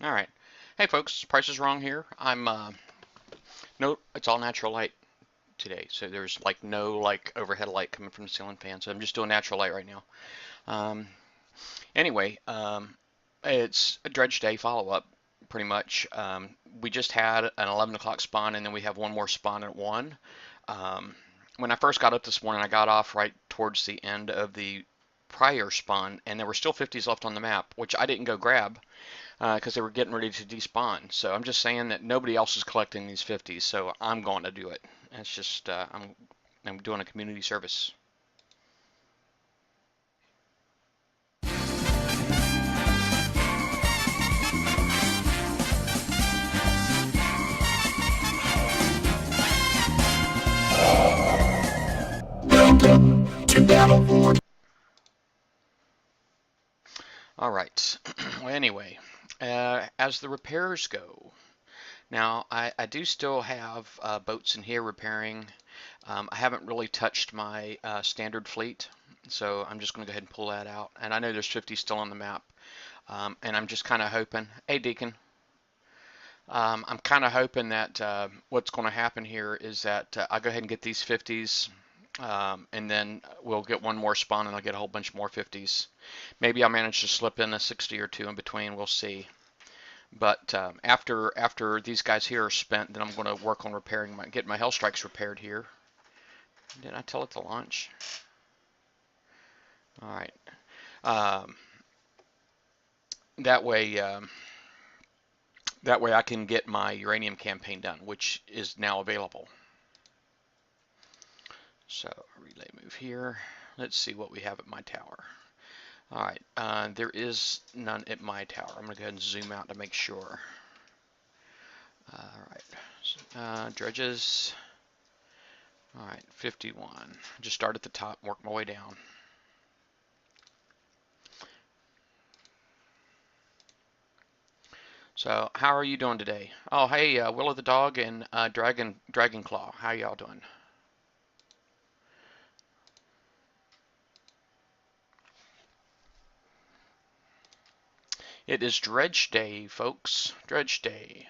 All right. Hey folks, price is wrong here. No, it's all natural light today. So there's like no like overhead light coming from the ceiling fan. So I'm just doing natural light right now. Um, anyway, it's a dredge day follow-up pretty much. We just had an 11 o'clock spawn and then we have one more spawn at 1. Um, when I first got up this morning, I got off right towards the end of the prior spawn and there were still 50s left on the map, which I didn't go grab because they were getting ready to despawn. So I'm just saying that nobody else is collecting these 50s, so I'm going to do it. It's just I'm doing a community service. Welcome to Battleborn. All right. Well, anyway, as the repairs go, now I do still have boats in here repairing. I haven't really touched my standard fleet, so I'm just going to go ahead and pull that out. And I know there's 50 still on the map, and I'm just kind of hoping. Hey, Deacon. I'm kind of hoping that what's going to happen here is that I'll go ahead and get these 50s, and then we'll get one more spawn and I'll get a whole bunch more 50s. Maybe I'll manage to slip in a 60 or 2 in between. We'll see. But after these guys here are spent, then I'm going to work on repairing get my Hellstrikes repaired here. Did I tell it to launch? All right. Um, that way. That way I can get my uranium campaign done, which is now available. So relay move here. Let's see what we have at my tower. All right, there is none at my tower. I'm gonna go ahead and zoom out to make sure. All right, dredges. All right, 51. Just start at the top, work my way down. So how are you doing today? Oh, hey, Willow the dog and Dragon Claw. How y'all doing? It is Dredge Day, folks. Dredge Day.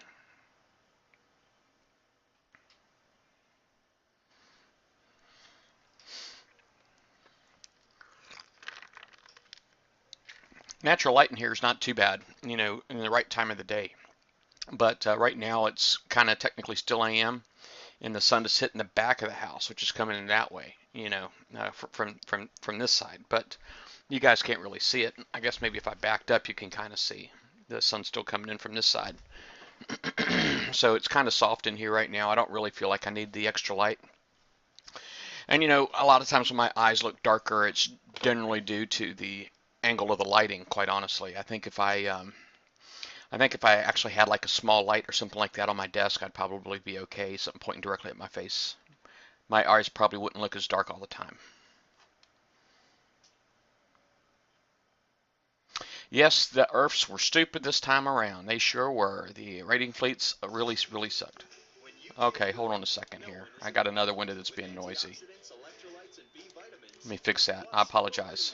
Natural light in here is not too bad, you know, in the right time of the day. But right now it's kind of technically still AM, and the sun is hitting the back of the house, which is coming in that way, you know, from this side. But you guys can't really see it. I guess maybe if I backed up, you can kind of see the sun still coming in from this side. So it's kind of soft in here right now. I don't really feel like I need the extra light. And you know, a lot of times when my eyes look darker, it's generally due to the angle of the lighting. Quite honestly, I think if I actually had like a small light or something like that on my desk, I'd probably be okay. Something pointing directly at my face. My eyes probably wouldn't look as dark all the time. Yes, the Earths were stupid this time around. They sure were. The raiding fleets really, really sucked. Okay, hold on a second here. I got another window that's being noisy. Let me fix that. I apologize.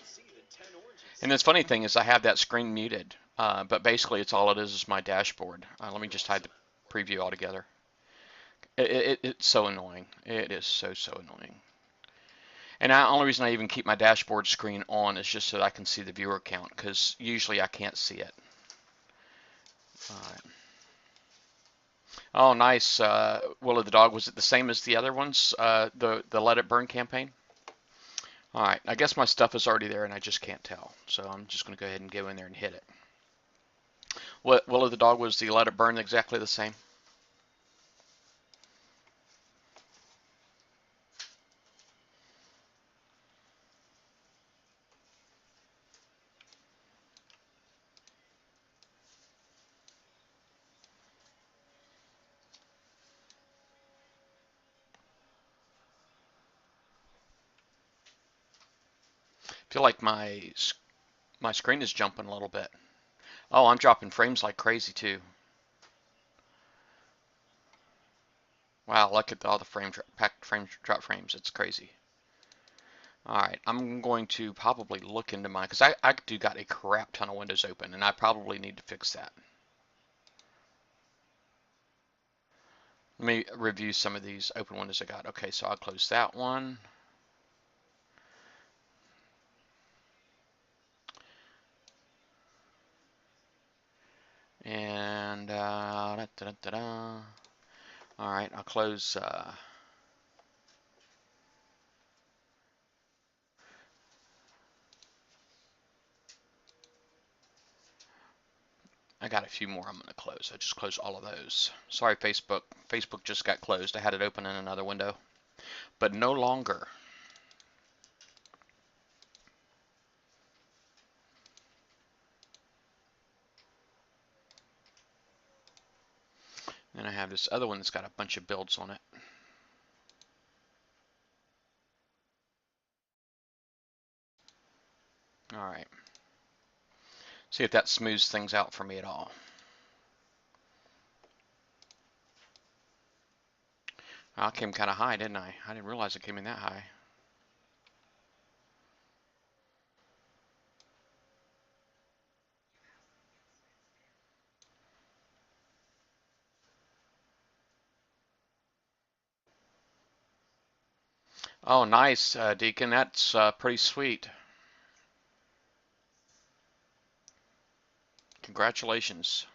And the funny thing is I have that screen muted, but basically it's all it is my dashboard. Let me just hide the preview altogether. It's so annoying. It is so annoying. And the only reason I even keep my dashboard screen on is just so that I can see the viewer count, because usually I can't see it. All right. Oh, nice. Willow the dog, was it the same as the other ones? The Let It Burn campaign? All right. I guess my stuff is already there and I just can't tell. So I'm just going to go ahead and go in there and hit it. Willow the dog, was the Let It Burn exactly the same? I feel like my screen is jumping a little bit. Oh, I'm dropping frames like crazy too. Wow, look at all the drop frames. It's crazy. All right, I'm going to probably look into mine because I do got a crap ton of windows open and I probably need to fix that. Let me review some of these open windows I got. Okay, so I'll close that one. And da, da, da, da. All right, I'll close. I got a few more I'm going to close. I just closed all of those. Sorry, Facebook. Facebook just got closed. I had it open in another window, but no longer. And I have this other one that's got a bunch of builds on it. All right. See if that smooths things out for me at all. I came kind of high, didn't I? I didn't realize it came in that high. Oh, nice, Deacon. That's pretty sweet. Congratulations.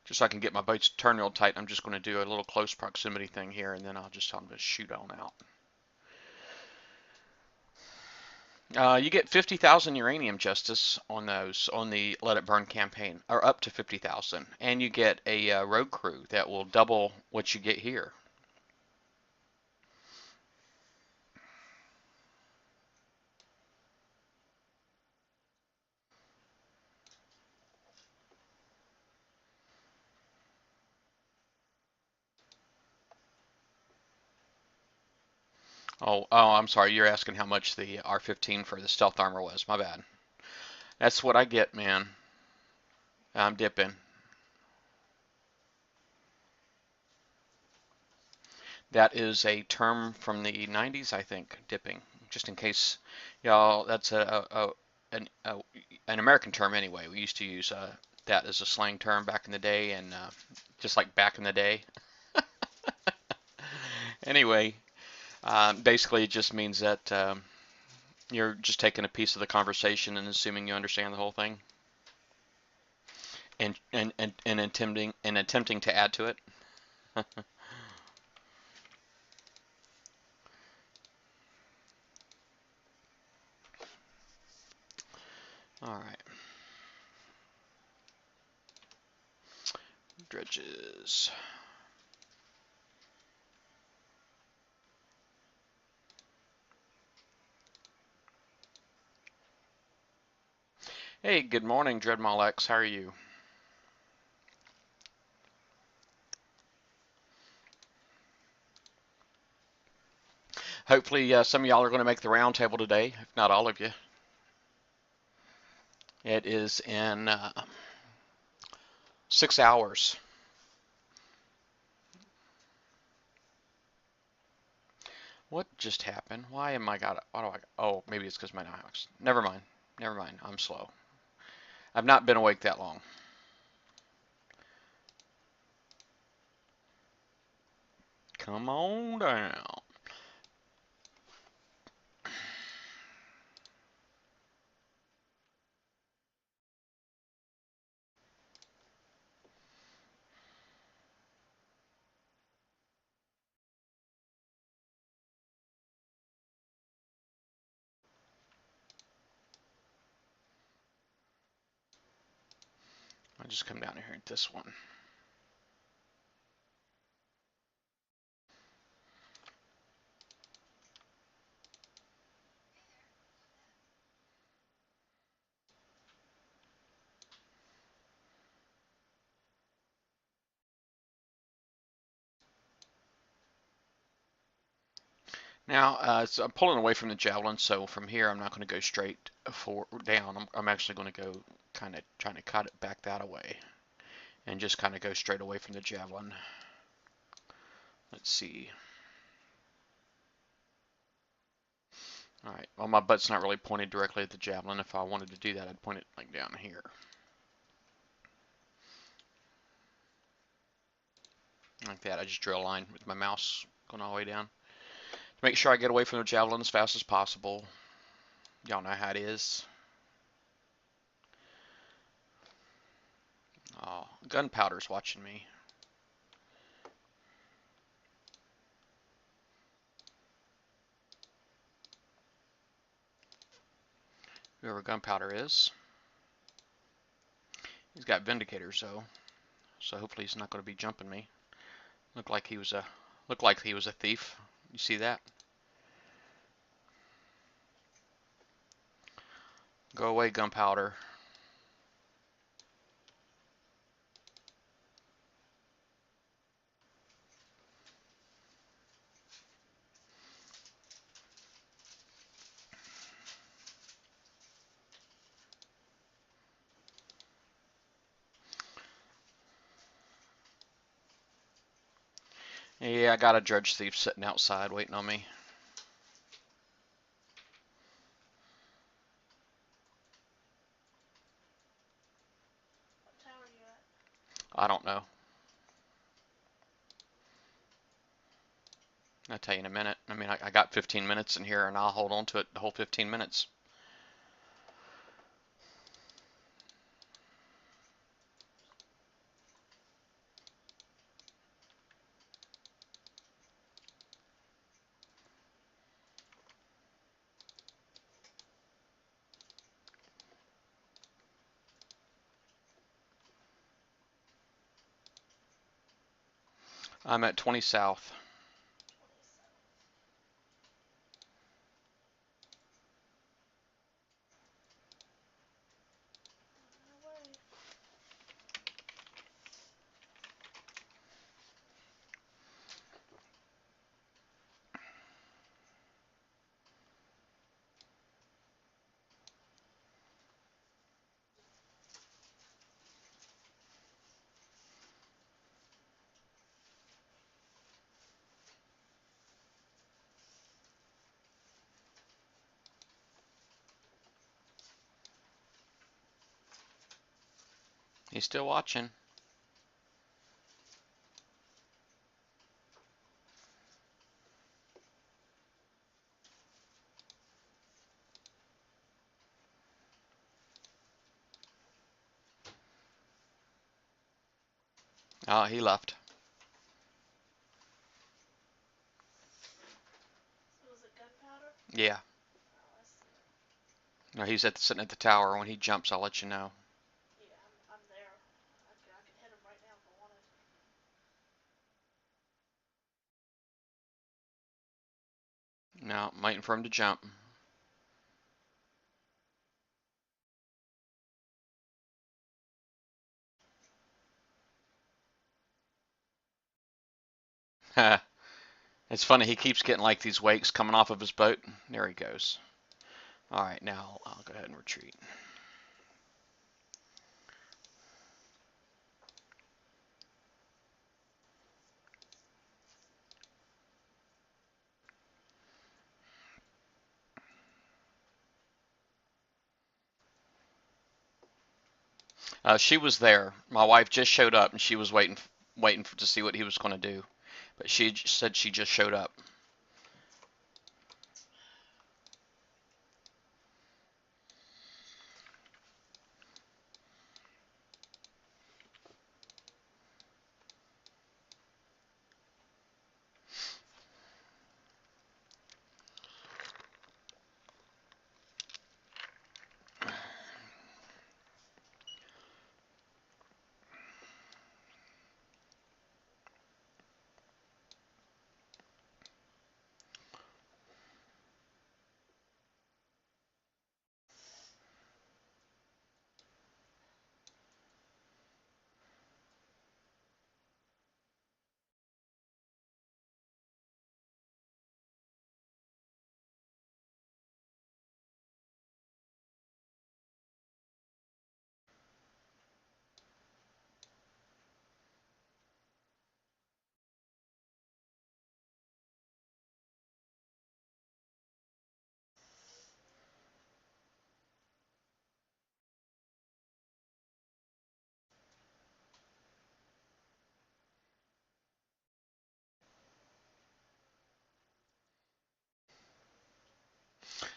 Just so I can get my boats turned real tight, I'm just going to do a little close proximity thing here, and then I'll just tell them to shoot on out. You get 50,000 uranium justice on those on the Let It Burn campaign, or up to 50,000, and you get a road crew that will double what you get here. I'm sorry. You're asking how much the R15 for the stealth armor was. My bad. That's what I get, man. I'm dipping. That is a term from the 90s, I think, dipping. Just in case, y'all, that's an American term anyway. We used to use that as a slang term back in the day, and just like back in the day. Anyway, basically, it just means that you're just taking a piece of the conversation and assuming you understand the whole thing, and attempting to add to it. All right, dredges. Hey, good morning, Dreadmall X. How are you? Hopefully, some of y'all are going to make the round table today, if not all of you. It is in 6 hours. What just happened? Why am I got it? Why do I? Oh, maybe it's because my Niox. Never mind. Never mind. I'm slow. I've not been awake that long. Come on down. I'll just come down here at this one. Now, so I'm pulling away from the javelin, so from here I'm not going to go straight down. I'm actually going to go kind of trying to cut it back that way and just kind of go straight away from the javelin. Let's see. All right. Well, my butt's not really pointed directly at the javelin. If I wanted to do that, I'd point it like down here. Like that. I just draw a line with my mouse going all the way down. To make sure I get away from the javelin as fast as possible. Y'all know how it is. Oh, gunpowder's watching me. Whoever gunpowder is. He's got vindicators though, so hopefully he's not going to be jumping me. Looked like he was a thief. You see that? Go away, gunpowder. Yeah, I got a dredge thief sitting outside waiting on me. What tower are you at? I don't know. I'll tell you in a minute. I mean, I got 15 minutes in here, and I'll hold on to it the whole 15 minutes. I'm at 20 south. 27. On my way. He's still watching. Oh, he left. So was it gunpowder? Yeah. Oh, I see him. No, he's sitting at the tower. When he jumps, I'll let you know. Yeah, I'm there. I can hit him right now if I wanted. No, I'm waiting for him to jump. It's funny, he keeps getting like these wakes coming off of his boat. There he goes. All right, now I'll go ahead and retreat. She was there. My wife just showed up, and she was waiting to see what he was going to do. But she said she just showed up.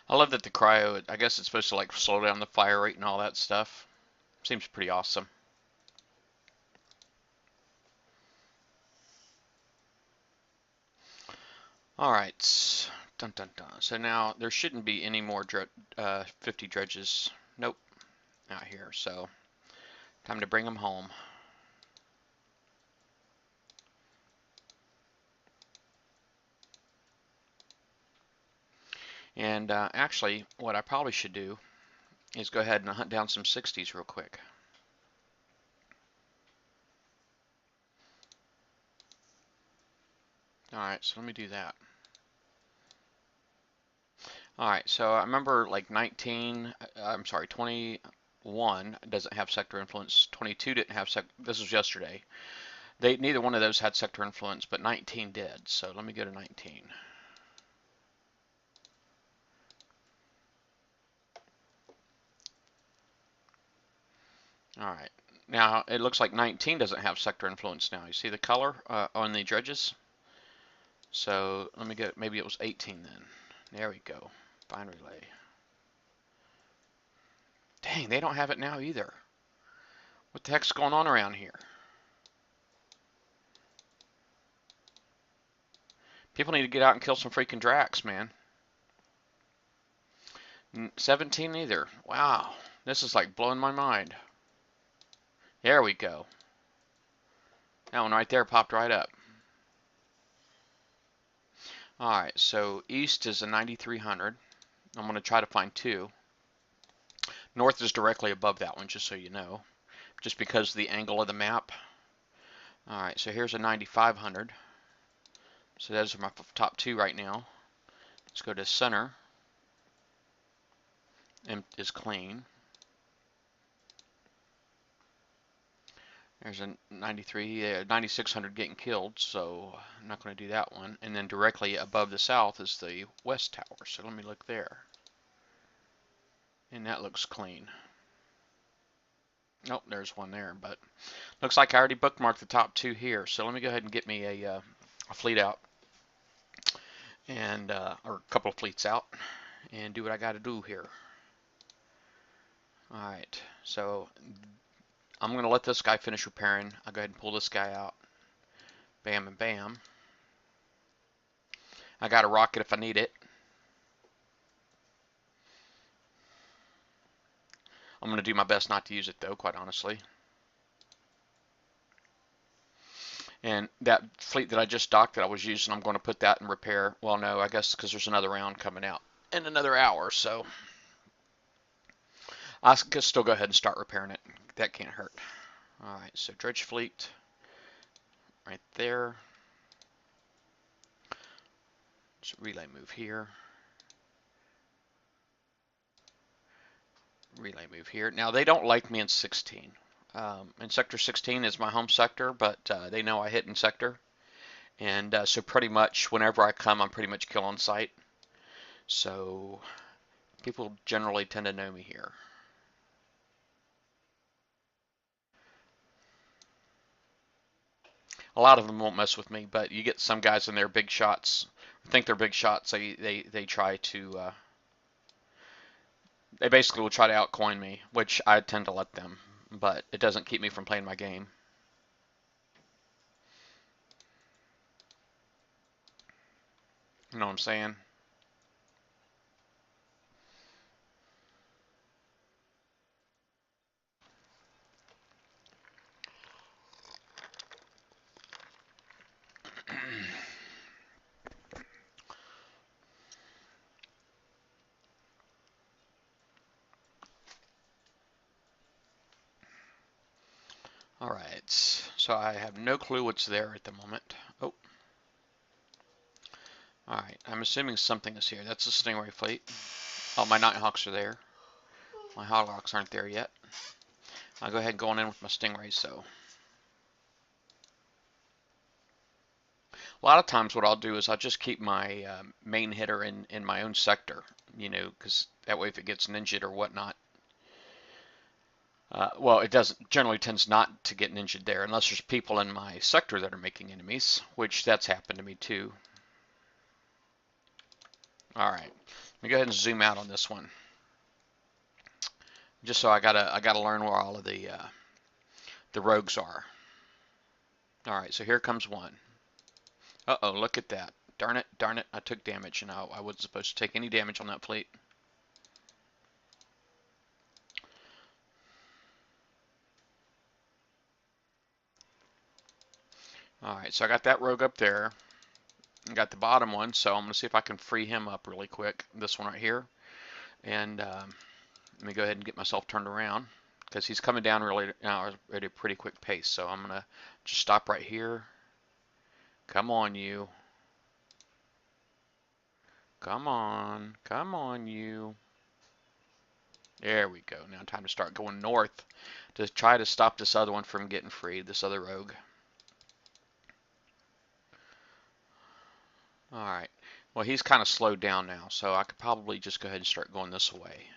I love that the cryo, I guess it's supposed to like slow down the fire rate and all that stuff. Seems pretty awesome. All right. Dun dun dun. So now there shouldn't be any more 50 dredges. Nope, not here. So time to bring them home. And actually, what I probably should do is go ahead and hunt down some 60s real quick. All right, so let me do that. All right, so I remember like 21 doesn't have sector influence. 22 didn't have this was yesterday. Neither one of those had sector influence, but 19 did. So let me go to 19. All right. Now it looks like 19 doesn't have sector influence now. You see the color on the dredges? So let me get, maybe it was 18 then. There we go. Find relay. Dang, they don't have it now either. What the heck's going on around here? People need to get out and kill some freaking Drax, man. 17 either. Wow. This is like blowing my mind. There we go. That one right there popped right up. Alright, so east is a 9300. I'm going to try to find two. North is directly above that one, just so you know. Just because of the angle of the map. Alright, so here's a 9500. So those are my top two right now. Let's go to center. Is clean. There's a 9600 getting killed, so I'm not going to do that one. And then directly above the south is the west tower, so let me look there. And that looks clean. Nope, there's one there, but looks like I already bookmarked the top two here, so let me go ahead and get me a fleet out, and or a couple of fleets out, and do what I got to do here. Alright, so I'm going to let this guy finish repairing. I'll go ahead and pull this guy out. Bam and bam. I got a rocket if I need it. I'm going to do my best not to use it though, quite honestly. And that fleet that I just docked that I was using, I'm going to put that in repair. Well, no, I guess because there's another round coming out in another hour, so I can still go ahead and start repairing it. That can't hurt. All right, so dredge fleet right there. Just relay move here. Relay move here. Now, they don't like me in 16. And Sector 16 is my home sector, but they know I hit in sector. And so pretty much whenever I come, I'm pretty much kill on sight. So people generally tend to know me here. A lot of them won't mess with me, but you get some guys in there big shots. Think they're big shots. They try to they basically will try to outcoin me, which I tend to let them, but it doesn't keep me from playing my game. You know what I'm saying? All right, so I have no clue what's there at the moment. Oh, all right. I'm assuming something is here. That's a Stingray fleet. Oh, my Nighthawks are there. My Hawks aren't there yet. I'll go ahead and go on in with my Stingrays, so. A lot of times what I'll do is I'll just keep my main hitter in my own sector, you know, because that way if it gets ninja'd or whatnot, well, it doesn't generally tends not to get ninja'd there unless there's people in my sector that are making enemies, which that's happened to me too. All right, Let me go ahead and zoom out on this one, just so I gotta learn where all of the rogues are. All right, so here comes one. Uh-oh, look at that. Darn it, I took damage, and I wasn't supposed to take any damage on that fleet. All right, so I got that rogue up there. I got the bottom one, so I'm going to see if I can free him up really quick. This one right here. And let me go ahead and get myself turned around, because he's coming down really now at a pretty quick pace. So I'm going to just stop right here. Come on, you. Come on, you. There we go. Now time to start going north to try to stop this other one from getting free, this other rogue. All right. Well, he's kind of slowed down now, so I could probably just go ahead and start going this way.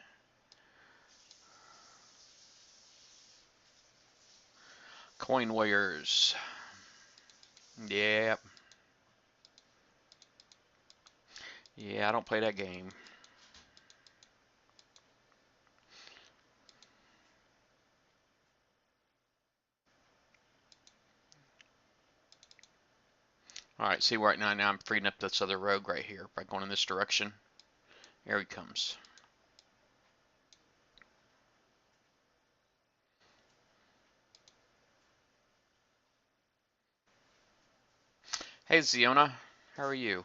Coin warriors. Yeah. Yeah, I don't play that game. All right, see right now I'm freeing up this other rogue right here by going in this direction. Here he comes. Hey, Ziona. How are you?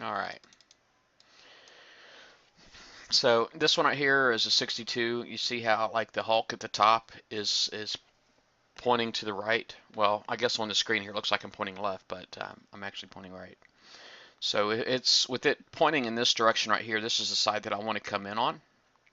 All right. So this one right here is a 62. You see how like the Hulk at the top is pointing to the right? Well, I guess on the screen here it looks like I'm pointing left, but I'm actually pointing right. So it's with it pointing in this direction right here. This is the side that I want to come in on.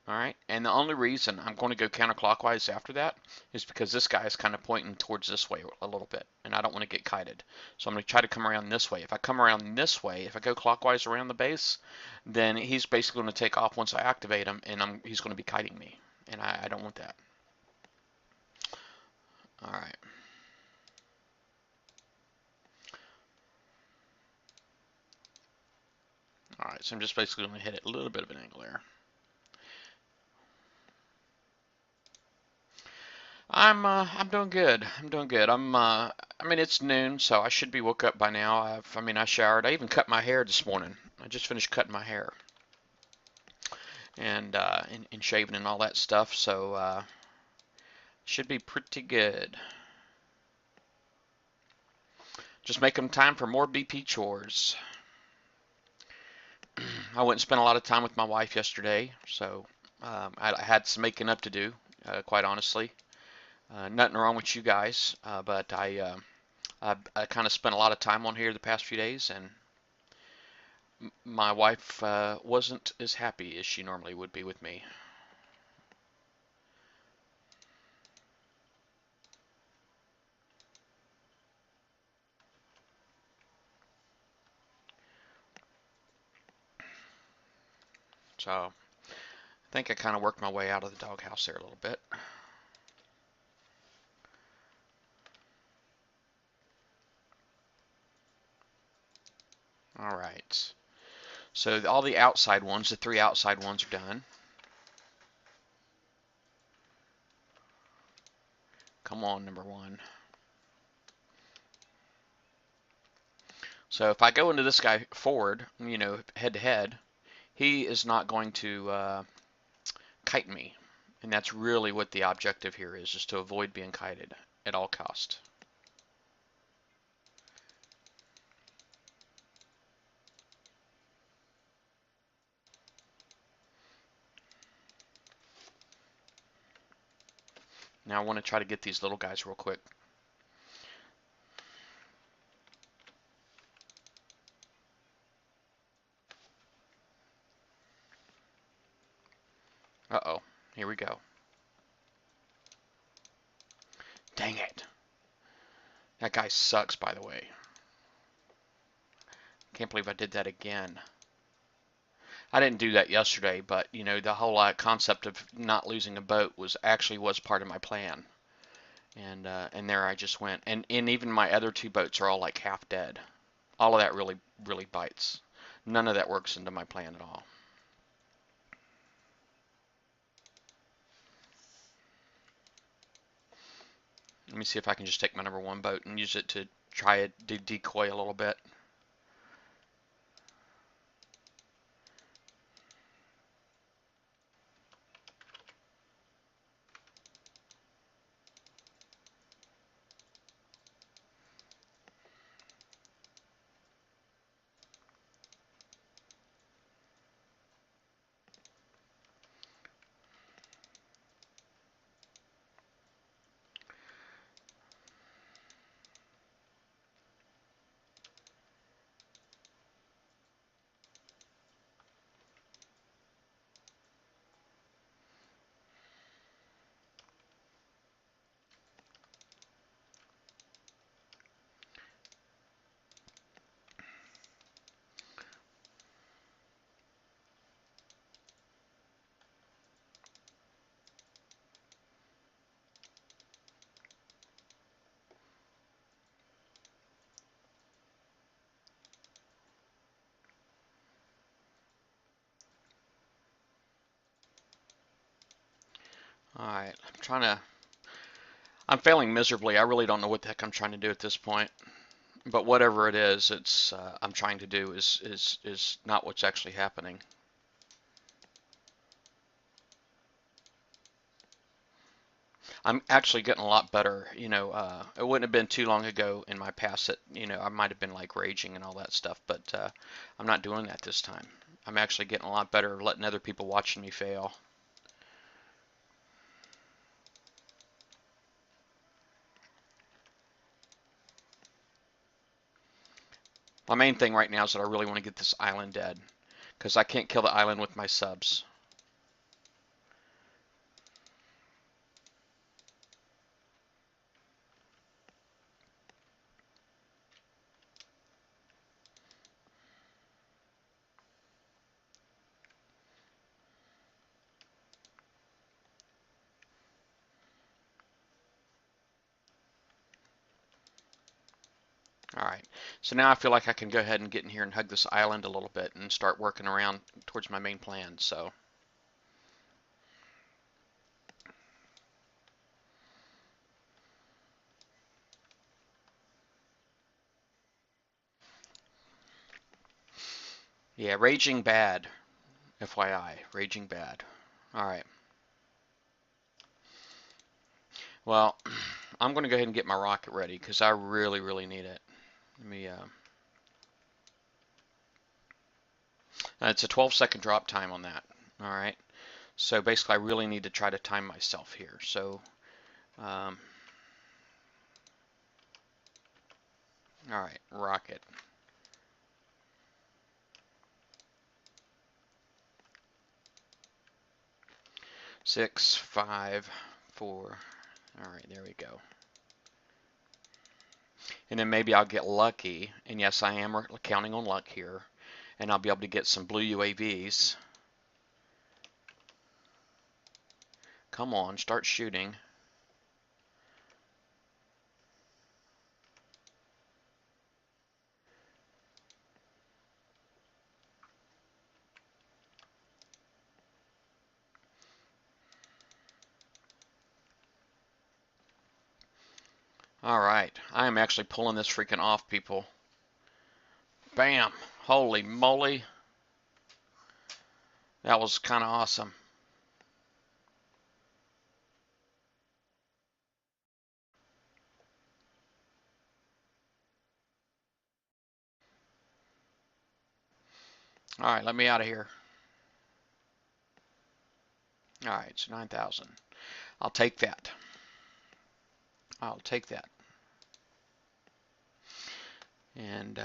All right, and the only reason I'm going to go counterclockwise after that is because this guy is kind of pointing towards this way a little bit, and I don't want to get kited. So I'm going to try to come around this way. If I come around this way, if I go clockwise around the base, then he's basically going to take off once I activate him, and he's going to be kiting me, and I don't want that. All right. All right, so I'm just basically going to hit it a little bit of an angle there. I'm doing good. I'm doing good. I mean it's noon, so I should be woke up by now. I mean I showered. I even cut my hair this morning. I just finished cutting my hair and shaving and all that stuff, so should be pretty good. Just making time for more BP chores. I went and spent a lot of time with my wife yesterday, so I had some making up to do, quite honestly. Nothing wrong with you guys, but I kind of spent a lot of time on here the past few days, and my wife wasn't as happy as she normally would be with me. So I think I kind of worked my way out of the doghouse there a little bit. All right. So all the outside ones, the three outside ones are done. Come on, number one. So if I go into this guy forward, you know, head to head, he is not going to kite me. And that's really what the objective here is to avoid being kited at all cost. Now I want to try to get these little guys real quick. Uh-oh. Here we go. Dang it. That guy sucks, by the way. Can't believe I did that again. I didn't do that yesterday, but you know, the whole concept of not losing a boat was part of my plan. And there I just went. And even my other two boats are all like half dead. All of that really bites. None of that works into my plan at all. Let me see if I can just take my number one boat and use it to try it to decoy a little bit. All right, I'm failing miserably. I really don't know what the heck I'm trying to do at this point. But whatever it is, I'm trying to do is not what's actually happening. I'm actually getting a lot better. You know, it wouldn't have been too long ago in my past that, you know, I might have been like raging and all that stuff, but I'm not doing that this time. I'm actually getting a lot better letting other people watching me fail. My main thing right now is that I really want to get this island dead because I can't kill the island with my subs. All right, so now I feel like I can go ahead and get in here and hug this island a little bit and start working around towards my main plan. So, yeah, raging bad, FYI, raging bad. All right, well, I'm going to go ahead and get my rocket ready because I really need it. Let me, it's a 12-second drop time on that. All right, so basically I really need to try to time myself here. So, um, all right, rocket. 6, 5, 4. All right, there we go. And then maybe I'll get lucky. And yes, I am counting on luck here. And I'll be able to get some blue UAVs. Come on, start shooting. All right, I am actually pulling this freaking off, people. Bam! Holy moly. That was kind of awesome. All right, let me out of here. All right, it's 9,000. I'll take that. I'll take that. And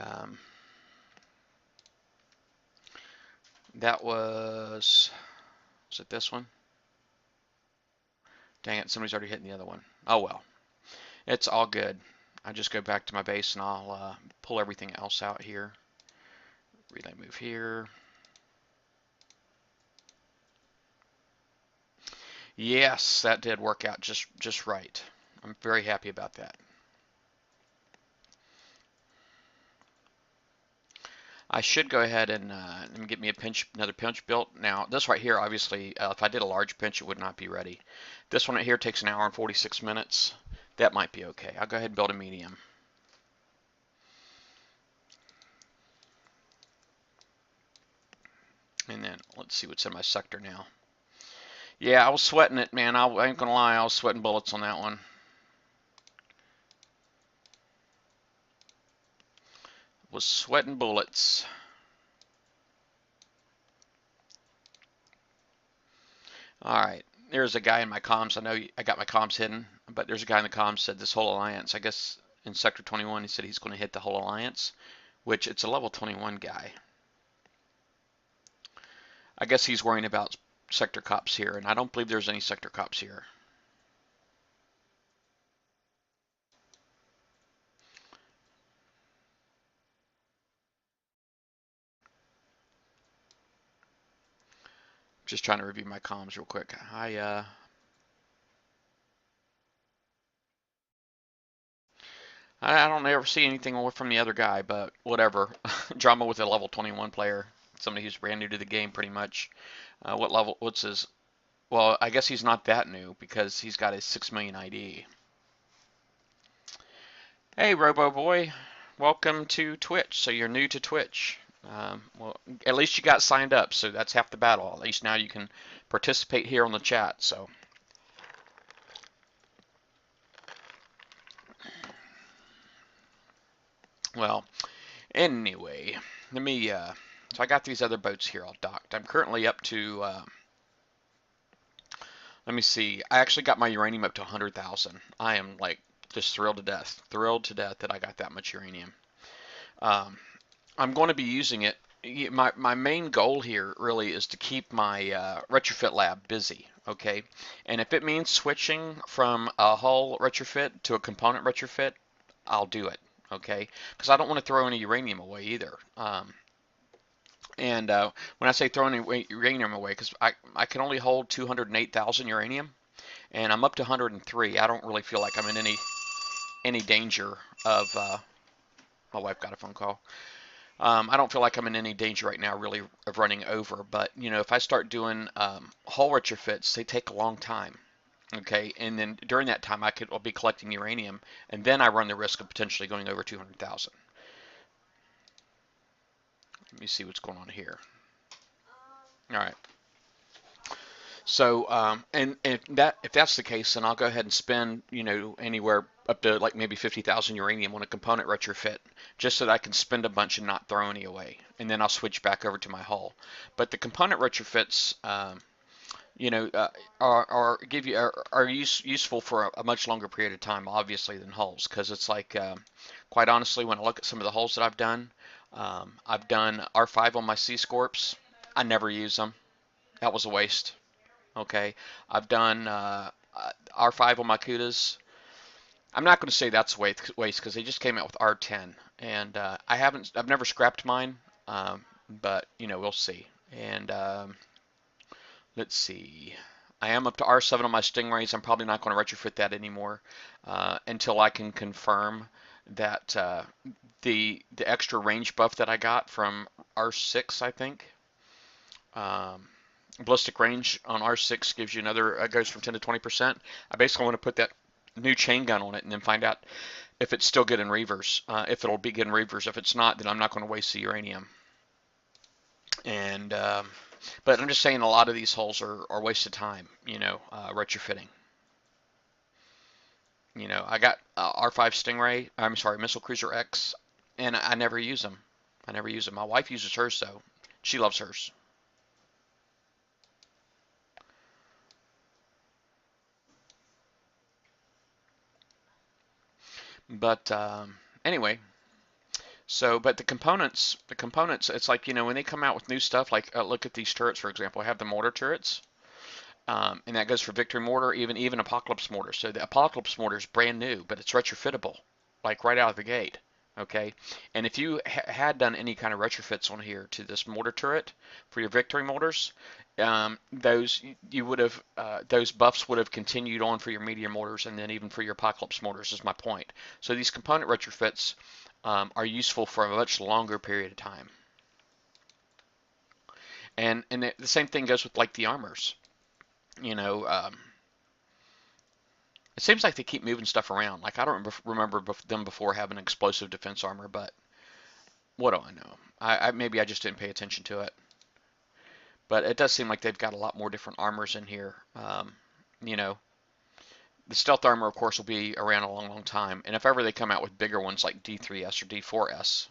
that was it this one? Dang it, somebody's already hitting the other one. Oh well, it's all good. I just go back to my base and I'll pull everything else out here. Relay move here. Yes, that did work out just right. I'm very happy about that. I should go ahead and get me another pinch built. Now, this right here, obviously, if I did a large pinch, it would not be ready. This one right here takes an hour and 46 minutes. That might be okay. I'll go ahead and build a medium. And then let's see what's in my sector now. Yeah, I was sweating it, man. I ain't gonna lie, I was sweating bullets on that one. Was sweating bullets. All right, there's a guy in my comms. I know I got my comms hidden, but there's a guy in the comms said this whole alliance. I guess in Sector 21, he said he's going to hit the whole alliance, which it's a level 21 guy. I guess he's worrying about sector cops here, and I don't believe there's any sector cops here. Just trying to review my comms real quick. I don't ever see anything from the other guy, but whatever. Drama with a level 21 player, somebody who's brand new to the game, pretty much. What level? What's his? Well, I guess he's not that new because he's got his 6 million ID. Hey, Robo Boy, welcome to Twitch. So you're new to Twitch. Well, at least you got signed up, so that's half the battle. At least now you can participate here on the chat. So, well, anyway, let me. So I got these other boats here all docked. I'm currently up to. Let me see. I actually got my uranium up to 100,000. I am like just thrilled to death that I got that much uranium. Um, I'm going to be using it. My main goal here really is to keep my retrofit lab busy, okay? And if it means switching from a hull retrofit to a component retrofit, I'll do it, okay? Because I don't want to throw any uranium away either. And when I say throwing uranium away, because I can only hold 208,000 uranium, and I'm up to 103. I don't really feel like I'm in any danger of. My wife got a phone call. I don't feel like I'm in any danger right now, really, of running over. But you know, if I start doing hull retrofits, they take a long time. Okay, and then during that time, I'll be collecting uranium, and then I run the risk of potentially going over 200,000. Let me see what's going on here. All right. So, and if that's the case, then I'll go ahead and spend, you know, anywhere up to like maybe 50,000 uranium on a component retrofit, just so that I can spend a bunch and not throw any away. And then I'll switch back over to my hull. But the component retrofits, you know, are useful for a much longer period of time, obviously, than hulls, because it's like, quite honestly, when I look at some of the hulls that I've done R5 on my Sea Scorps. I never use them. That was a waste. Okay, I've done R5 on my Cudas. I'm not going to say that's waste because they just came out with R10, and I've never scrapped mine, but you know, we'll see. And let's see. I am up to R7 on my Stingrays. I'm probably not going to retrofit that anymore until I can confirm that the extra range buff that I got from R6, I think. Ballistic range on R6 gives you another, goes from 10 to 20%. I basically want to put that new chain gun on it and then find out if it's still good in reavers, if it'll be good in reavers. If it's not, then I'm not going to waste the uranium. And but I'm just saying a lot of these holes are wasted time, you know, retrofitting. You know, I got R5 Stingray, I'm sorry, Missile Cruiser X, and I never use them. I never use them. My wife uses hers though. She loves hers. But anyway, so but the components, it's like, you know, when they come out with new stuff, like look at these turrets, for example. I have the mortar turrets. And that goes for Victory Mortar, even Apocalypse Mortar. So the Apocalypse Mortar is brand new, but it's retrofittable, like right out of the gate. Okay, and if you had done any kind of retrofits on here to this mortar turret for your Victory mortars, those you would have those buffs would have continued on for your meteor mortars, and then even for your Apocalypse mortars is my point. So these component retrofits are useful for a much longer period of time. And the same thing goes with like the armors. You know, it seems like they keep moving stuff around. Like I don't remember them before having explosive defense armor, but what do I know? Maybe I just didn't pay attention to it. But it does seem like they've got a lot more different armors in here. You know, the stealth armor, of course, will be around a long, long time. And if ever they come out with bigger ones like D3S or D4S,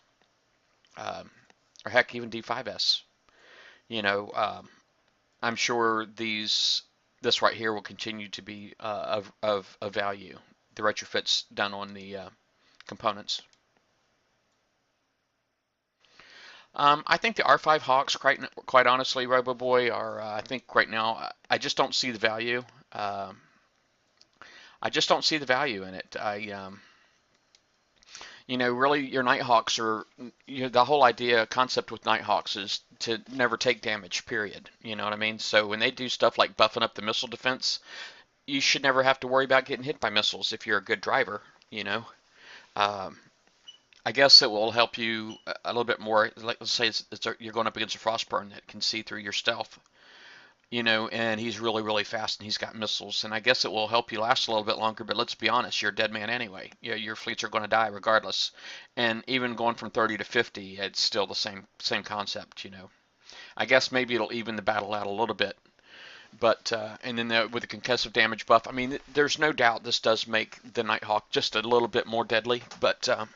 or heck, even D5S, you know, I'm sure this right here will continue to be of value. The retrofits done on the components. I think the R5 Hawks, quite honestly, RoboBoy, are I think right now I just don't see the value. I just don't see the value in it. You know, really, your Nighthawks are, you know, the whole concept with Nighthawks is to never take damage, period. You know what I mean? So when they do stuff like buffing up the missile defense, you should never have to worry about getting hit by missiles if you're a good driver, you know. Um, I guess it will help you a little bit more. Like, let's say you're going up against a Frostburn that can see through your stealth, you know, and he's really, really fast and he's got missiles. And I guess it will help you last a little bit longer, but let's be honest, you're a dead man anyway. Your fleets are going to die regardless. And even going from 30 to 50, it's still the same concept, you know. I guess maybe it'll even the battle out a little bit. But and then with the concussive damage buff, I mean, there's no doubt this does make the Nighthawk just a little bit more deadly. But uh,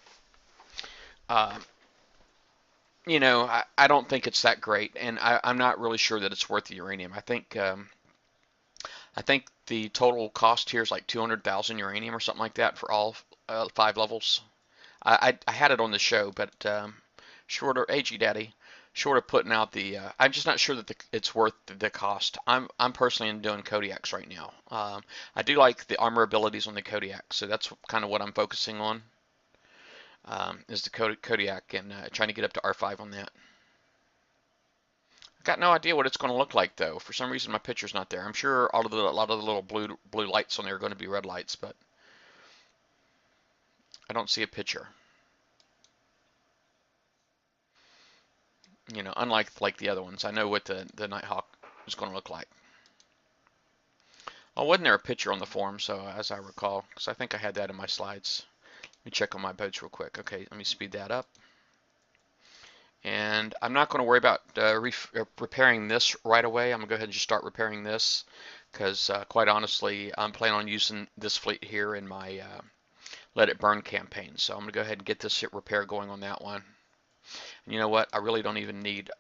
you know, I don't think it's that great, and I'm not really sure that it's worth the uranium. I think the total cost here is like 200,000 uranium or something like that for all 5 levels. I had it on the show, but short of AG Daddy, short of putting out the, I'm just not sure that it's worth the cost. I'm personally doing Kodiaks right now. I do like the armor abilities on the Kodiak, so that's kind of what I'm focusing on. Is the Kodiak and trying to get up to R5 on that. Got no idea what it's going to look like though. For some reason my picture's not there. I'm sure a lot of the little blue lights on there are going to be red lights, but I don't see a picture. You know, unlike the other ones, I know what the Nighthawk is going to look like. Oh, wasn't there a picture on the forum? So as I recall, because I think I had that in my slides. Let me check on my boats real quick. Okay, let me speed that up. And I'm not going to worry about repairing this right away. I'm going to go ahead and just start repairing this because quite honestly, I'm planning on using this fleet here in my Let It Burn campaign. So I'm going to go ahead and get this repair going on that one. And you know what? I really don't even need,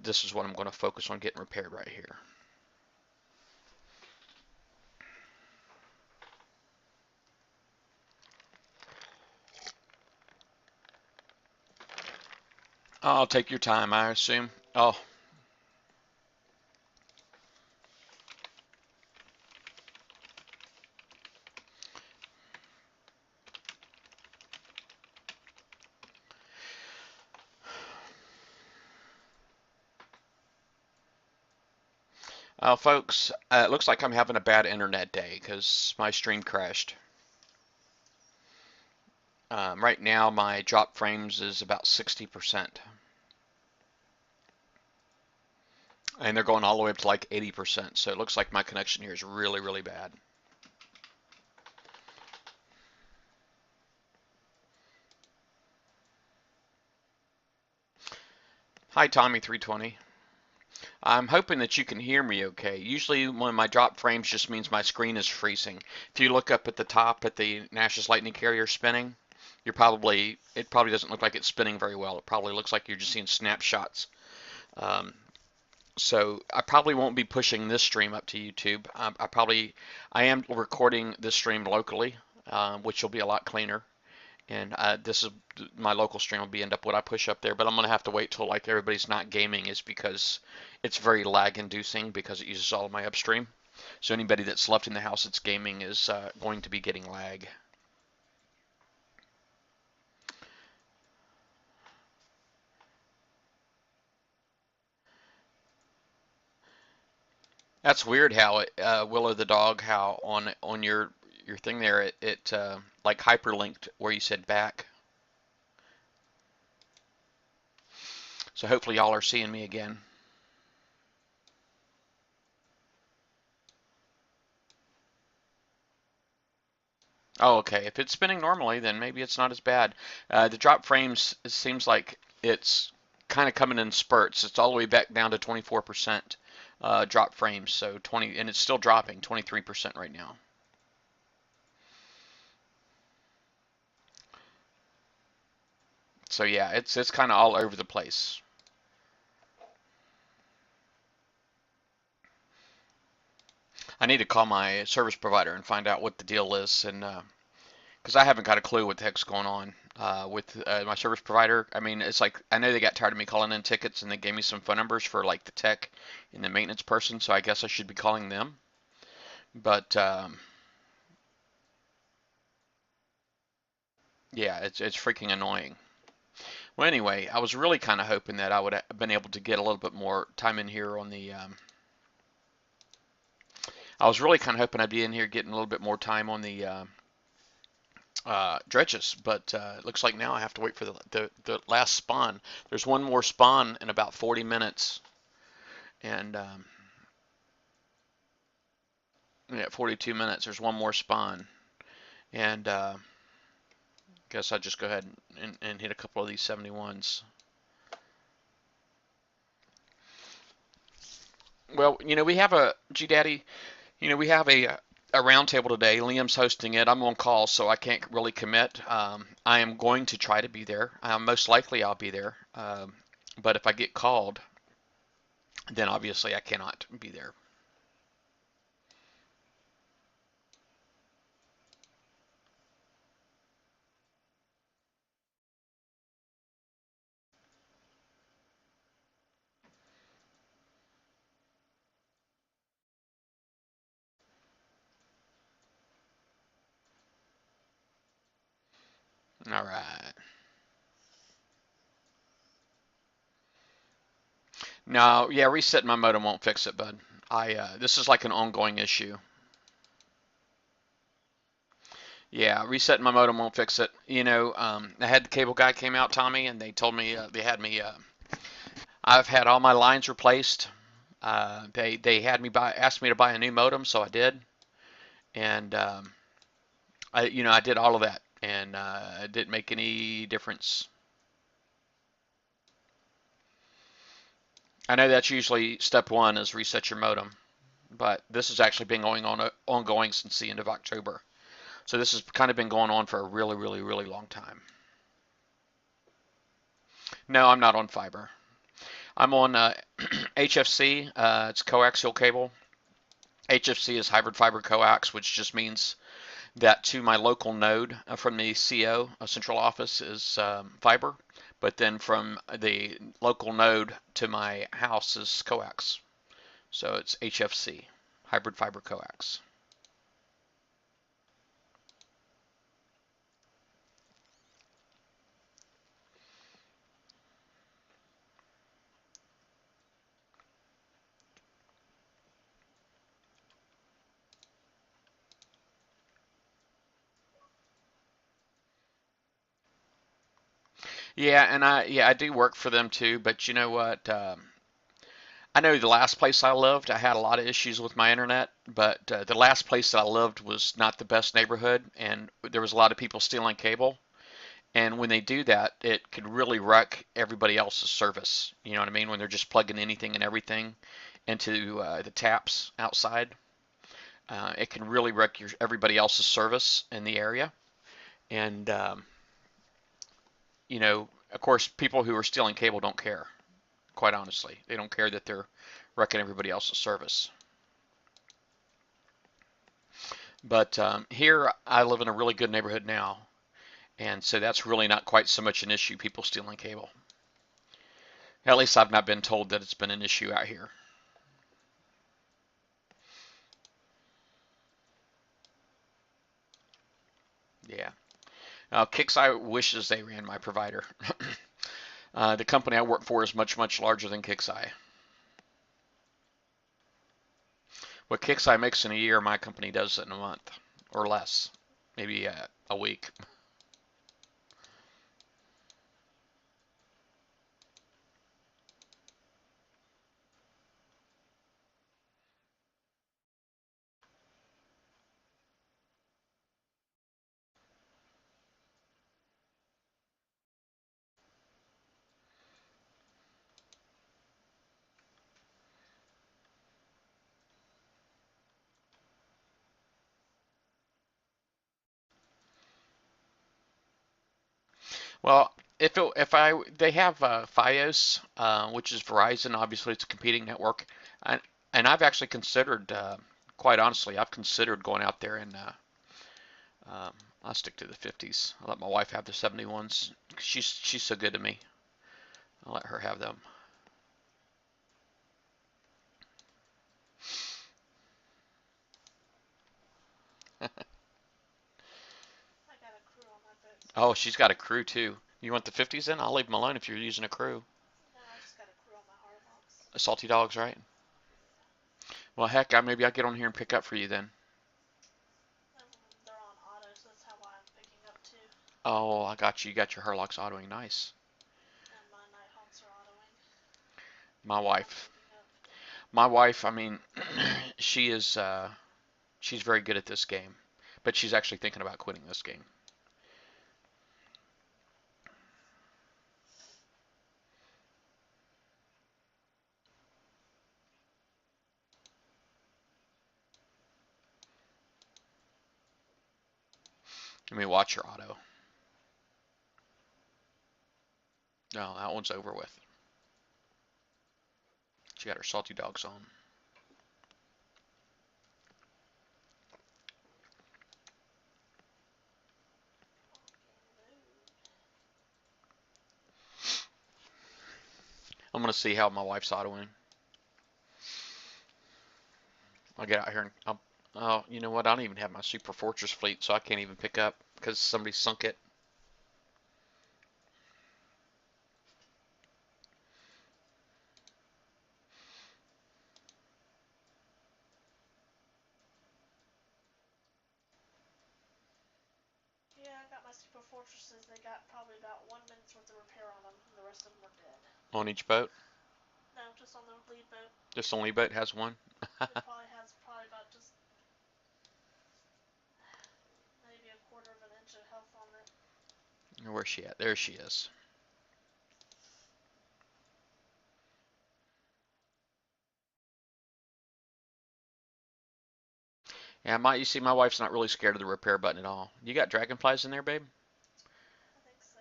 this is what I'm going to focus on getting repaired right here. I'll take your time, I assume. Oh, folks, it looks like I'm having a bad internet day because my stream crashed. Right now, my drop frames is about 60%. And they're going all the way up to like 80%. So it looks like my connection here is really, really bad. Hi, Tommy320. I'm hoping that you can hear me okay. Usually when my drop frames just means my screen is freezing. If you look up at the top at the Nash's Lightning Carrier spinning, it probably doesn't look like it's spinning very well. It probably looks like you're just seeing snapshots. So I probably won't be pushing this stream up to YouTube. I am recording this stream locally, which will be a lot cleaner. And this is my local stream will be end up what I push up there, but I'm gonna have to wait till like everybody's not gaming, is because it's very lag inducing because it uses all of my upstream. So anybody that's left in the house that's gaming is going to be getting lag. That's weird how it Willow the dog, how on your thing there it like hyperlinked where you said back. So hopefully y'all are seeing me again. Oh, okay. If it's spinning normally, then maybe it's not as bad. The drop frames, it seems like it's kind of coming in spurts. It's all the way back down to 24% drop frames. So 20, and it's still dropping 23% right now. So yeah, it's kind of all over the place. I need to call my service provider and find out what the deal is, and because I haven't got a clue what the heck's going on with my service provider. I mean, it's like I know they got tired of me calling in tickets, and they gave me some phone numbers for like the tech and the maintenance person. So I guess I should be calling them. But yeah, it's freaking annoying. Well, anyway, I was really kind of hoping that I would have been able to get a little bit more time in here on the. I was really kind of hoping I'd be in here getting a little bit more time on the dredges, but it looks like now I have to wait for the last spawn. There's one more spawn in about 40 minutes, and yeah, 42 minutes. There's one more spawn, and guess I'll just go ahead and hit a couple of these 71s. Well, we have a G Daddy. We have a roundtable today. Liam's hosting it. I'm on call, so I can't really commit. I am going to try to be there. Most likely I'll be there. But if I get called, then obviously I cannot be there. All right. No, yeah, resetting my modem won't fix it, bud. This is like an ongoing issue. Yeah, resetting my modem won't fix it. I had the cable guy came out, Tommy, and they told me they had me. I've had all my lines replaced. They had me asked me to buy a new modem, so I did, and I did all of that, and it didn't make any difference. I know that's usually step one is reset your modem, but this has actually been going on ongoing since the end of October. So this has kind of been going on for a really, really, really long time. No, I'm not on fiber. I'm on HFC. It's coaxial cable. HFC is hybrid fiber coax, which just means that to my local node from the CO central office is fiber, but then from the local node to my house is coax. So it's HFC, hybrid fiber coax. Yeah, and I do work for them too, but you know what? I know the last place I lived, I had a lot of issues with my internet, but the last place that I lived was not the best neighborhood, and there was a lot of people stealing cable. And when they do that, it could really wreck everybody else's service. You know what I mean? When they're just plugging anything and everything into the taps outside, it can really wreck everybody else's service in the area. And of course, people who are stealing cable don't care. Quite honestly, they don't care that they're wrecking everybody else's service. But here, I live in a really good neighborhood now, And so that's really not quite so much an issue, people stealing cable. At least I've not been told that it's been an issue out here. Yeah. Kixeye wishes they ran my provider. The company I work for is much, much larger than Kixeye. What Kixeye makes in a year, my company does in a month or less, maybe a week. Well, if I they have FiOS, which is Verizon, obviously it's a competing network, and I've actually considered, quite honestly, I've considered going out there and um, I'll stick to the 50s. I'll let my wife have the 71s. She's so good to me. I'll let her have them. I got a crew on my boat, so Oh, it's she's fine. got a crew too. You want the 50s then? I'll leave them alone if you're using a crew. No, I just got a crew on my hard box. Salty dogs, right? Yeah. Well, heck, maybe I'll get on here and pick up for you then. They're on auto, so that's how why I'm picking up too. Oh, I got you. You got your Herlocks autoing. Nice. And my Nighthawks are autoing. My That's why I'm wife. picking up. My wife, I mean, she is she's very good at this game, but she's actually thinking about quitting this game. Let me watch her auto. No, that one's over with. She got her salty dogs on. I'm gonna see how my wife's autoing. I'll get out here and oh, you know what? I don't even have my Super Fortress fleet, so I can't even pick up because somebody sunk it. Yeah, I got my Super Fortresses. They got probably about 1 minute's worth of repair on them, and the rest of them are dead. On each boat. No, just on the lead boat. This only boat has one. It probably has probably about just maybe a quarter of an inch of health on it. Where's she at? There she is. Yeah, you see, my wife's not really scared of the repair button at all. You got dragonflies in there, babe? I think so.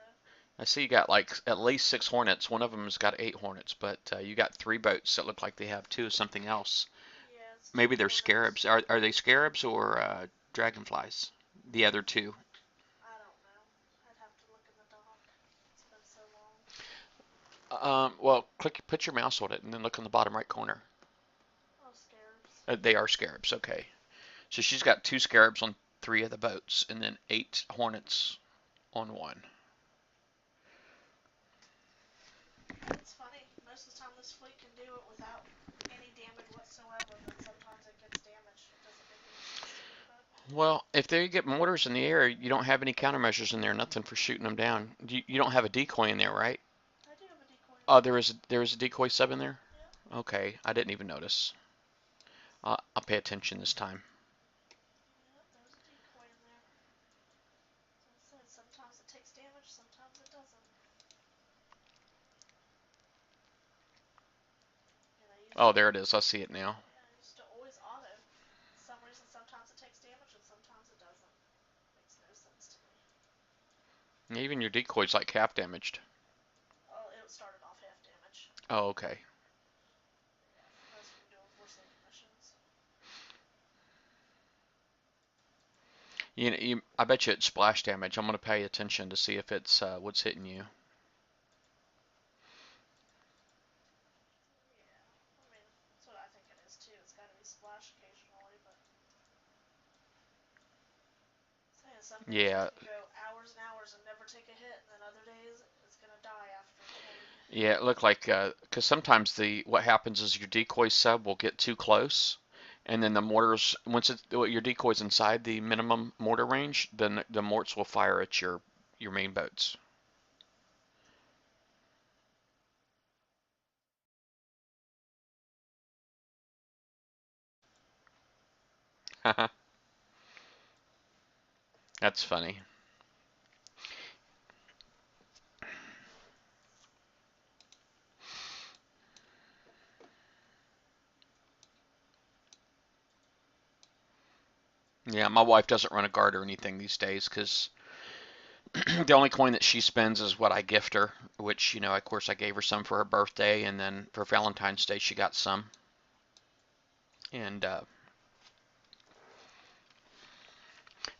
I see you got like at least 6 hornets. One of them's got 8 hornets, but you got 3 boats that look like they have two of something else. Yeah, it's two Maybe they're Hornets. scarabs. Are they scarabs or dragonflies? The other two. I don't know. I'd have to look in the dock. It's been so long. Well, put your mouse on it, and then look in the bottom right corner. Oh, scarabs. They are scarabs. Okay. So she's got 2 scarabs on 3 of the boats, and then 8 hornets on one. It's funny. Most of the time, this fleet can do it without any damage whatsoever, but sometimes it gets damaged. It doesn't make any sense to me, but Well, if they get mortars in the air, you don't have any countermeasures in there, nothing for shooting them down. You don't have a decoy in there, right? I do have a decoy in Oh, there. there is a decoy sub in there. Yep. Okay, I didn't even notice. I'll pay attention this time. Yep, there's a decoy in there. As I said, sometimes it takes damage, sometimes it doesn't. And I used Oh, to, there it is. I see it now. yeah, I used to always auto. For some reason, sometimes it takes damage and sometimes it doesn't. Makes no sense to me. Even your decoy's like half damaged. Oh, it started off half damage. Oh, okay. Yeah, that was from doing forsaken missions. I bet you it's splash damage. I'm gonna pay attention to see if it's what's hitting you. Yeah. I mean, that's what I think it is too. It's got to be splash occasionally, but saying some days you Yeah, can go hours and hours and never take a hit, and then other days it's gonna die after 20. yeah. It looked like because sometimes the what happens is your decoy sub will get too close, and then the mortars once your decoy's inside the minimum mortar range, then the morts will fire at your main boats. That's funny. Yeah, my wife doesn't run a guard or anything these days because the only coin that she spends is what I gift her, which, of course, I gave her some for her birthday, and then for Valentine's Day, she got some. And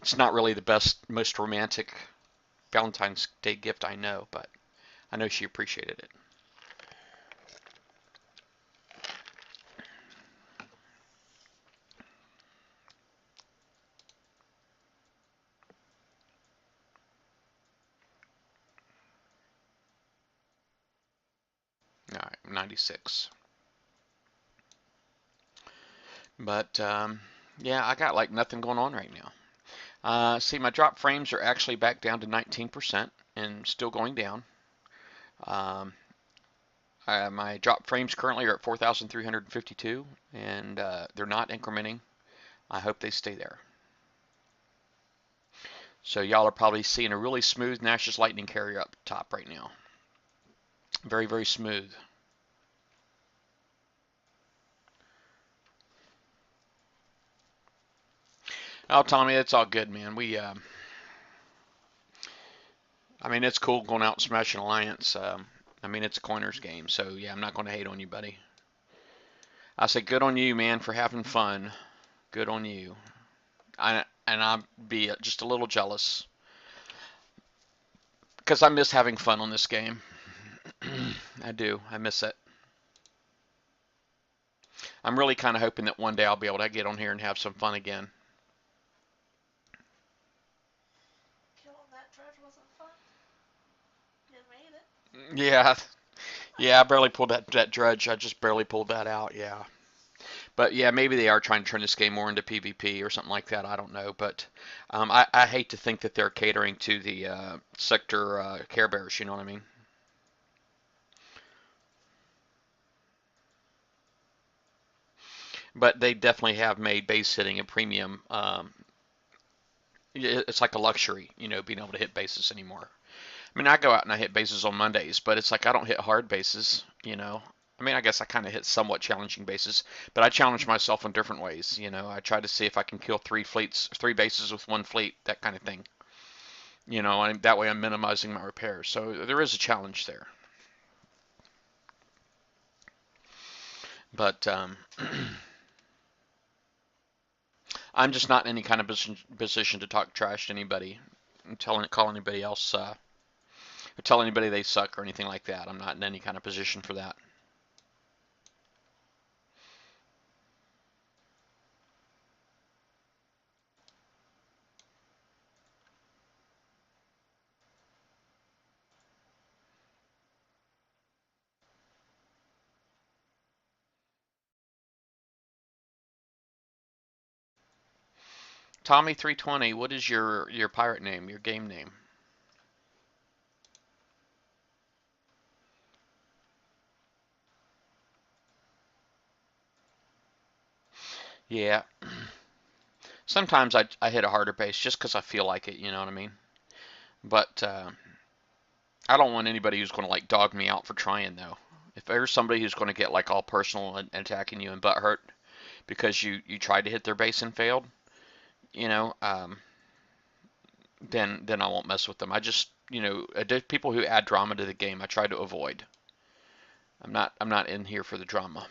it's not really the best, most romantic Valentine's Day gift I know, but I know she appreciated it. All right, 96. But yeah, I got like nothing going on right now. See, my drop frames are actually back down to 19% and still going down. Um, my drop frames currently are at 4,352, and they're not incrementing. I hope they stay there. So y'all are probably seeing a really smooth Nash's Lightning carrier up top right now. Very, very smooth. Oh, Tommy, it's all good, man. I mean, it's cool going out and smashing Alliance. I mean, it's a coiner's game, so yeah, I'm not going to hate on you, buddy. I say good on you, man, for having fun. Good on you. I'd be just a little jealous because I miss having fun on this game. I do. I miss it. I'm really kind of hoping that one day I'll be able to get on here and have some fun again. Killing that dredge wasn't fun. You made it. Yeah, yeah. I barely pulled that dredge. I just barely pulled that out. Yeah. But yeah, maybe they are trying to turn this game more into PvP or something like that. I don't know, but I hate to think that they're catering to the sector Care Bears. You know what I mean? But they definitely have made base hitting a premium. It's like a luxury, being able to hit bases anymore. I mean, I go out and I hit bases on Mondays, but it's like I don't hit hard bases. I mean, I guess I kind of hit somewhat challenging bases, but I challenge myself in different ways. I try to see if I can kill three bases with one fleet, that kind of thing. And that way I'm minimizing my repairs. So there is a challenge there. But I'm just not in any kind of position to talk trash to anybody, and call anybody else, or tell anybody they suck or anything like that. I'm not in any kind of position for that. Tommy 320, what is your pirate name, your game name? Yeah. Sometimes I hit a harder base just because I feel like it, you know what I mean? But I don't want anybody who's going to like dog me out for trying though. If there's somebody who's going to get like all personal and attacking you and butt hurt because you tried to hit their base and failed, you know, then I won't mess with them. I just people who add drama to the game, I try to avoid. I'm not in here for the drama.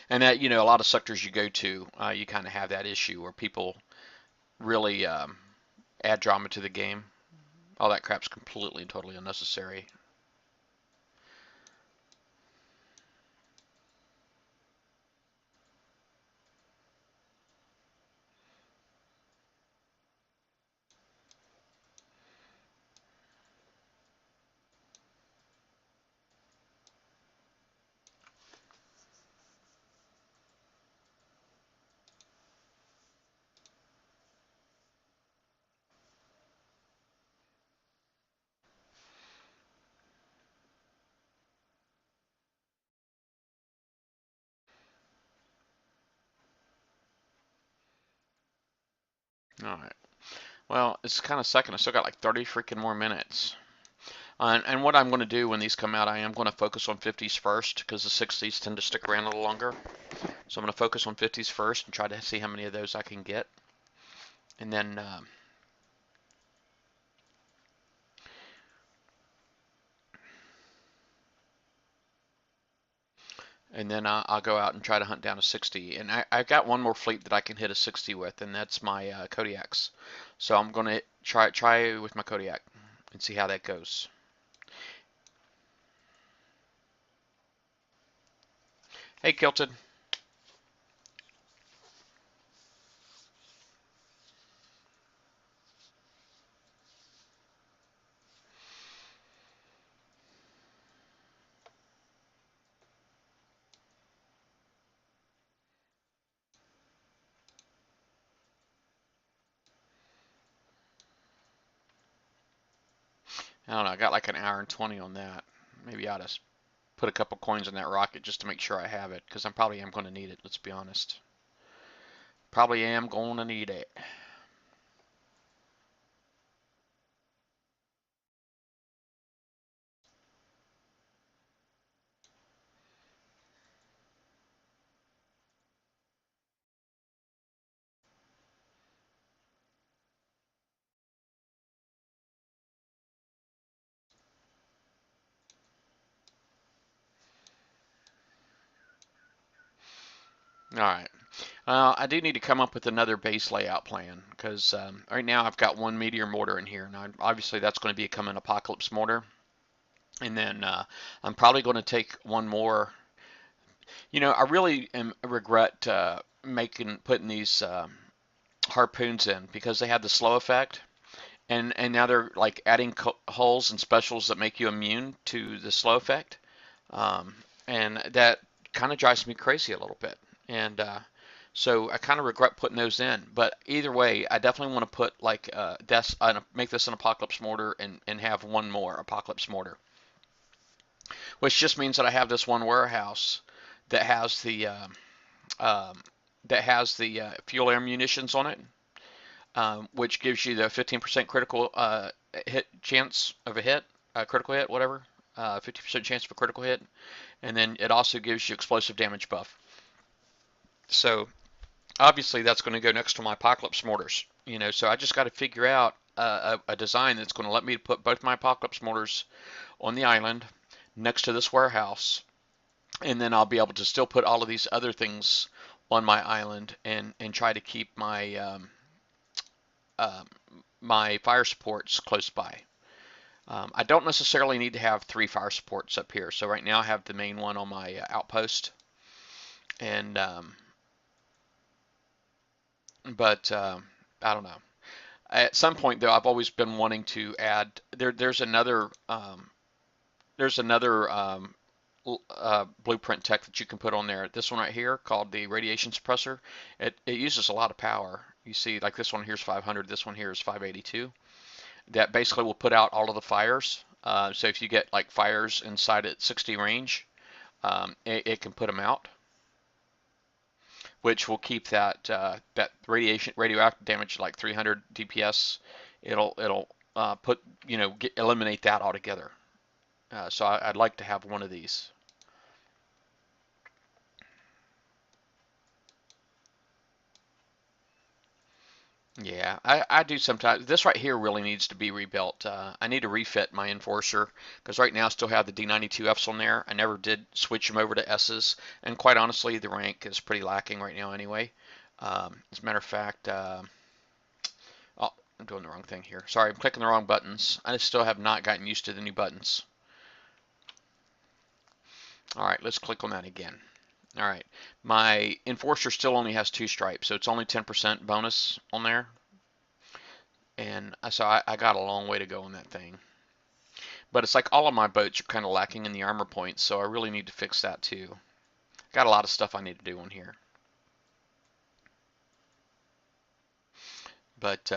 And that, a lot of sectors you go to, you kind of have that issue where people really add drama to the game. All that crap's completely and totally unnecessary. All right. Well, it's kind of sucking. I still got like 30 freaking more minutes. And what I'm going to do when these come out, I am going to focus on 50s first because the 60s tend to stick around a little longer. So I'm going to focus on 50s first and try to see how many of those I can get. And then I'll go out and try to hunt down a 60. And I've got one more fleet that I can hit a 60 with, and that's my Kodiaks. So I'm going to try with my Kodiak and see how that goes. Hey, Kilted. I don't know. I got like an hour and 20 on that. Maybe I ought to put a couple coins in that rocket just to make sure I have it, because I probably am going to need it. Let's be honest. Probably am going to need it. All right. I do need to come up with another base layout plan because right now I've got one meteor mortar in here. Now, obviously, that's going to become an apocalypse mortar. And then I'm probably going to take one more. I really regret putting these harpoons in because they have the slow effect. And now they're like adding hulls and specials that make you immune to the slow effect. And that kind of drives me crazy a little bit. And so I kind of regret putting those in. But either way, I definitely want to put like make this an apocalypse mortar and have one more apocalypse mortar, which just means that I have this one warehouse that has the fuel air munitions on it, which gives you the 15% critical hit chance of a hit, critical hit, whatever, 50% chance of a critical hit, and then it also gives you explosive damage buff. So obviously that's going to go next to my apocalypse mortars. So I just got to figure out a design that's going to let me put both my apocalypse mortars on the island next to this warehouse, and then I'll be able to still put all of these other things on my island and try to keep um, my fire supports close by. I don't necessarily need to have 3 fire supports up here. So right now I have the main one on my outpost, and but I don't know. At some point though, I've always been wanting to add. There's another blueprint tech that you can put on there. This one right here called the radiation suppressor. It uses a lot of power. You see, like this one here is 500. This one here is 582. That basically will put out all of the fires. So if you get like fires inside at 60 range, it can put them out, which will keep that radioactive damage like 300 DPS. It'll eliminate that altogether. So I'd like to have one of these. Yeah, I do sometimes. This right here really needs to be rebuilt. I need to refit my Enforcer because right now I still have the D92Fs on there. I never did switch them over to S's, and quite honestly, the rank is pretty lacking right now anyway. As a matter of fact, oh, I'm doing the wrong thing here. Sorry, I'm clicking the wrong buttons. I still have not gotten used to the new buttons. All right, let's click on that again. All right, my Enforcer still only has 2 stripes, so it's only 10% bonus on there. And so I got a long way to go on that thing. But it's like all of my boats are kind of lacking in the armor points, so I really need to fix that too. Got a lot of stuff I need to do on here. But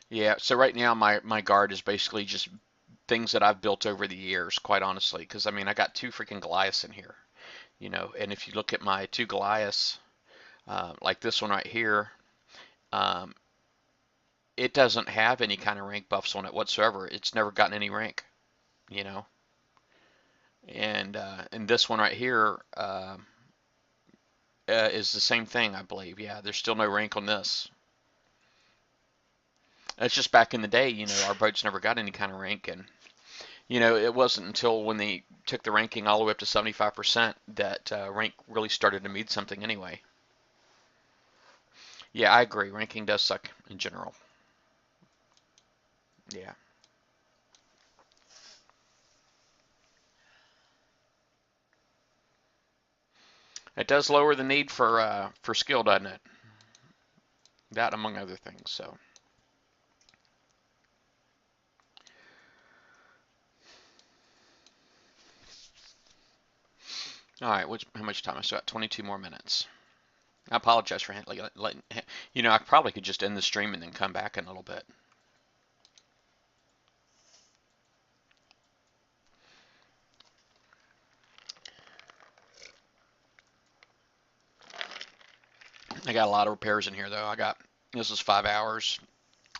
yeah, so right now my guard is basically just things that I've built over the years, quite honestly. Because I mean, I got 2 freaking Goliaths in here, you know. And if you look at my 2 Goliaths, like this one right here, um, it doesn't have any kind of rank buffs on it whatsoever. It's never gotten any rank, you know. And this one right here is the same thing, I believe. Yeah, there's still no rank on this. It's just back in the day, you know, our boats never got any kind of rank, and you know, it wasn't until when they took the ranking all the way up to 75% that rank really started to mean something anyway. Yeah, I agree. Ranking does suck in general. Yeah, it does lower the need for skill, doesn't it? That among other things. So, all right, how much time? I still got 22 more minutes. I apologize for letting. You know, I probably could just end the stream and then come back in a little bit. I got a lot of repairs in here though. This is 5 hours.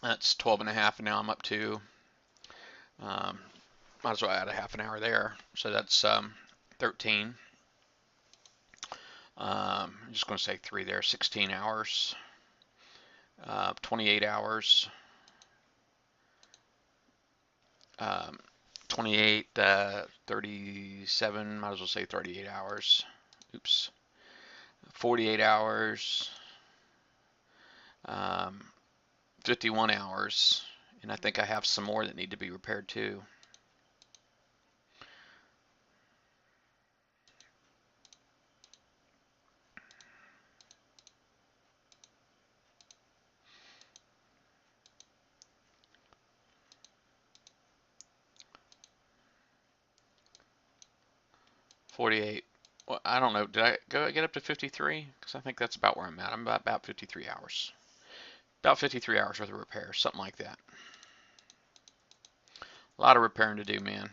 That's 12 and a half, and now I'm up to. Um, Might as well add a half an hour there. So that's 13. I'm just going to say 3 there. 16 hours. 28 hours. Um, 28, 37. Might as well say 38 hours. Oops. 48 hours. Um, 51 hours. And I think I have some more that need to be repaired too. 48. Well, I don't know. Did I get up to 53? Because I think that's about where I'm at. I'm about 53 hours. About 53 hours worth of repairs, something like that. A lot of repairing to do, man.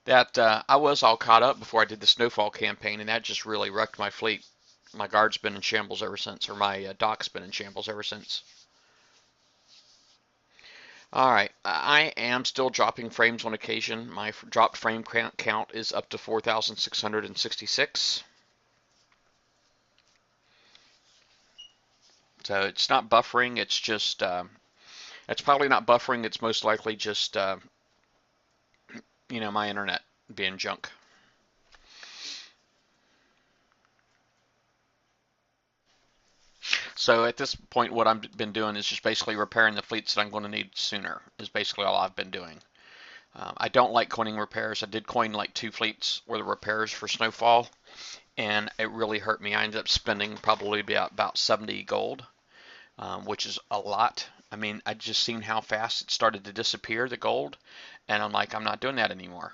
That I was all caught up before I did the snowfall campaign, and that just really wrecked my fleet. My guard's been in shambles ever since, or my dock's been in shambles ever since. All right, I am still dropping frames on occasion. My dropped frame count is up to 4,666. So it's not buffering. It's just it's probably not buffering. It's most likely just you know, my internet being junk. So at this point, what I've been doing is just basically repairing the fleets that I'm going to need sooner. Is basically all I've been doing. I don't like coining repairs. I did coin like 2 fleets worth of repairs for snowfall, and it really hurt me. I ended up spending probably about 70 gold, which is a lot. I mean, I just seen how fast it started to disappear, the gold, and I'm like, I'm not doing that anymore.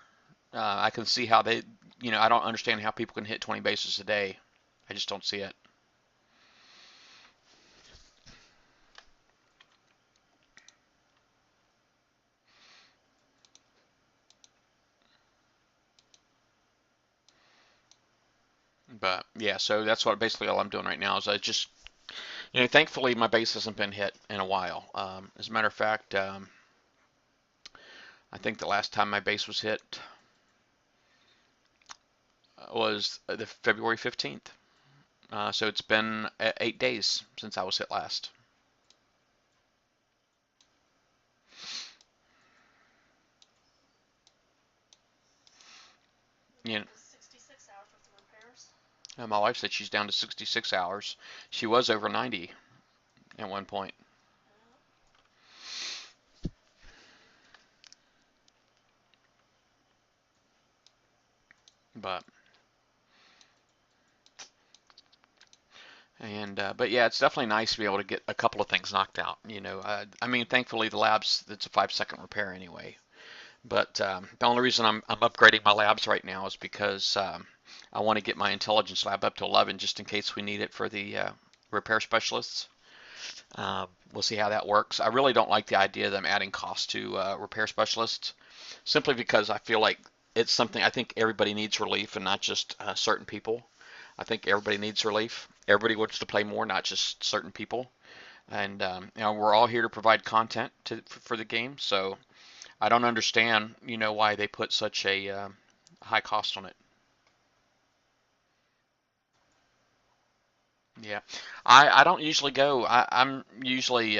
I can see how they, you know, I don't understand how people can hit 20 bases a day. I just don't see it. But yeah, so that's what basically all I'm doing right now is I just, you know, thankfully my base hasn't been hit in a while. As a matter of fact, I think the last time my base was hit was the February 15th. So it's been 8 days since I was hit last. You're You know, down to 66 hours with the repairs. my wife said she's down to 66 hours. She was over 90 at one point. Yeah. But but yeah, it's definitely nice to be able to get a couple of things knocked out. I mean, thankfully the labs, it's a 5 second repair anyway. But the only reason I'm upgrading my labs right now is because I want to get my intelligence lab up to 11 just in case we need it for the repair specialists. We'll see how that works. I really don't like the idea of them adding cost to repair specialists, simply because I feel like it's something I think everybody needs relief and not just certain people. I think everybody needs relief. Everybody wants to play more, not just certain people. And we're all here to provide content for the game, so I don't understand, why they put such a high cost on it. Yeah, I don't usually go. I'm usually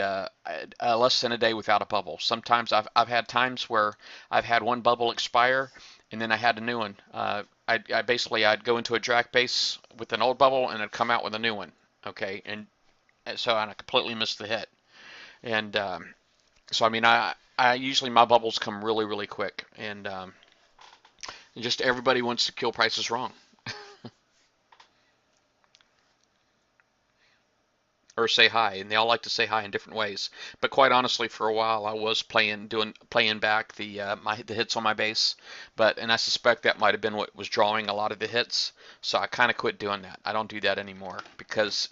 less than a day without a bubble. Sometimes I've had times where I've had one bubble expire, and then I had a new one. I'd go into a drac base with an old bubble, and I'd come out with a new one. Okay, and so I completely missed the hit. And so I mean, I usually my bubbles come really really quick, and just everybody wants to kill prices wrong. Or say hi, and they all like to say hi in different ways. But quite honestly, for a while, I was playing back the hits on my base, and I suspect that might have been what was drawing a lot of the hits. So I kind of quit doing that. I don't do that anymore because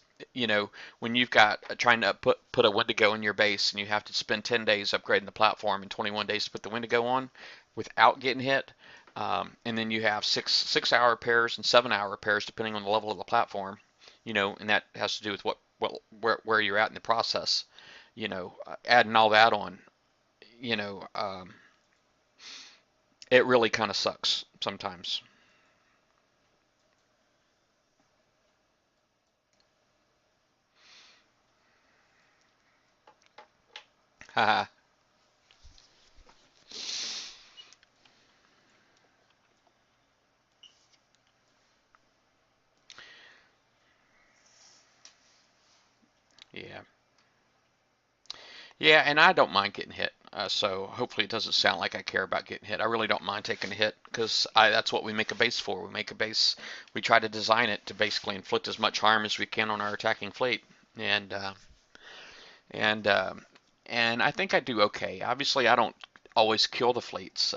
when you've got trying to put a Wendigo in your base and you have to spend 10 days upgrading the platform and 21 days to put the Wendigo on without getting hit. And then you have 6 hour repairs and 7 hour repairs depending on the level of the platform, and that has to do with where you're at in the process. Adding all that on, you know, um, it really kind of sucks sometimes. Haha. Yeah. Yeah, and I don't mind getting hit. So hopefully it doesn't sound like I care about getting hit. I really don't mind taking a hit because that's what we make a base for. We make a base. We try to design it to basically inflict as much harm as we can on our attacking fleet, and and um, and I think I do okay. Obviously, I don't always kill the fleets.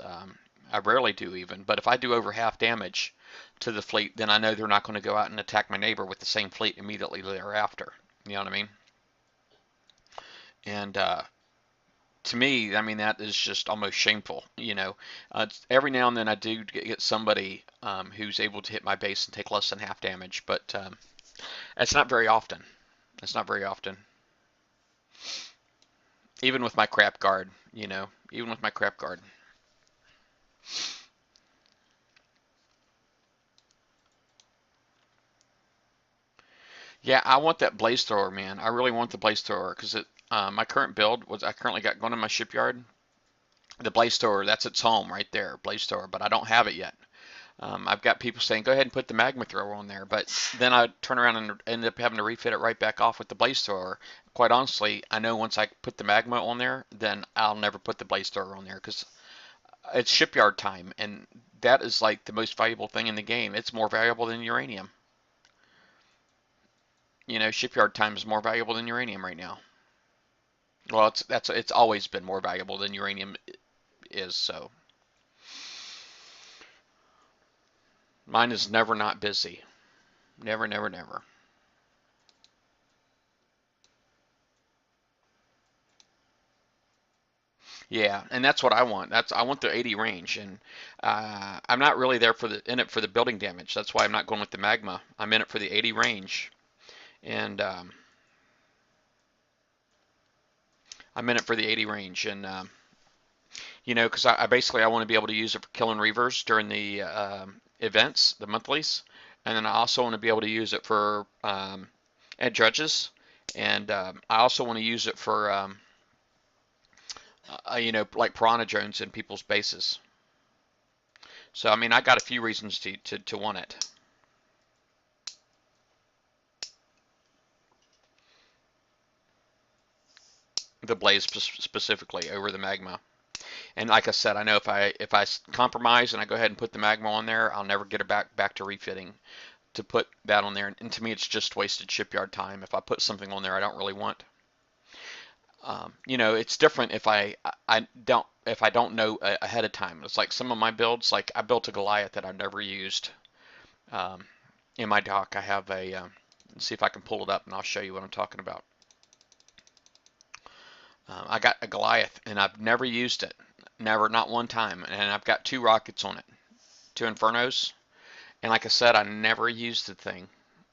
I rarely do even. But if I do over half damage to the fleet, then I know they're not going to go out and attack my neighbor with the same fleet immediately thereafter. You know what I mean? And to me, I mean that is just almost shameful. Every now and then I do get somebody who's able to hit my base and take less than half damage, but it's not very often. It's not very often. Even with my crap guard, even with my crap guard. Yeah, I want that blaze thrower, man. I really want the blaze thrower because my current build was I currently got going in my shipyard. The blaze thrower, that's its home right there, blaze thrower, but I don't have it yet. I've got people saying, go ahead and put the magma thrower on there, but then I turn around and end up having to refit it right back off with the blaze thrower. Quite honestly, I know once I put the magma on there, then I'll never put the blaze thrower on there because it's shipyard time, and that is like the most valuable thing in the game. It's more valuable than uranium. Shipyard time is more valuable than uranium right now. Well, it's always been more valuable than uranium is. So mine is never not busy. Never, never, never. Yeah, and that's what I want. I want the 80 range, and I'm not really there in it for the building damage. That's why I'm not going with the magma. I'm in it for the 80 range, and I'm in it for the 80 range, and because I basically I want to be able to use it for killing reavers during the events, the monthlies, and then I also want to be able to use it for at dredges, and I also want to use it for like piranha drones in people's bases. So I mean, I got a few reasons to want it. The blaze specifically over the magma. And like I said, I know if I compromise and I go ahead and put the magma on there, I'll never get it back to refitting to put that on there. And to me, it's just wasted shipyard time if I put something on there I don't really want. It's different if I don't know ahead of time. It's like some of my builds, like I built a Goliath that I've never used. Um, in my dock, I have let's see if I can pull it up and I'll show you what I'm talking about. I got a Goliath and I've never used it, never, not one time, and I've got two rockets on it, two Infernos, and like I said, I never used the thing.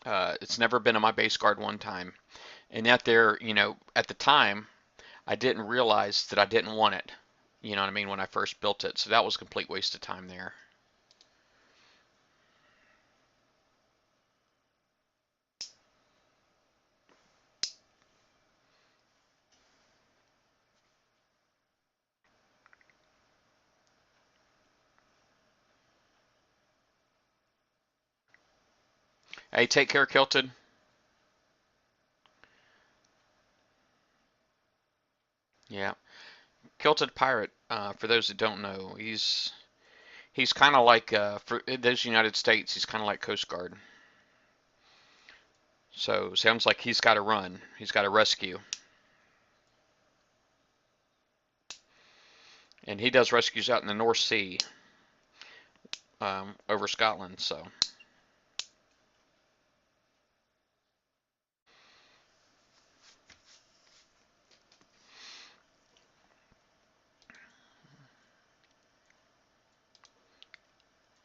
It's never been in my base guard one time, and yet there, at the time, I didn't realize that I didn't want it. You know what I mean, when I first built it, so that was a complete waste of time there. Hey, take care, Kilted. Yeah, Kilted Pirate. For those that don't know, he's kind of like for those United States, he's kind of like Coast Guard. So sounds like he's got to run. He's got to rescue, and he does rescues out in the North Sea, over Scotland. So,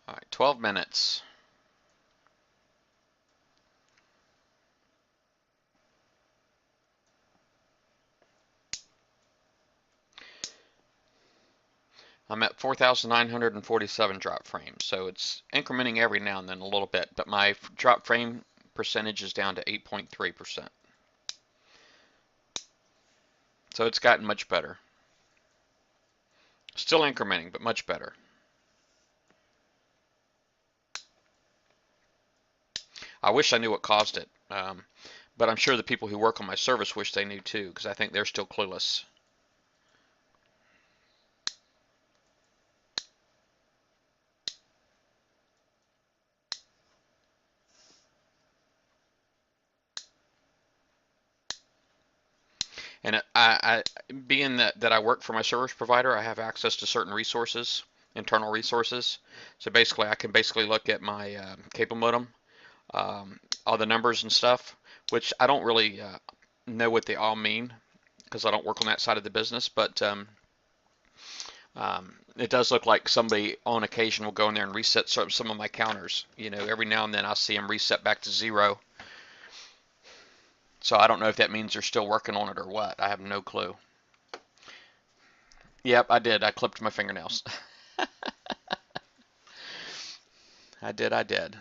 all right, 12 minutes. I'm at 4,947 drop frames, so it's incrementing every now and then a little bit, but my drop frame percentage is down to 8.3%. So it's gotten much better. Still incrementing, but much better. I wish I knew what caused it, but I'm sure the people who work on my service wish they knew too, because I think they're still clueless. And being that I work for my service provider, I have access to certain resources, internal resources. So basically, I can basically look at my cable modem, all the numbers and stuff, which I don't really know what they all mean because I don't work on that side of the business. But it does look like somebody on occasion will go in there and reset some of my counters. Every now and then I'll see them reset back to zero. So I don't know if that means they're still working on it or what. I have no clue. Yep, I did. I clipped my fingernails. I did, I did.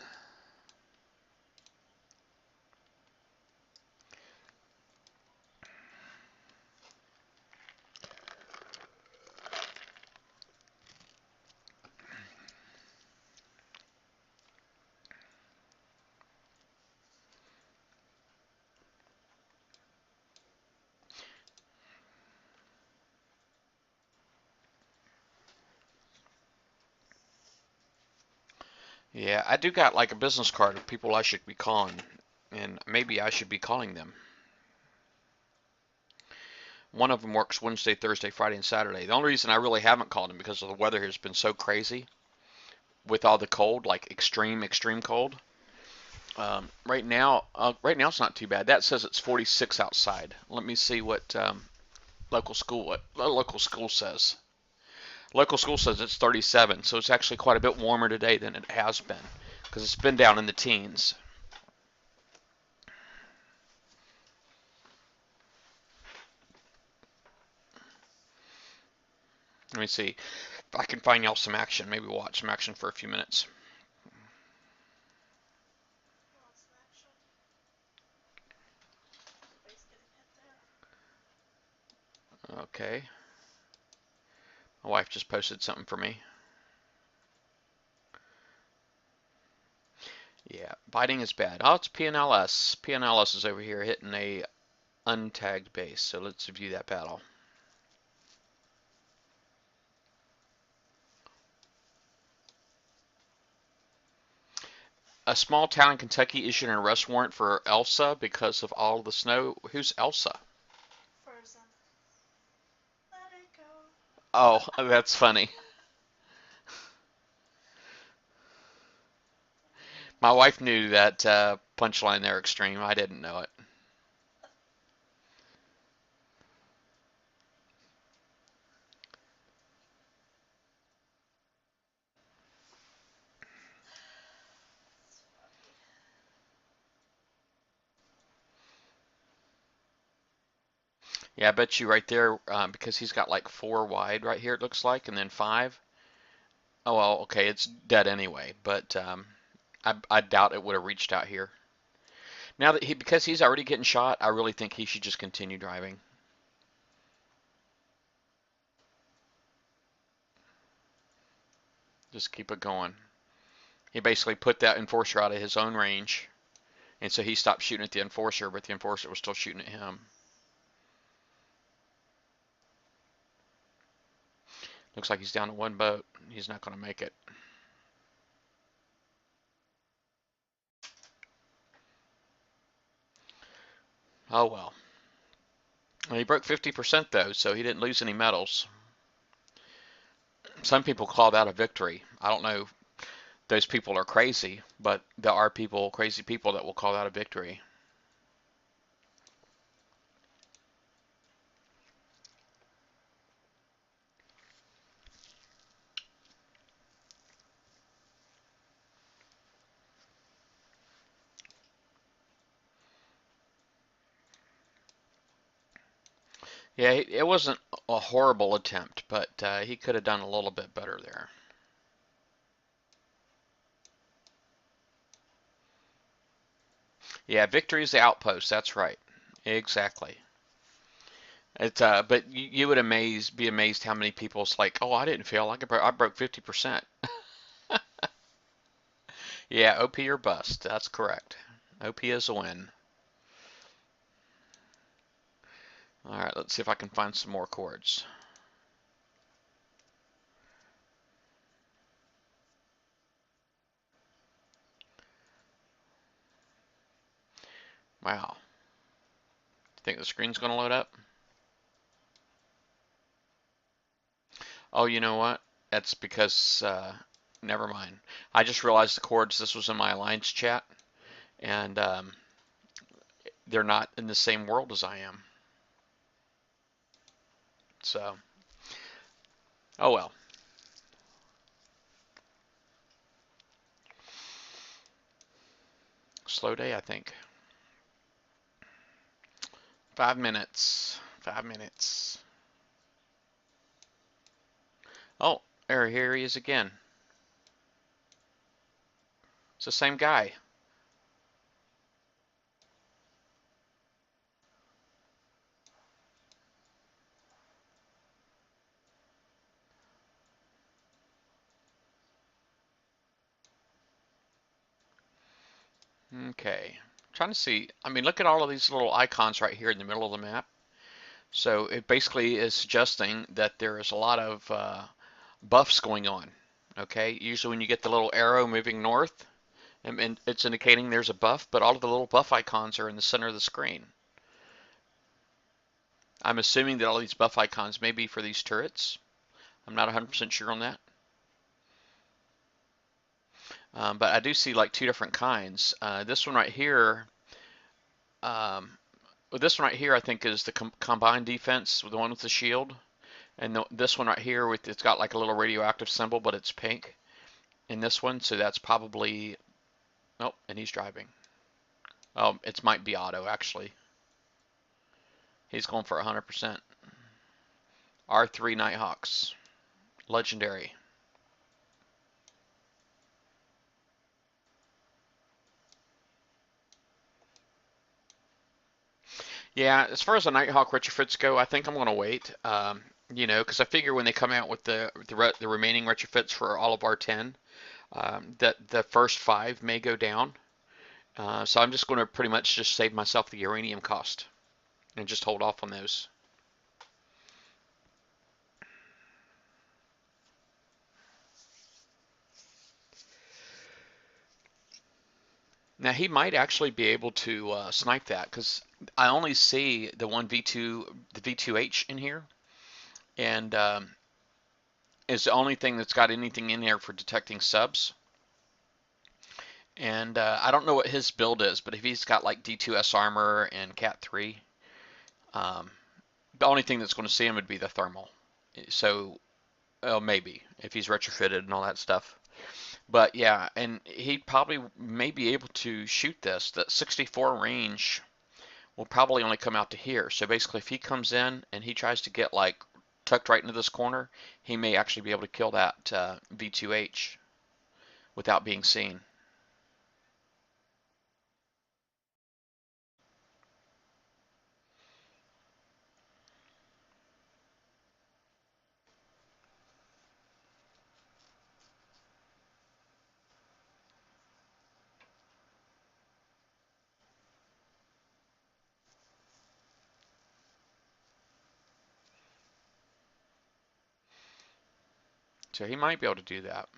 Yeah, I do got like a business card of people I should be calling, and maybe I should be calling them. One of them works Wednesday, Thursday, Friday, and Saturday. The only reason I really haven't called him because of the weather has been so crazy with all the cold, like extreme, extreme cold. Right now it's not too bad. That says it's 46 outside. Let me see what local school says. Local school says it's 37, so it's actually quite a bit warmer today than it has been because it's been down in the teens. Let me see if I can find y'all some action. Maybe watch some action for a few minutes. Okay. My wife just posted something for me. Yeah, biting is bad. Oh, it's PNLS. PNLS is over here hitting a untagged base. So let's view that battle. A small town in Kentucky issued an arrest warrant for Elsa because of all the snow. Who's Elsa? Frozen. Let it go. Oh, that's funny. My wife knew that punchline there, Extreme. I didn't know it. It's funny. Yeah, I bet you right there, because he's got like 4 wide right here, it looks like, and then 5. Oh, well, okay, it's dead anyway, but I doubt it would have reached out here. Now that because he's already getting shot, I really think he should just continue driving. Just keep it going. He basically put that enforcer out of his own range, and so he stopped shooting at the enforcer, but the enforcer was still shooting at him. Looks like he's down to 1 boat. He's not going to make it. Oh well. Well, he broke 50% though, so he didn't lose any medals. Some people call that a victory. I don't know if those people are crazy, but there are people, crazy people, that will call that a victory. Yeah, it wasn't a horrible attempt, but he could have done a little bit better there. Yeah, victory is the outpost. That's right. Exactly. It's but you would be amazed how many people's like, oh, I didn't feel like I broke 50%. Yeah, OP or bust. That's correct. OP is a win. All right, let's see if I can find some more chords. Wow. Think the screen's going to load up? Oh, you know what? That's because, never mind. I just realized the chords, this was in my Alliance chat, and they're not in the same world as I am. So, oh well. Slow day, I think. 5 minutes. 5 minutes. Oh, here he is again. It's the same guy. Okay. Trying to see. I mean, look at all of these little icons right here in the middle of the map. So it basically is suggesting that there is a lot of buffs going on. Okay. Usually when you get the little arrow moving north, and it's indicating there's a buff, but all of the little buff icons are in the center of the screen. I'm assuming that all these buff icons may be for these turrets. I'm not 100% sure on that. But I do see like 2 different kinds. This one right here, well, this one right here I think is the combined defense, the one with the shield. And this one right here, it's got like a little radioactive symbol, but it's pink in this one. So that's probably, oh, and he's driving. Oh, it might be auto actually. He's going for 100%. R3 Nighthawks. Legendary. Yeah, as far as the Nighthawk retrofits go, I think I'm going to wait. Because I figure when they come out with the remaining retrofits for all of R10, that the first five may go down. So I'm just going to pretty much just save myself the uranium cost and just hold off on those. Now he might actually be able to snipe that because I only see the one V2, the V2H in here, and is the only thing that's got anything in there for detecting subs. And I don't know what his build is, but if he's got like D2S armor and Cat 3, um, the only thing that's going to see him would be the thermal. So maybe if he's retrofitted and all that stuff. But yeah, and he probably may be able to shoot this. That 64 range will probably only come out to here. So basically, if he comes in and he tries to get like tucked right into this corner, he may actually be able to kill that V2H without being seen. So he might be able to do that.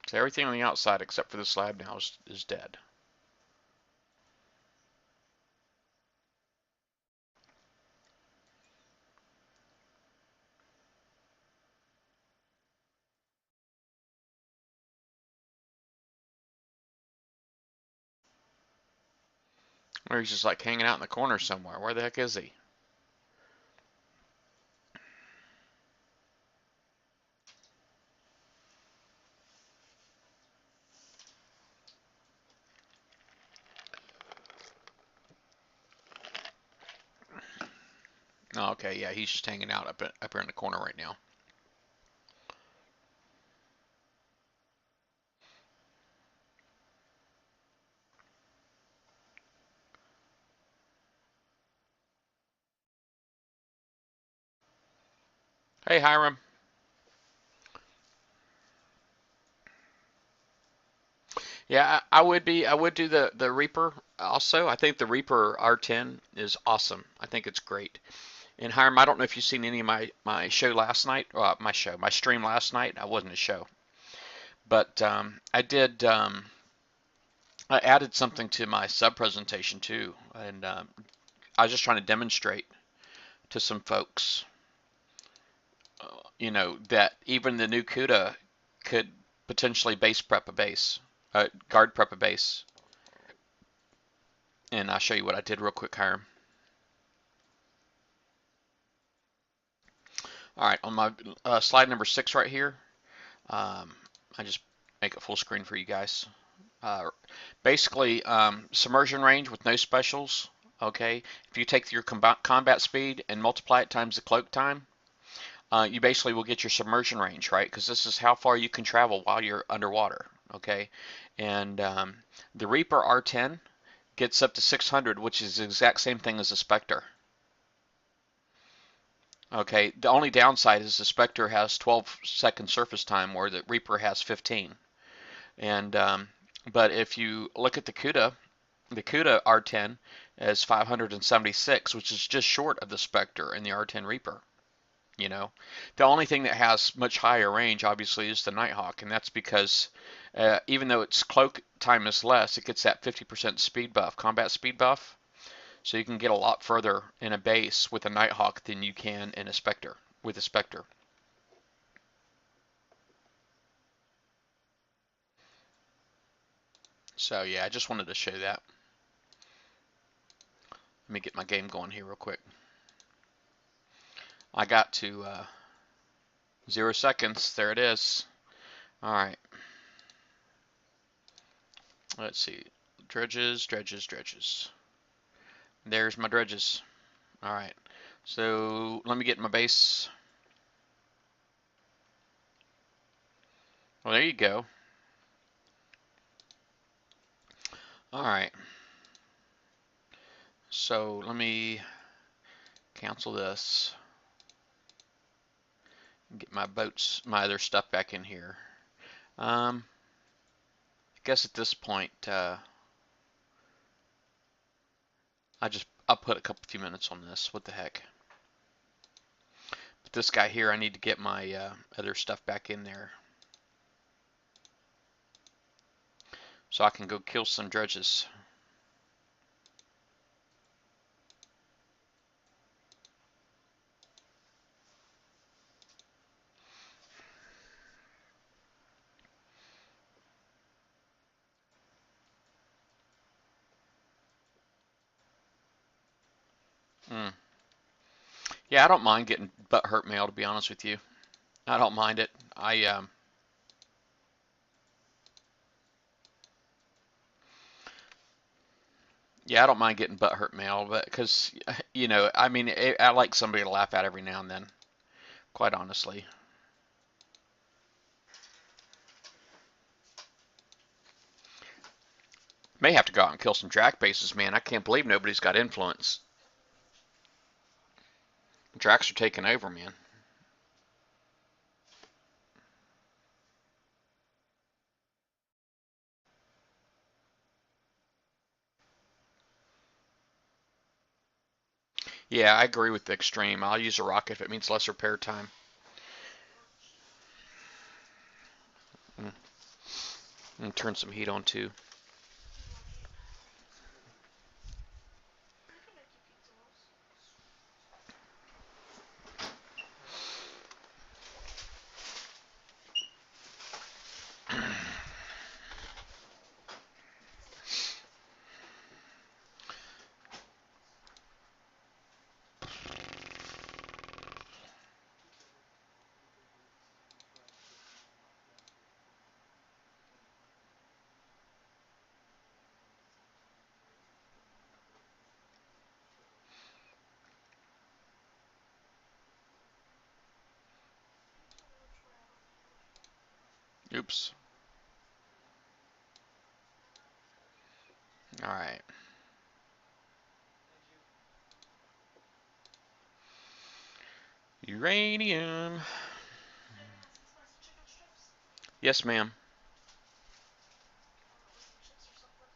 So everything on the outside except for the slab now is dead. Or he's just like hanging out in the corner somewhere. Where the heck is he? Oh, okay, yeah, he's just hanging out up here in the corner right now. Hey, Hiram. Yeah, I would do the Reaper also. I think the Reaper R10 is awesome. I think it's great. And Hiram, I don't know if you've seen any of my show last night. My stream last night. I wasn't a show, but I added something to my sub presentation too, and I was just trying to demonstrate to some folks, that even the new CUDA could potentially base prep a base, guard prep a base. And I'll show you what I did real quick, Hiram. All right, on my slide number 6 right here, um, I just make it full screen for you guys. Uh, Basically, submersion range with no specials. Okay, if you take your combat speed and multiply it times the cloak time, you basically will get your submersion range, right? Because this is how far you can travel while you're underwater. Okay, and the Reaper R10 gets up to 600, which is the exact same thing as the Spectre. Okay, the only downside is the Spectre has 12-second surface time, where the Reaper has 15. And but if you look at the CUDA R10 is 576, which is just short of the Spectre and the R10 Reaper. The only thing that has much higher range, obviously, is the Nighthawk, and that's because even though its cloak time is less, it gets that 50% speed buff, combat speed buff. So you can get a lot further in a base with a Nighthawk than you can in a Spectre with a Spectre. So yeah, I just wanted to show that. Let me get my game going here real quick. I got to 0 seconds. There it is. All right. Let's see. Dredges, dredges, dredges. There's my dredges. All right. So let me get my base. Well, there you go. All right. So let me cancel this. Get my boats, my other stuff back in here. I guess at this point, I'll put a few minutes on this. What the heck? But this guy here, I need to get my other stuff back in there so I can go kill some dredges. Mm. Yeah, I don't mind getting butt hurt mail, to be honest with you. I don't mind it. Yeah, I don't mind getting butt hurt mail, but because I mean, I like somebody to laugh at every now and then. Quite honestly. May have to go out and kill some drac bases, man. I can't believe nobody's got influence. Dracs are taking over, man. Yeah, I agree with the extreme. I'll use a rocket if it means less repair time. Mm. And turn some heat on too. You want heat? I can make you pizza rolls. Tell me which way I want to head. Oops. All right. Uranium. Hey man, some spicy chicken strips? Yes, ma'am. With some chips or something?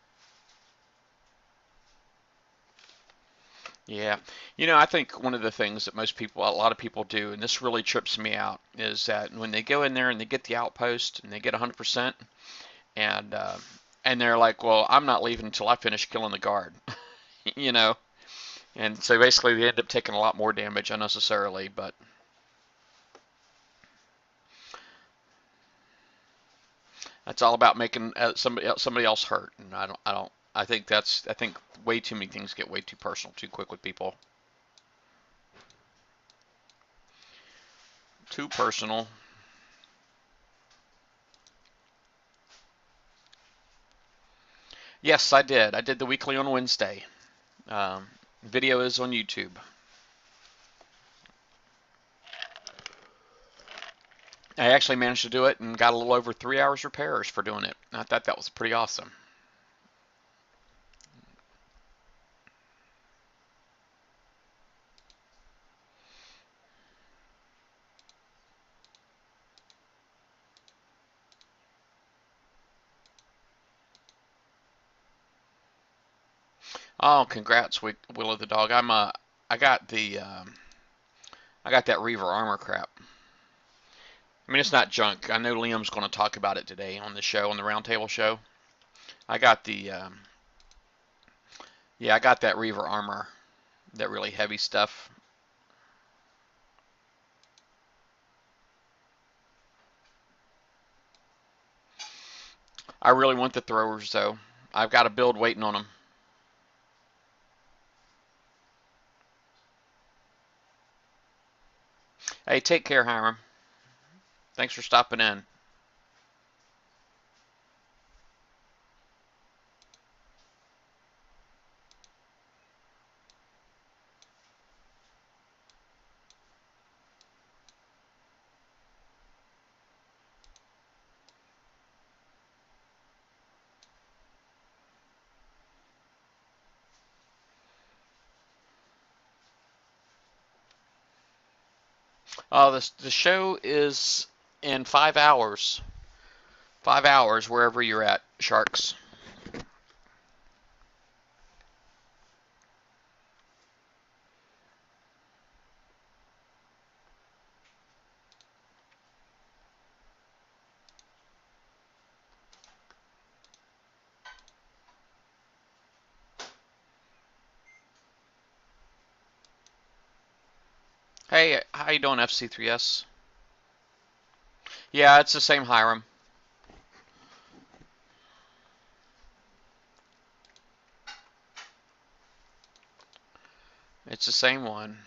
Yeah. I think one of the things that a lot of people do, and this really trips me out, is that when they go in there and they get the outpost and they get 100%, and uh, and they're like, well, I'm not leaving until I finish killing the guard, you know. And so basically, they end up taking a lot more damage unnecessarily. But that's all about making somebody else hurt, and I don't. I think way too many things get way too personal too quick with people. Too personal. Yes, I did. I did the weekly on Wednesday. Um, Video is on YouTube. I actually managed to do it and got a little over 3 hours repairs for doing it. I thought that was pretty awesome. Oh, congrats, Willow the dog. I got I got that Reaver armor crap. I mean, it's not junk. I know Liam's going to talk about it today on the show, on the Roundtable show. I got yeah, I got that Reaver armor, that really heavy stuff. I really want the throwers though. I've got a build waiting on them. Hey, take care, Hiram. Thanks for stopping in. The show is in 5 hours. 5 hours wherever you're at, Sharks. Hey, how you doing, FC3S? Yeah, it's the same Hiram. It's the same one.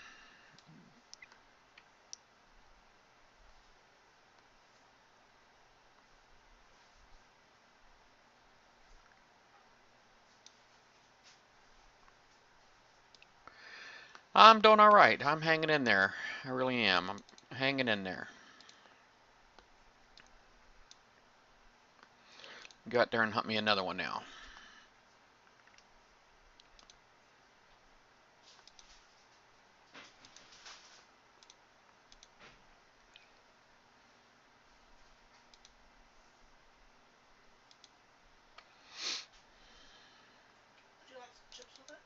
I'm doing all right. I'm hanging in there. I really am. I'm hanging in there. Go out there and hunt me another one now. Would you like some chips with it?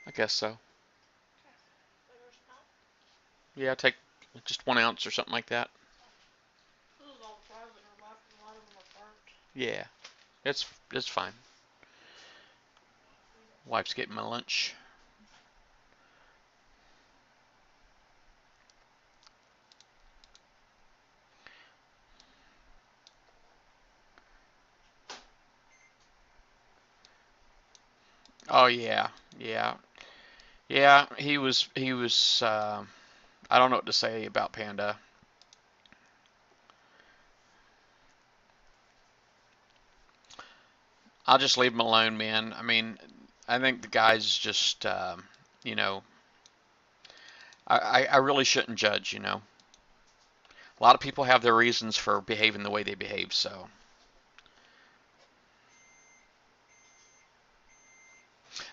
I guess so. Okay. Bigger amount? Yeah, take just 1 ounce or something like that. This is all the fries that are left, and a lot of them are burnt. Yeah, it's fine. Wife's getting my lunch. Oh yeah, yeah, yeah. He was. I don't know what to say about Panda. I'll just leave him alone, man. I mean, I think the guy's just, you know, I really shouldn't judge. A lot of people have their reasons for behaving the way they behave. So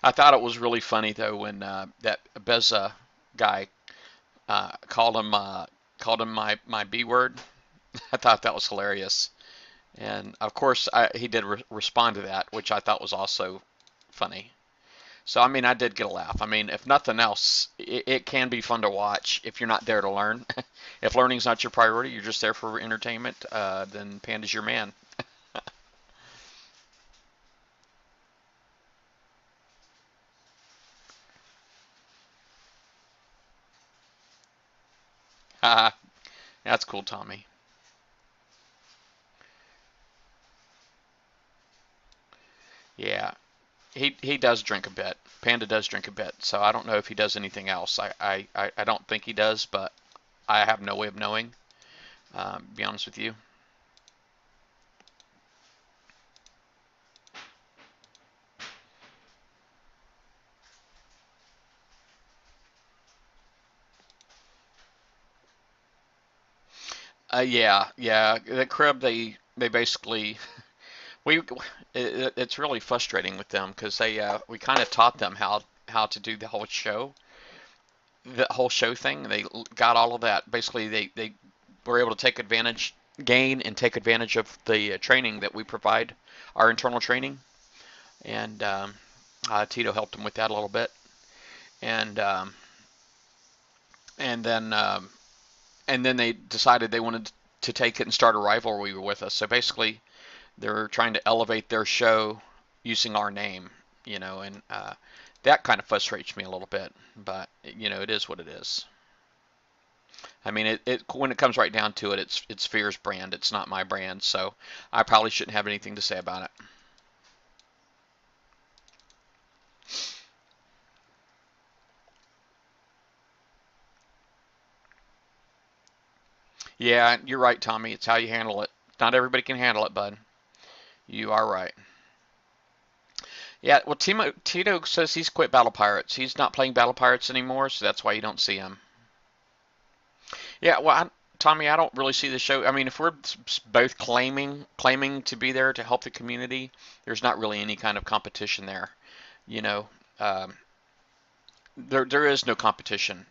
I thought it was really funny though when that Beza guy called him my B word. I thought that was hilarious, and of course he did respond to that, which I thought was also funny. So I mean, I did get a laugh. I mean, if nothing else, it can be fun to watch if you're not there to learn. If learning's not your priority, you're just there for entertainment, then Panda's your man. That's cool, Tommy. Yeah, he does drink a bit. Panda does drink a bit, so I don't know if he does anything else. I don't think he does, but I have no way of knowing. To be honest with you. Yeah, yeah. The crib, they basically we it's really frustrating with them because we kind of taught them how to do the whole show thing. They got all of that. Basically, they were able to gain and take advantage of the training that we provide, our internal training, and Tito helped them with that a little bit, and um, and then and then they decided they wanted to take it and start a rivalry with us. So basically, they're trying to elevate their show using our name, and that kind of frustrates me a little bit. But it is what it is. I mean, it when it comes right down to it, it's Fear's brand. It's not my brand, so I probably shouldn't have anything to say about it. Yeah, you're right, Tommy. It's how you handle it. Not everybody can handle it, bud. You are right. Yeah, well, Tito says he's quit Battle Pirates. He's not playing Battle Pirates anymore, so that's why you don't see him. Yeah, well, Tommy, I don't really see the show. I mean, if we're both claiming to be there to help the community, there's not really any kind of competition there. You know, um, there is no competition.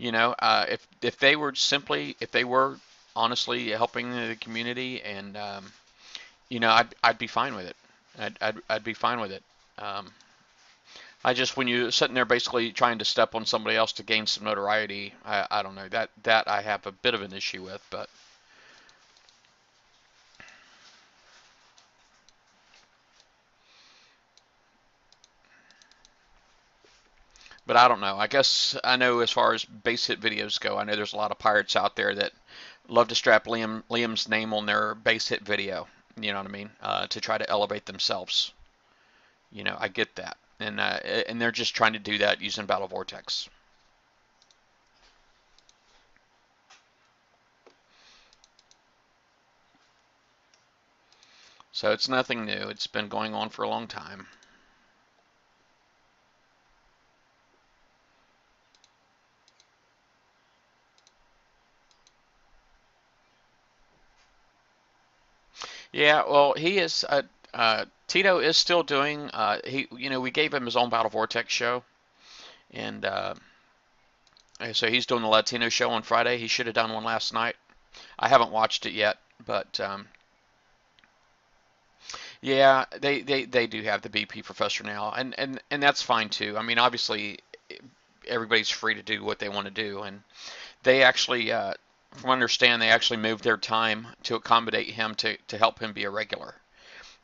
If they were honestly helping the community, and I'd be fine with it. I'd be fine with it. Um, I just when you're sitting there basically trying to step on somebody else to gain some notoriety, I don't know that I have a bit of an issue with, but I don't know. I guess I know as far as base hit videos go, I know there's a lot of pirates out there that love to strap Liam's name on their base hit video. You know what I mean? To try to elevate themselves. I get that, and they're just trying to do that using Battle Vortex. So it's nothing new. It's been going on for a long time. Yeah, well, he is. Tito is still doing. We gave him his own Battle Vortex show, and so he's doing the Latino show on Friday. He should have done one last night. I haven't watched it yet, but yeah, they do have the BP professor now, and that's fine too. I mean, obviously, everybody's free to do what they want to do, and they actually, from what I understand, they actually moved their time to accommodate him to help him be a regular.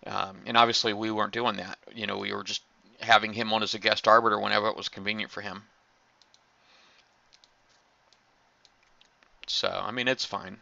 And obviously, we weren't doing that. We were just having him on as a guest arbiter whenever it was convenient for him. So, I mean, it's fine.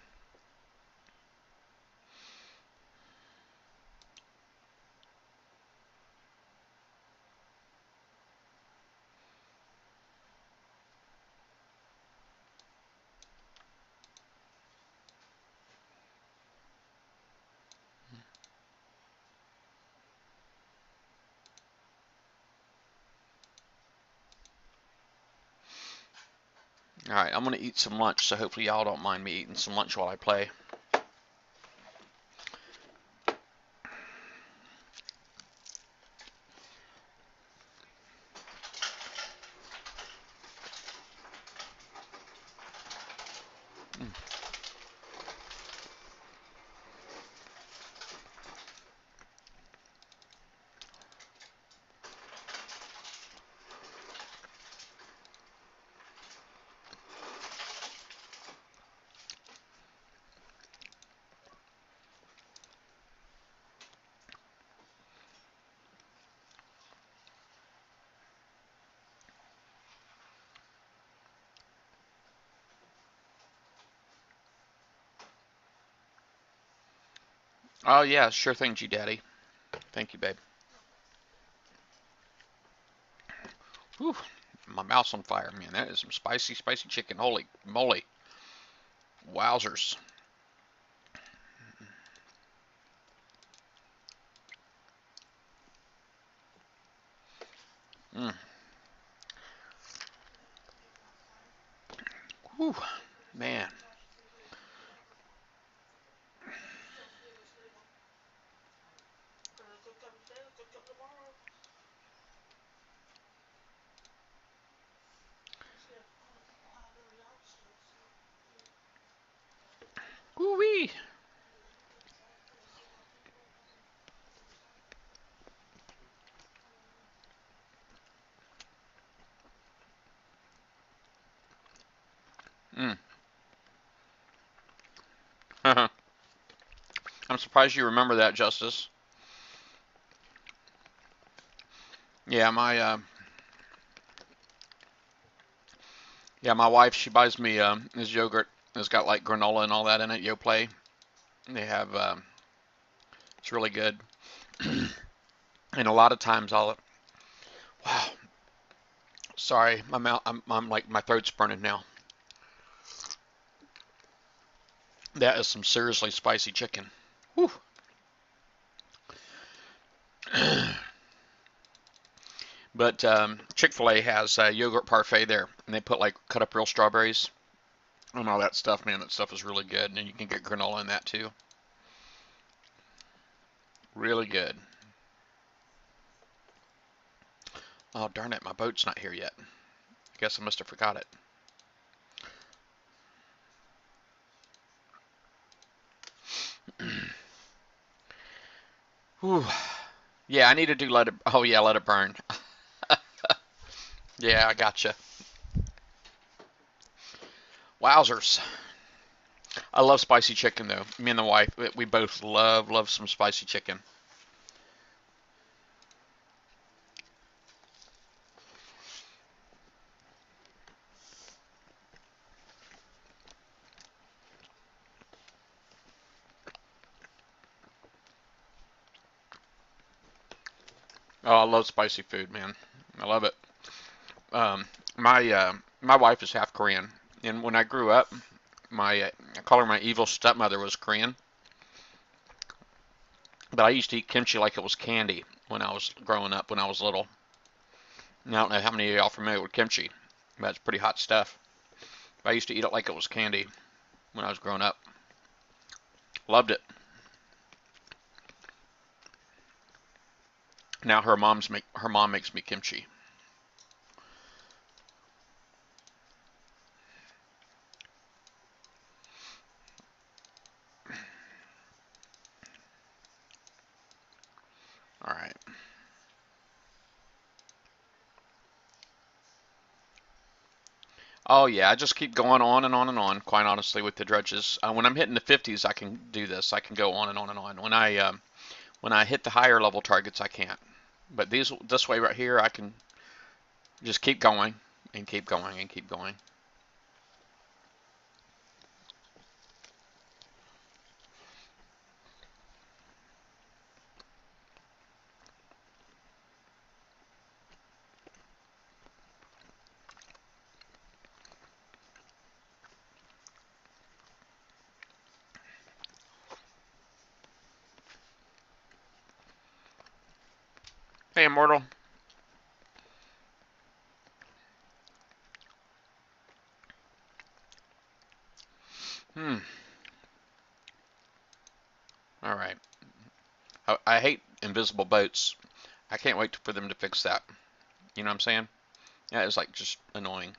All right, I'm gonna eat some lunch, so hopefully y'all don't mind me eating some lunch while I play. Oh yeah, sure thing, G Daddy. Thank you, babe. Whew, my mouth's on fire, man. That is some spicy, spicy chicken. Holy moly, wowzers. Mm. Whew, man. Woo wee. Mm. I'm surprised you remember that, Justice. Yeah, my wife, she buys me this yogurt. It's got like granola and all that in it. Yoplait. They have it's really good. And a lot of times wow, sorry, my mouth, I'm like my throat's burning now. That is some seriously spicy chicken. Whew. But Chick-fil-A has a yogurt parfait there, and they put like cut up real strawberries and all that stuff. Man, that stuff is really good, and you can get granola in that too. Really good. Oh darn it, my boat's not here yet. I guess I must have forgot it. Whew. Yeah, I need to do let it. Oh yeah, let it burn. Yeah, I gotcha. Wowzers. I love spicy chicken though. Me and the wife, we both love some spicy chicken. Oh, I love spicy food, man. I love it. Um, my wife is half Korean, and when I grew up, I call her my evil stepmother was Korean, but I used to eat kimchi like it was candy when I was growing up when I was little. And I don't know how many of y'all familiar with kimchi, but it's pretty hot stuff. But I used to eat it like it was candy when I was growing up. Loved it. Now her mom makes me kimchi. All right. Oh yeah, I just keep going on and on and on. Quite honestly, with the dredges, when I'm hitting the 50s, I can do this. I can go on and on and on. When I hit the higher level targets, I can't. But this way right here, I can just keep going and keep going and keep going. Hey, Immortal. Hmm. All right. I hate invisible boats. I can't wait for them to fix that. You know what I'm saying? Yeah, it's like just annoying.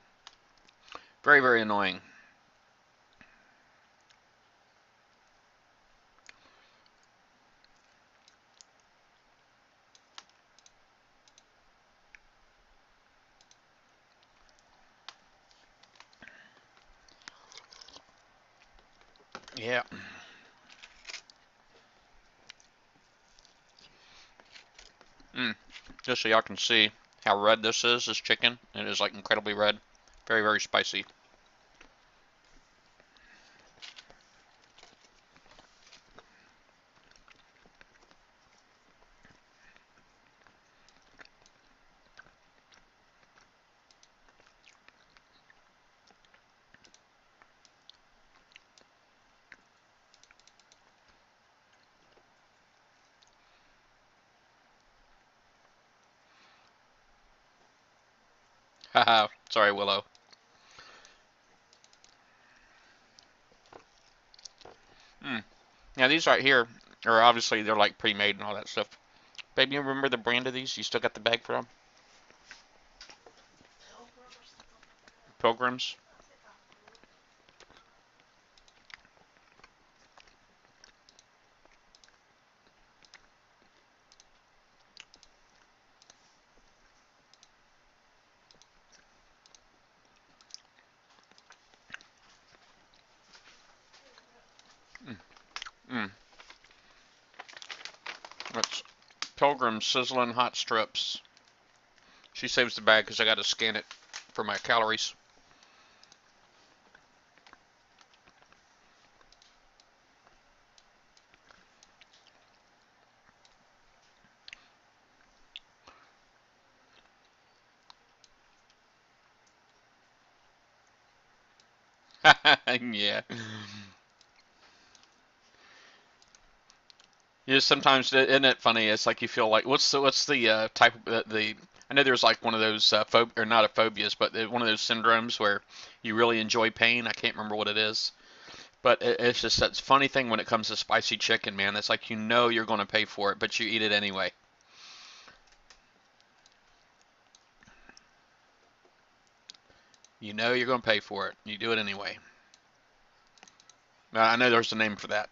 Very, very annoying. Yeah. Mm. Just so y'all can see how red this chicken. It is like incredibly red. Very, very spicy. Haha. Sorry, Willow. Mm. Now these right here are obviously they're like pre-made and all that stuff. Baby, you remember the brand of these? You still got the bag for them? Pilgrim or something like that. Pilgrims? I think I would. Mm. Mm. That's Pilgrim sizzling hot strips. She saves the bag because I got to scan it for my calories. Yeah. You just sometimes isn't it funny? It's like you feel like what's the type of the I know there's like one of those or not a phobias, but one of those syndromes where you really enjoy pain. I can't remember what it is, but it's just that funny thing when it comes to spicy chicken, man. It's like you know you're going to pay for it, but you eat it anyway. You know you're going to pay for it. You do it anyway. I know there's a name for that.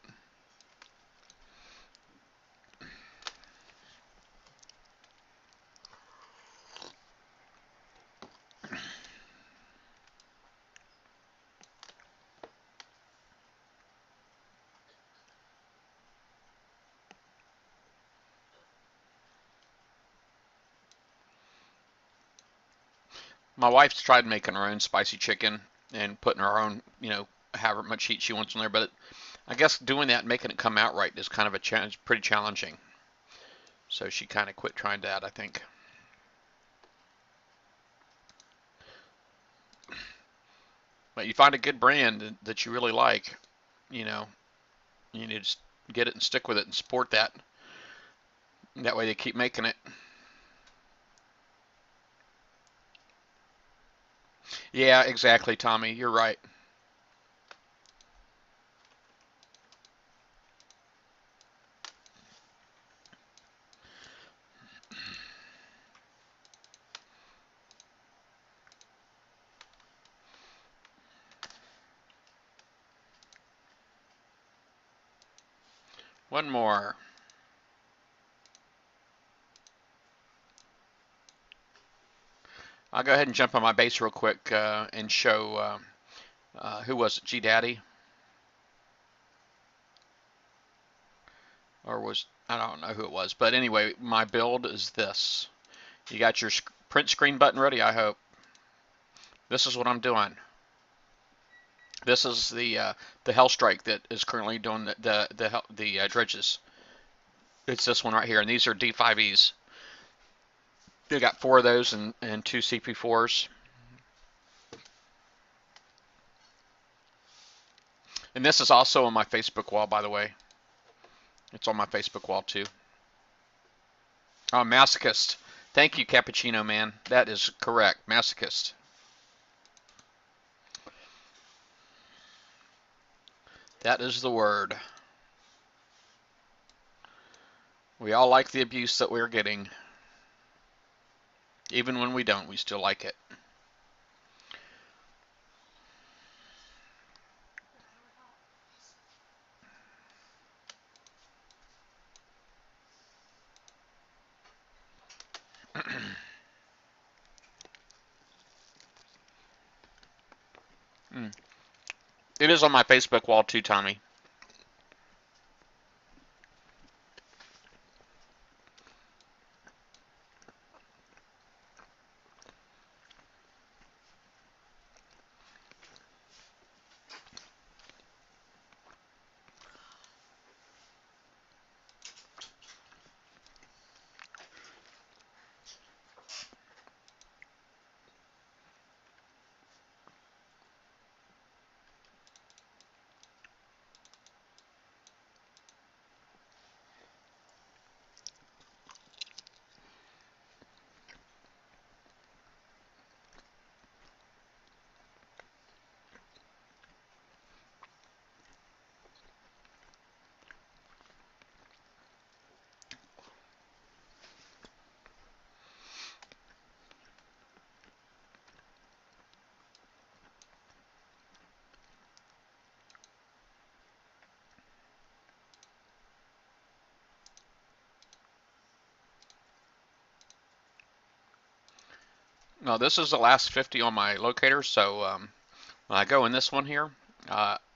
My wife's tried making her own spicy chicken and putting her own, however much heat she wants on there, but I guess doing that and making it come out right is kind of a challenge, pretty challenging. So she kind of quit trying that, I think. But you find a good brand that you really like, you know, you need to get it and stick with it and support that. That way they keep making it. Yeah, exactly, Tommy. You're right. One more. I'll go ahead and jump on my base real quick and show who was it, G Daddy, or was I don't know who it was, but anyway, my build is this. You got your print screen button ready, I hope. This is what I'm doing. This is the Hellstrike that is currently doing the dredges. It's this one right here, and these are D5Es. They got four of those and two CP4s. And this is also on my Facebook wall, by the way. It's on my Facebook wall too. Oh, Masochist. Thank you, Cappuccino Man. That is correct. Masochist. That is the word. We all like the abuse that we're getting. Even when we don't, we still like it. It is on my Facebook wall too, Tommy. No, this is the last 50 on my locator, so when I go in this one here,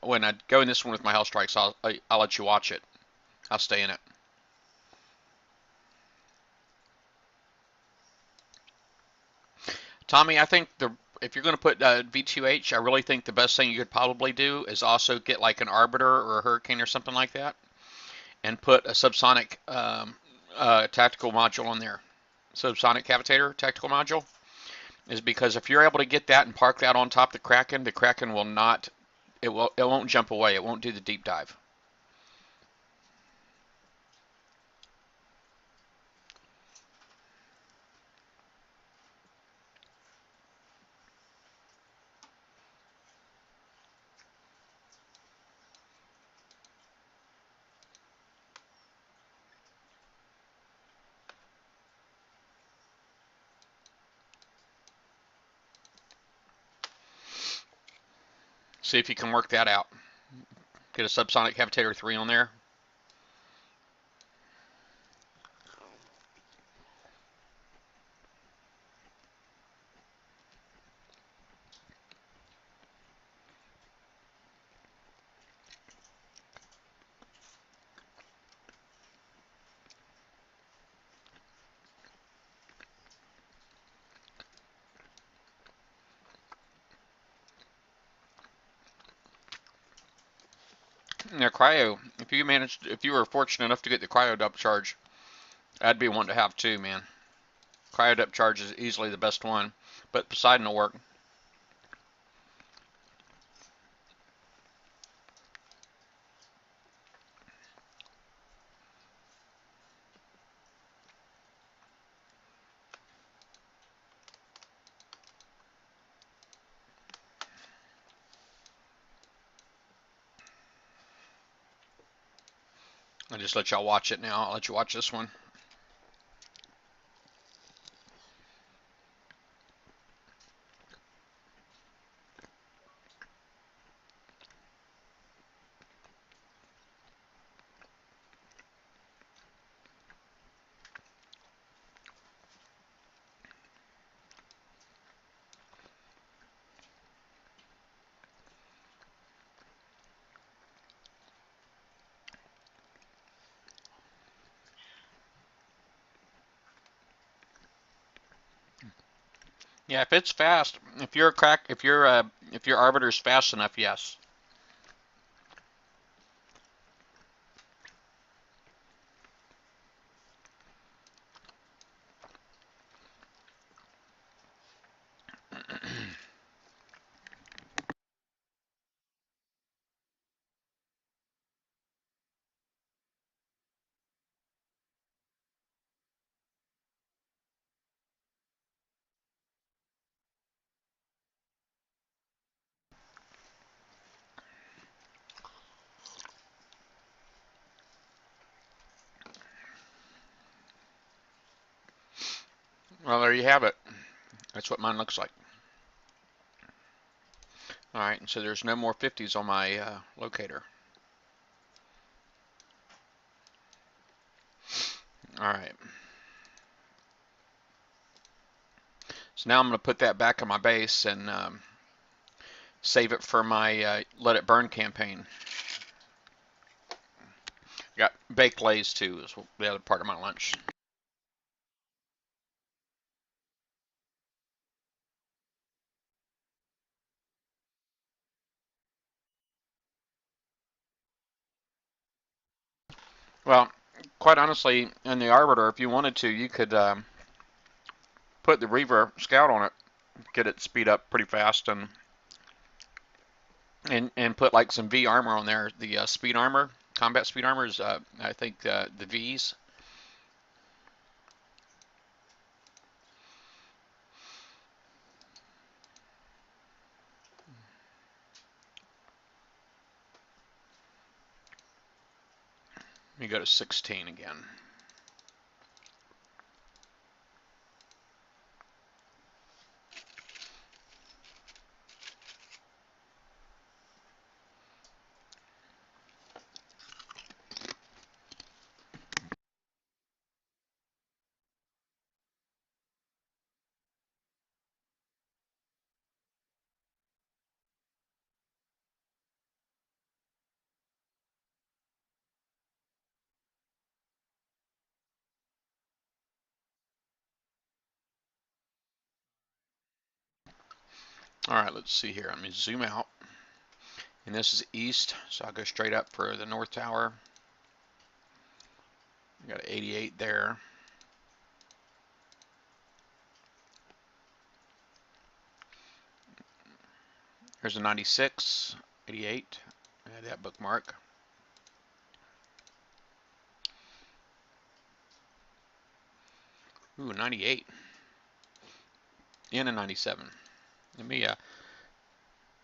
when I go in this one with my Hell Strikes, I'll let you watch it. I'll stay in it. Tommy, I think if you're going to put V2H, I really think the best thing you could probably do is also get like an Arbiter or a Hurricane or something like that, and put a subsonic tactical module on there. Subsonic cavitator tactical module is because if you're able to get that and park that on top of the Kraken will not, it won't jump away. It won't do the deep dive. See if you can work that out. Get a subsonic cavitator 3 on there. Now, cryo, if you were fortunate enough to get the cryo depth charge, that'd be one to have too, man. Cryo depth charge is easily the best one, but Poseidon will work. I'll just let y'all watch it now. I'll let you watch this one. Yeah, if it's fast, if your arbiter's fast enough, yes. Well, there you have it. That's what mine looks like. All right, and so there's no more 50s on my locator. All right. So now I'm going to put that back on my base and save it for my Let It Burn campaign. Got baked lays too, is the other part of my lunch. Well, quite honestly, in the Arbiter, if you wanted to, you could put the Reaver Scout on it, get it speed up pretty fast, and put like some V armor on there. The speed armor, combat speed armor is, I think, the V's. Let me go to 16 again. All right, let's see here. Let me zoom out. And this is east, so I'll go straight up for the north tower. We got 88 there. Here's a 96, 88. Add that bookmark. Ooh, 98. And a 97. Let me,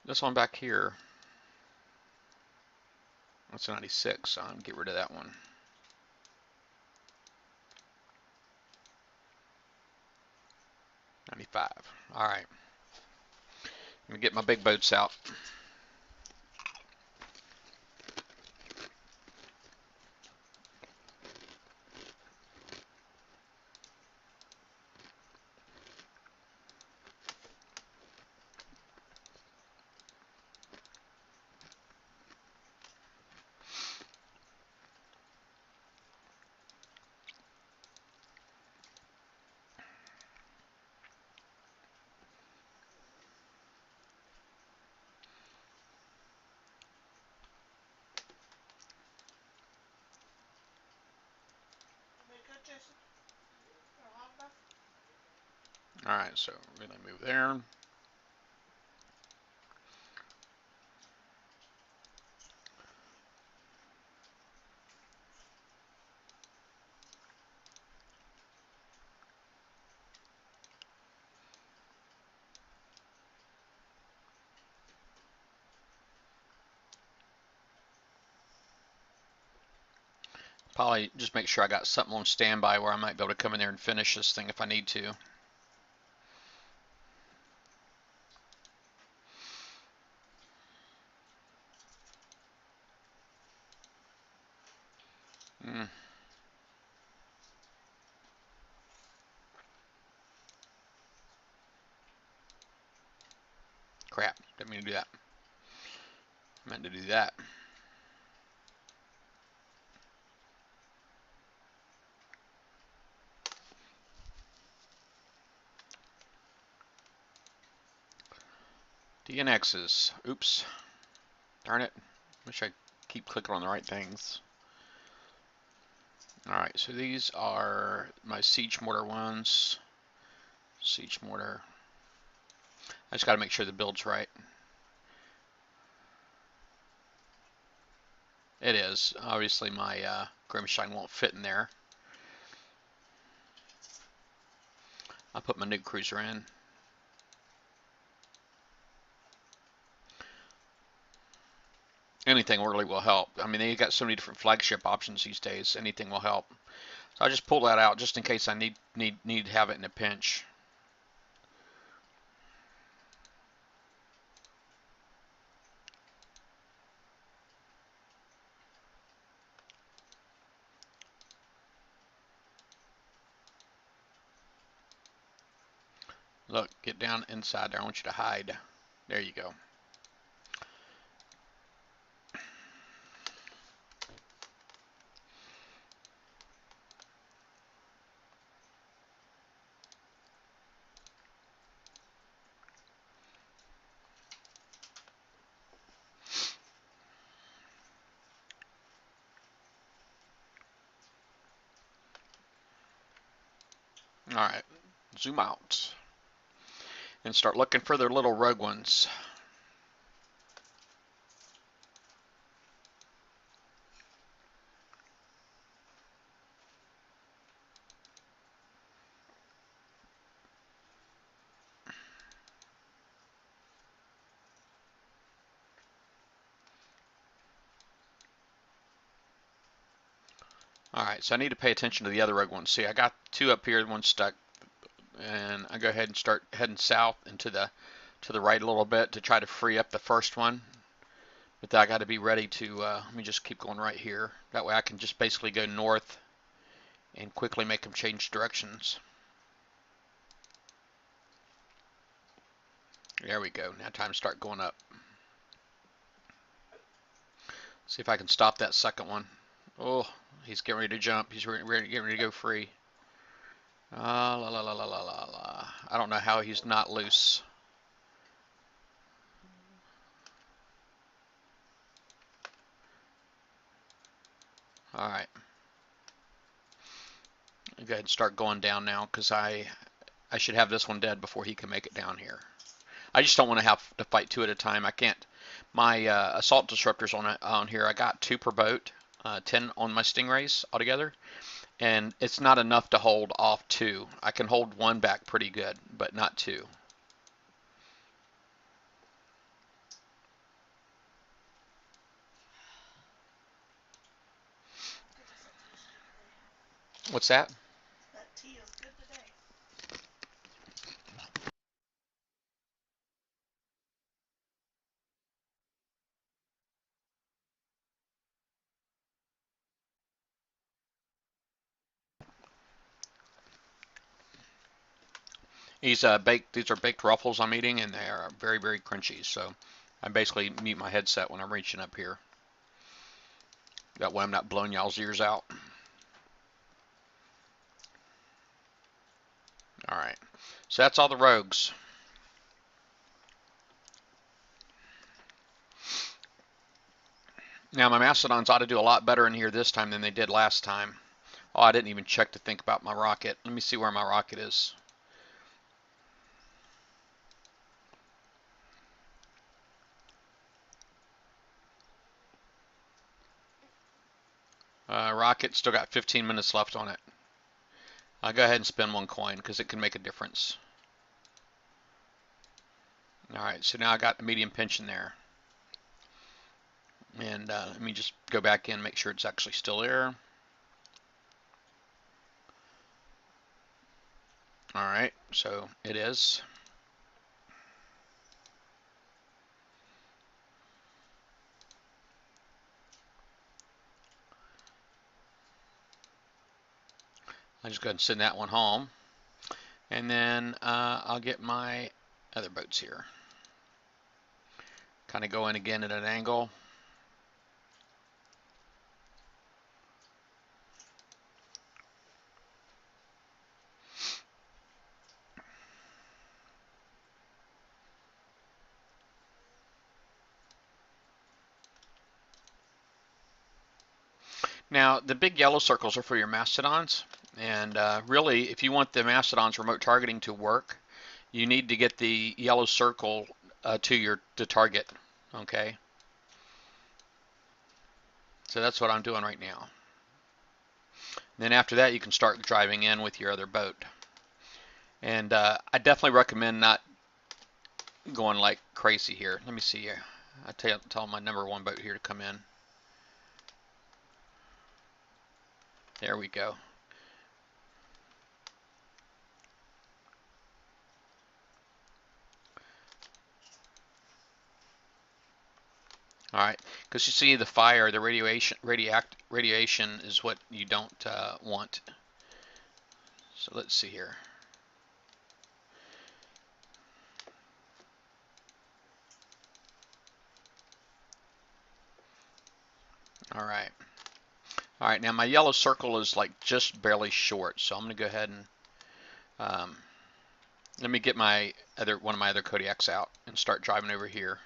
this one back here, that's a 96, so I'll get rid of that one. 95. All right. Let me get my big boats out. All right, so really move there. Probably just make sure I got something on standby where I might be able to come in there and finish this thing if I need to. Mm, crap, didn't mean to do that. I meant to do that. DNXs. Oops. Darn it. Wish I keep clicking on the right things. Alright, so these are my siege mortar ones. Siege mortar. I just got to make sure the build's right. It is. Obviously my Grimshine won't fit in there. I'll put my nuke cruiser in. Anything really will help. I mean, they got so many different flagship options these days. Anything will help. So I just pull that out just in case I need to have it in a pinch. Look, get down inside there. I want you to hide. There you go. All right, zoom out and start looking for their little rogue ones. All right, so I need to pay attention to the other rogue ones. See, I got two up here, one stuck, and I go ahead and start heading south and to the right a little bit to try to free up the first one. But then I got to be ready to. Let me just keep going right here. That way I can just basically go north and quickly make them change directions. There we go. Now time to start going up. See if I can stop that second one. Oh, he's getting ready to jump. He's getting ready to go free. La la la la la la la. I don't know how he's not loose. All right. Go ahead and start going down now because I should have this one dead before he can make it down here. I just don't want to have to fight two at a time. I can't. My assault disruptors on here, I got 2 per boat, 10 on my Stingrays altogether, and it's not enough to hold off 2. I can hold 1 back pretty good, but not 2. Goodness, that tea's good today. What's that? That tea is good today. These these are baked ruffles I'm eating, and they are very, very crunchy. So I basically mute my headset when I'm reaching up here. That way I'm not blowing y'all's ears out. All right. So that's all the rogues. Now my Mastodons ought to do a lot better in here this time than they did last time. Oh, I didn't even check to think about my rocket. Let me see where my rocket is. Rocket still got 15 minutes left on it. I'll go ahead and spend 1 coin because it can make a difference. All right, so now I got the medium pension there. And let me just go back in, make sure it's actually still there. All right, so it is. I'll just go ahead and send that one home. And then I'll get my other boats here. Kind of go in again at an angle. Now, the big yellow circles are for your mastodons. And really, if you want the mastodons remote targeting to work, you need to get the yellow circle to the target. Okay. So that's what I'm doing right now. Then after that, you can start driving in with your other boat. And I definitely recommend not going like crazy here. Let me see. I tell my number 1 boat here to come in. There we go. All right, because you see the fire, the radiation is what you don't want. So let's see here. All right. All right, now my yellow circle is like just barely short, so I'm going to go ahead and let me get one of my other Kodiaks out and start driving over here.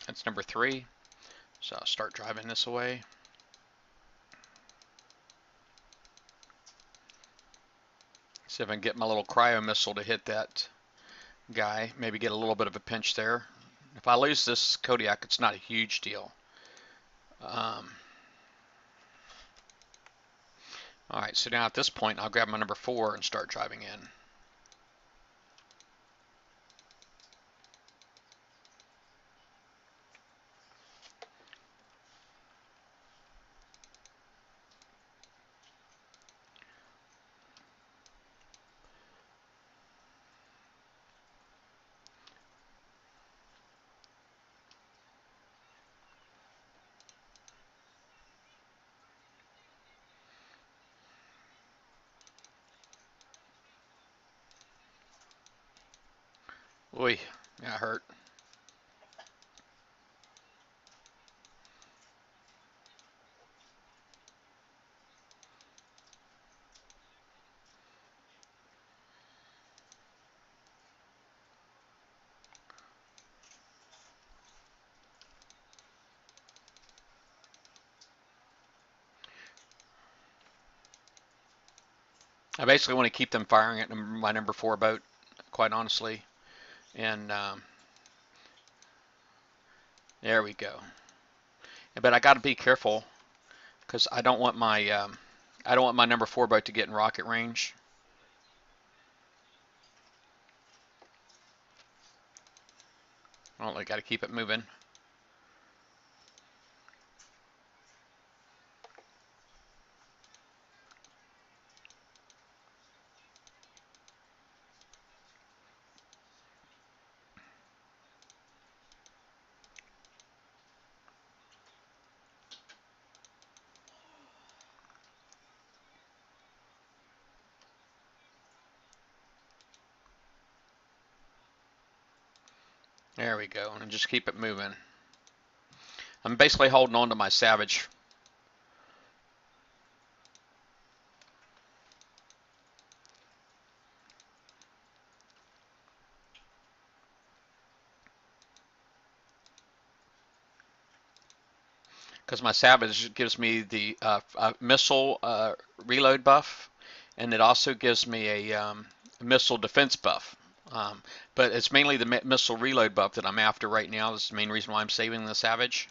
That's number 3. So I'll start driving this away. See if I can get my little cryo missile to hit that guy. Maybe get a little bit of a pinch there. If I lose this Kodiak, it's not a huge deal. All right, so now at this point, I'll grab my number 4 and start driving in. Oy, that hurt. I basically want to keep them firing at my number 4 boat, quite honestly. And there we go. But I got to be careful because I don't want my number 4 boat to get in rocket range. Well, I got to keep it moving. There we go, and just keep it moving. I'm basically holding on to my Savage. Because my Savage gives me the missile reload buff, and it also gives me a missile defense buff. But it's mainly the missile reload buff that I'm after right now. This is the main reason why I'm saving the Savage.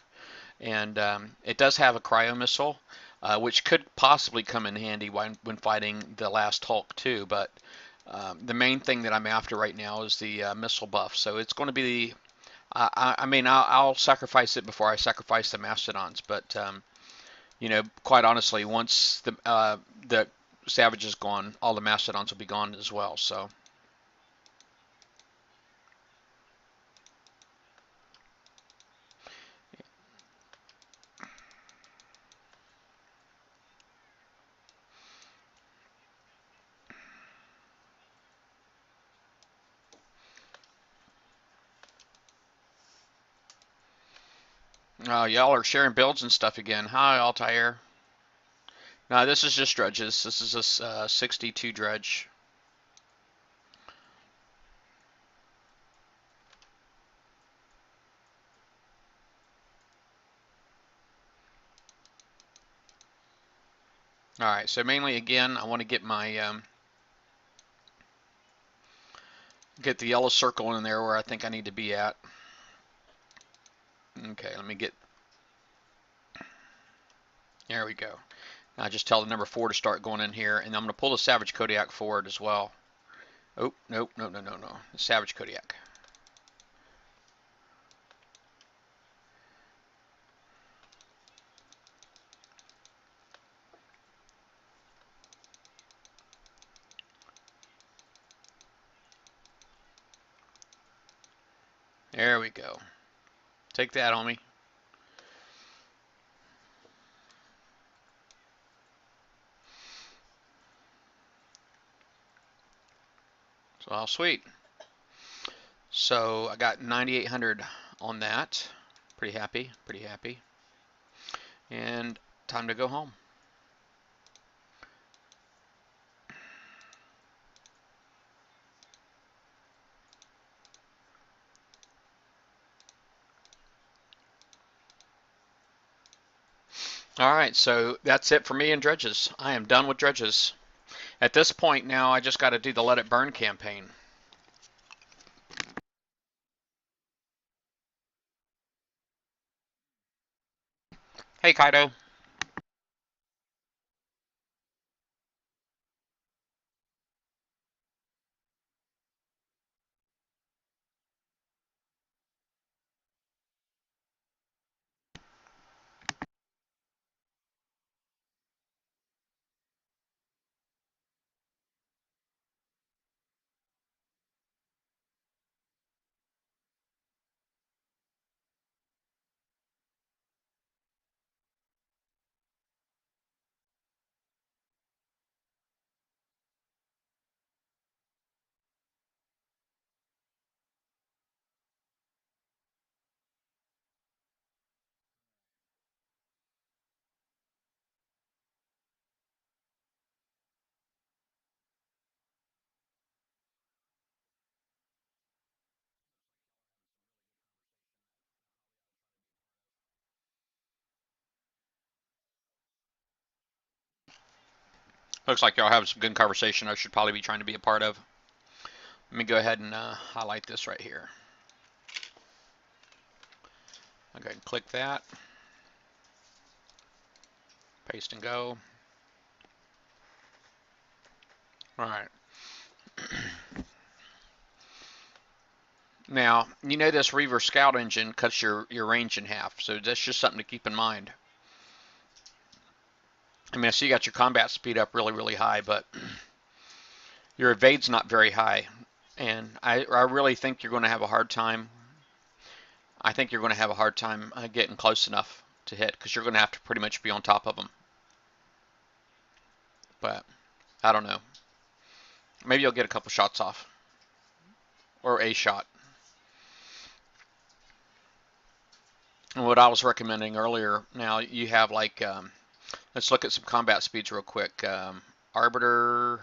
And it does have a cryo missile, which could possibly come in handy when fighting the last Hulk too. But the main thing that I'm after right now is the missile buff. So it's going to be the I mean, I'll sacrifice it before I sacrifice the Mastodons, but you know, quite honestly, once the Savage is gone, all the Mastodons will be gone as well. So, y'all are sharing builds and stuff again. Hi, Altair. No, this is just Dredges. This is a 62 Dredge. All right, so mainly again, I want to get my get the yellow circle in there where I think I need to be at. Okay, let me get. There we go. Now just tell the number 4 to start going in here, and I'm going to pull the Savage Kodiak forward as well. Oh, nope, no, no, no, no. The Savage Kodiak. There we go. Take that, homie. So all sweet. So I got 9,800 on that. Pretty happy, pretty happy. And time to go home. All right, so that's it for me and Dredges. I am done with Dredges. At this point now, I just got to do the Let It Burn campaign. Hey, Kaido. Looks like y'all have some good conversation I should probably be trying to be a part of. Let me go ahead and highlight this right here. I'll go ahead and click that. Paste and go. All right. Now, you know this Reaver Scout engine cuts your range in half, so that's just something to keep in mind. I mean, I see you got your combat speed up really, really high, but your evade's not very high. And I really think you're going to have a hard time. I think you're going to have a hard time getting close enough to hit, because you're going to have to pretty much be on top of them. But I don't know. Maybe you'll get a couple shots off, or a shot. And what I was recommending earlier, now you have like, let's look at some combat speeds real quick. Arbiter.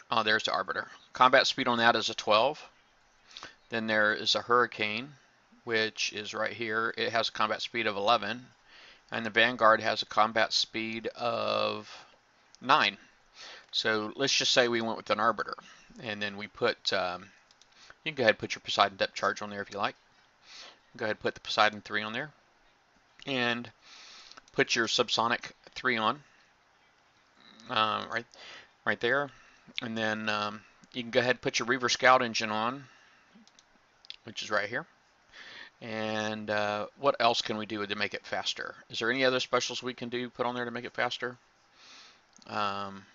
Oh, there's the Arbiter. Combat speed on that is a 12. Then there is a Hurricane, which is right here. It has a combat speed of 11. And the Vanguard has a combat speed of 9. So let's just say we went with an arbiter, and then we put, you can go ahead and put your Poseidon depth charge on there if you like. Go ahead and put the Poseidon 3 on there, and put your subsonic 3 on, right there, and then you can go ahead and put your Reaver Scout engine on, which is right here. And what else can we do to make it faster? Is there any other specials we can do, put on there to make it faster? Um,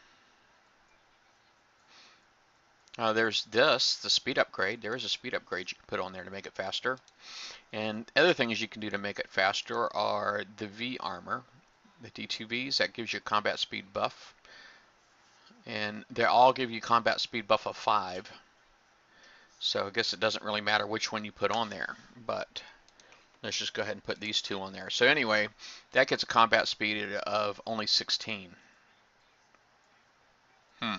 there's this, the speed upgrade. There is a speed upgrade you can put on there to make it faster. And other things you can do to make it faster are the V armor, the D2Vs, that gives you a combat speed buff. And they all give you combat speed buff of 5. So I guess it doesn't really matter which one you put on there, but let's just go ahead and put these two on there. So anyway, that gets a combat speed of only 16. Hmm.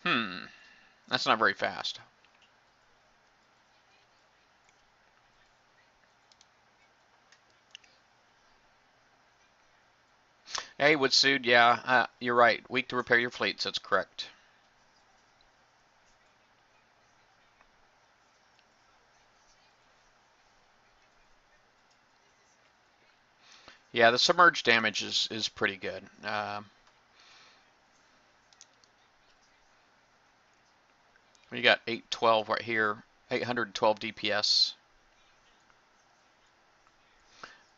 Hmm. That's not very fast. Hey, Woodsued, yeah, you're right. Weak to repair your fleets, that's correct. Yeah, the submerged damage is pretty good. We got 812 right here, 812 DPS.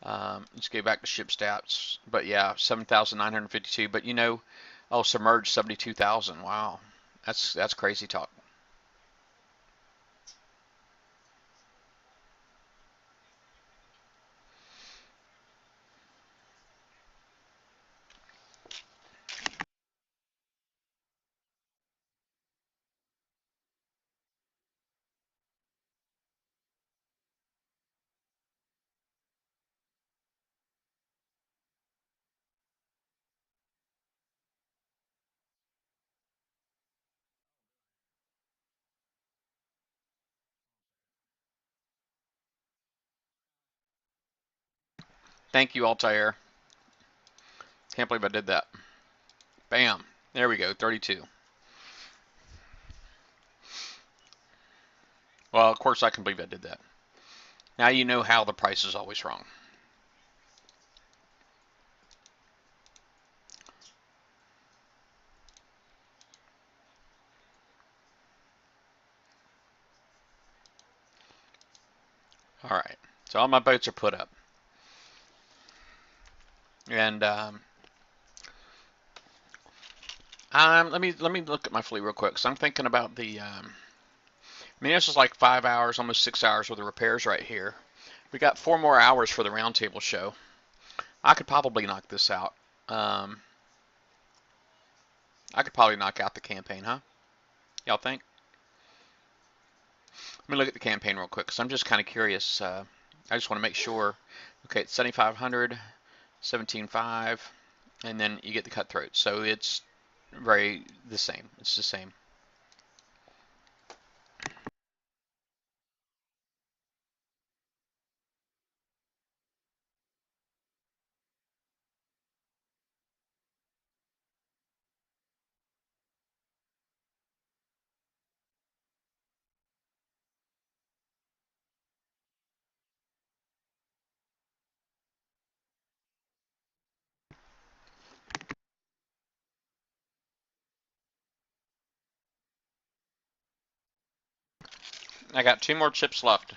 Let's go back to ship stats. But yeah, 7,952. But oh, submerged 72,000. Wow, that's crazy talk. Thank you, Altair. Can't believe I did that. Bam. There we go, 32. Well, of course I can believe I did that. Now you know how the price is always wrong. All right. So all my boats are put up. And let me look at my fleet real quick. Cause I'm thinking about I mean, this is like 5 hours, almost 6 hours worth of repairs right here. We got 4 more hours for the roundtable show. I could probably knock this out. Um, I could probably knock out the campaign, huh? Y'all think? Let me look at the campaign real quick, because I'm just kind of curious. I just want to make sure. Okay, it's 7,500, 17,500, and then you get the cutthroat. So it's the same. It's the same. I got 2 more chips left.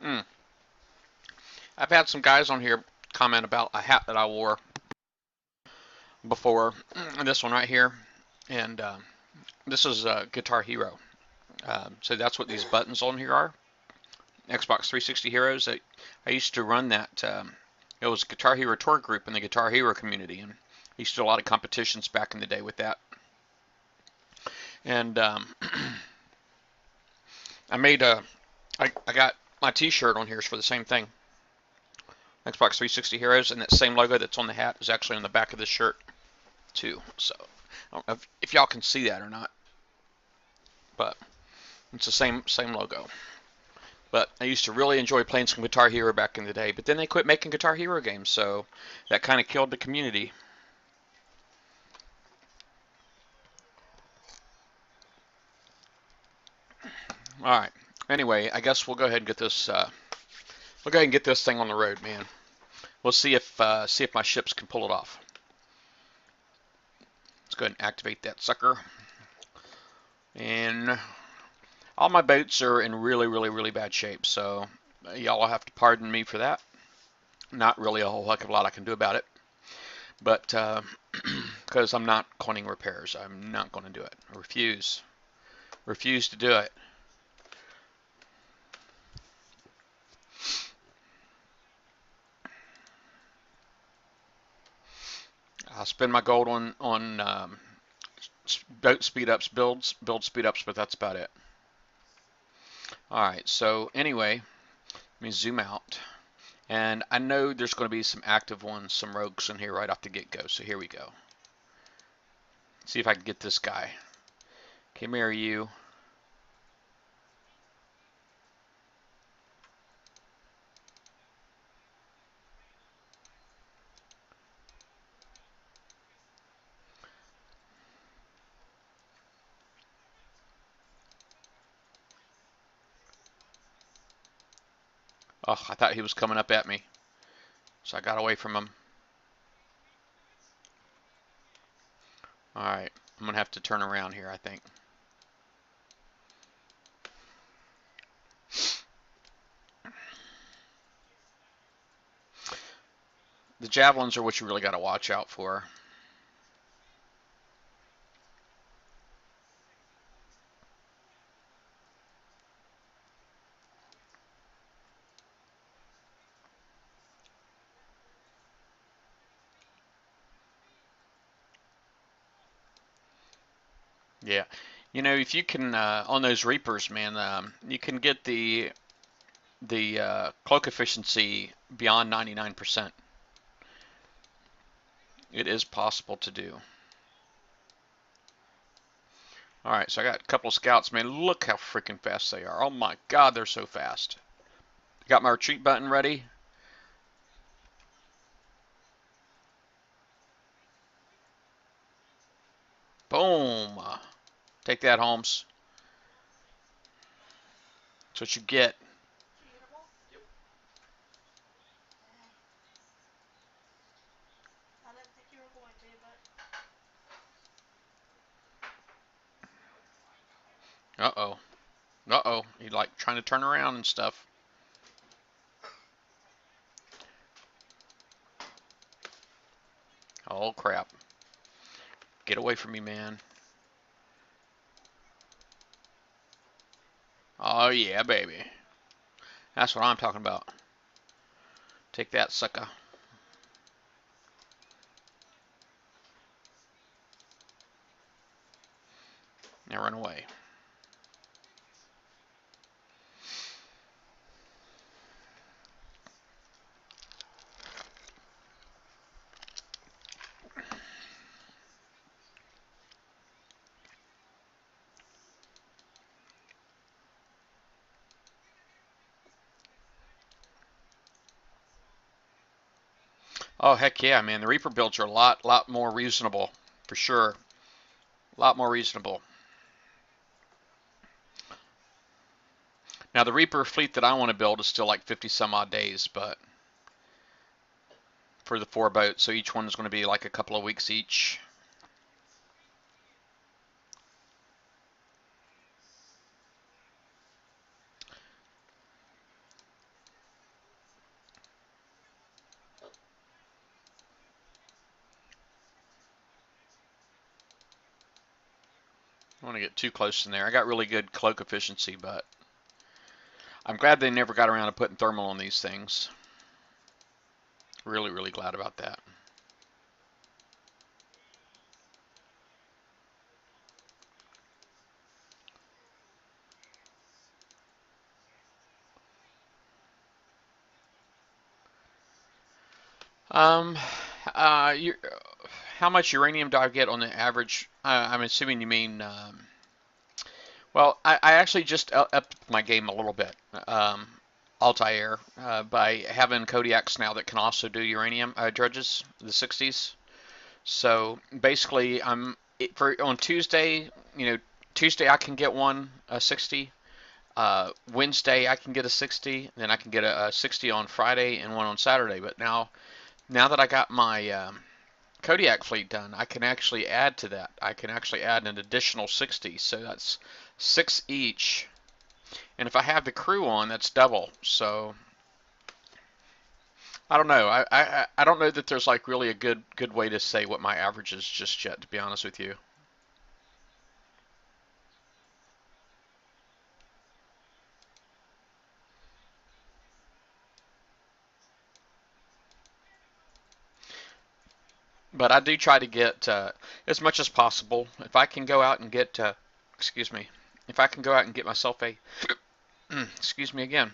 Mm. I've had some guys on here comment about a hat that I wore before, this one right here, and this is Guitar Hero. So that's what these buttons on here are. Xbox 360 Heroes. I used to run that. It was a Guitar Hero tour group in the Guitar Hero community, and I used to do a lot of competitions back in the day with that. And I made a. I got my T-shirt on here is for the same thing. Xbox 360 Heroes, and that same logo that's on the hat is actually on the back of this shirt too. So I don't know if y'all can see that or not, but it's the same logo. But I used to really enjoy playing some Guitar Hero back in the day. But then they quit making Guitar Hero games, so that kind of killed the community. All right. Anyway, I guess we'll go ahead and get this. We'll go ahead and get this thing on the road, man. We'll see if my ships can pull it off. Let's go ahead and activate that sucker. And all my boats are in really, really, really bad shape, so y'all will have to pardon me for that. Not really a whole heck of a lot I can do about it, but because I'm not coining repairs, I'm not going to do it. I refuse to do it. I'll spend my gold on boat speed ups, build speed ups, but that's about it. All right. So anyway, let me zoom out, and I know there's going to be some active ones, some rogues in here right off the get go. So here we go. See if I can get this guy. Come here, you. Oh, I thought he was coming up at me, so I got away from him. All right, I'm gonna have to turn around here, I think. The javelins are what you really got to watch out for. Yeah, you know, if you can on those reapers, man, you can get the cloak efficiency beyond 99%. It is possible to do. All right, so I got a couple of scouts, man. Look how freaking fast they are. Oh my God, they're so fast. Got my retreat button ready. Boom. Take that, Holmes. That's what you get. Beautiful. Dang. I didn't think you were going to, but Uh-oh. Uh-oh. He like trying to turn around and stuff. Oh crap. Get away from me, man. Oh yeah, baby. That's what I'm talking about. Take that, sucker. Now run away. Oh heck yeah, man. The Reaper builds are a lot more reasonable, for sure. A lot more reasonable. Now the Reaper fleet that I want to build is still like 50 some odd days, but for the 4 boats, so each one is going to be like a couple of weeks each. I want to get too close in there. I got really good cloak efficiency, but I'm glad they never got around to putting thermal on these things. Really, really glad about that. Um, you, how much uranium do I get on the average? I'm assuming you mean, well, I actually just upped my game a little bit. Altair, by having Kodiaks now that can also do uranium dredges, the 60s. So basically, for on Tuesday, you know, Tuesday I can get one a 60. Wednesday I can get a 60, then I can get a 60 on Friday and one on Saturday. But now that I got my Kodiak fleet done, I can actually add to that. I can actually add an additional 60, so that's six each. And if I have the crew on, that's double. So I don't know. I don't know that there's like really a good way to say what my average is just yet, to be honest with you. But I do try to get as much as possible. If I can go out and get, excuse me, if I can go out and get myself a, excuse me again.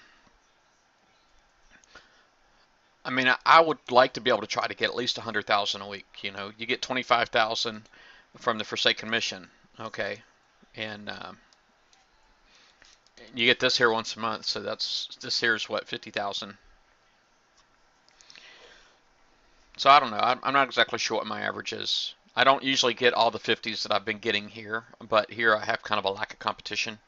I mean, I would like to be able to try to get at least 100,000 a week. You know, you get 25,000 from the Forsaken Mission, okay, and you get this here once a month, so this here is what 50,000. So I don't know. I'm not exactly sure what my average is. I don't usually get all the 50s that I've been getting here, but here I have kind of a lack of competition.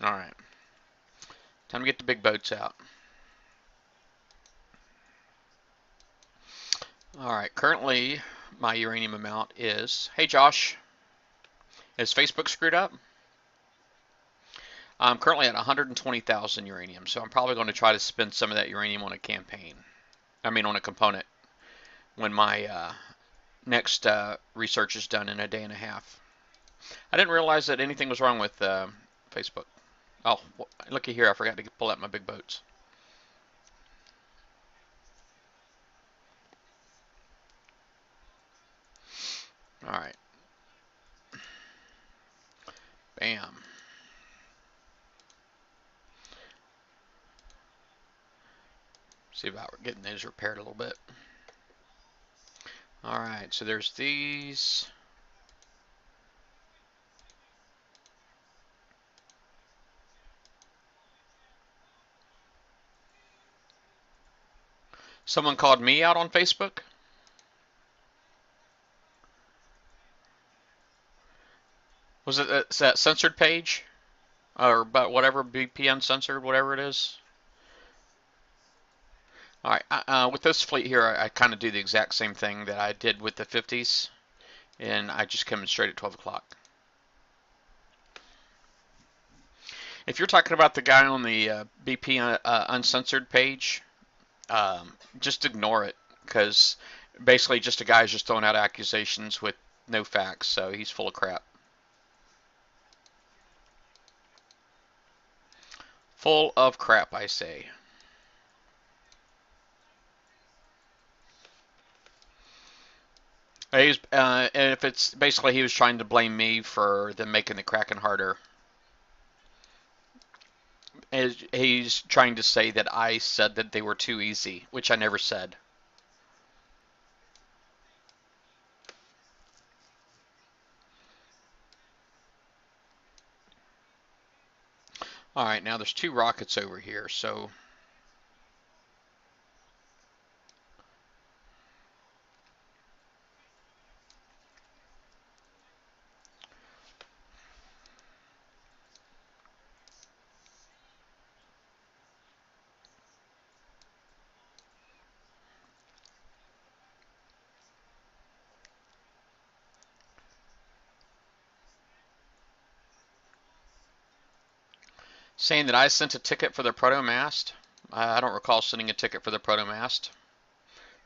All right, time to get the big boats out. All right, currently my uranium amount is. Hey Josh, is Facebook screwed up? I'm currently at 120,000 uranium, so I'm probably going to try to spend some of that uranium on a campaign. I mean, on a component when my next research is done in a day and a half. I didn't realize that anything was wrong with Facebook. Oh, looky here, I forgot to pull out my big boats. All right, bam. See about getting these repaired a little bit. All right, so there's these. Someone called me out on Facebook. Was it that censored page? Or but whatever BP uncensored, whatever it is. All right, with this fleet here, I kind of do the exact same thing that I did with the 50s, and I just come in straight at 12 o'clock. If you're talking about the guy on the BP uncensored page, just ignore it, because basically just a guy's just throwing out accusations with no facts, so he's full of crap. Full of crap, I say. And if it's basically he was trying to blame me for them making the Kraken harder. He's trying to say that I said that they were too easy, which I never said. All right, now there's two rockets over here, so Saying that I sent a ticket for the proto-mast. I don't recall sending a ticket for the proto-mast.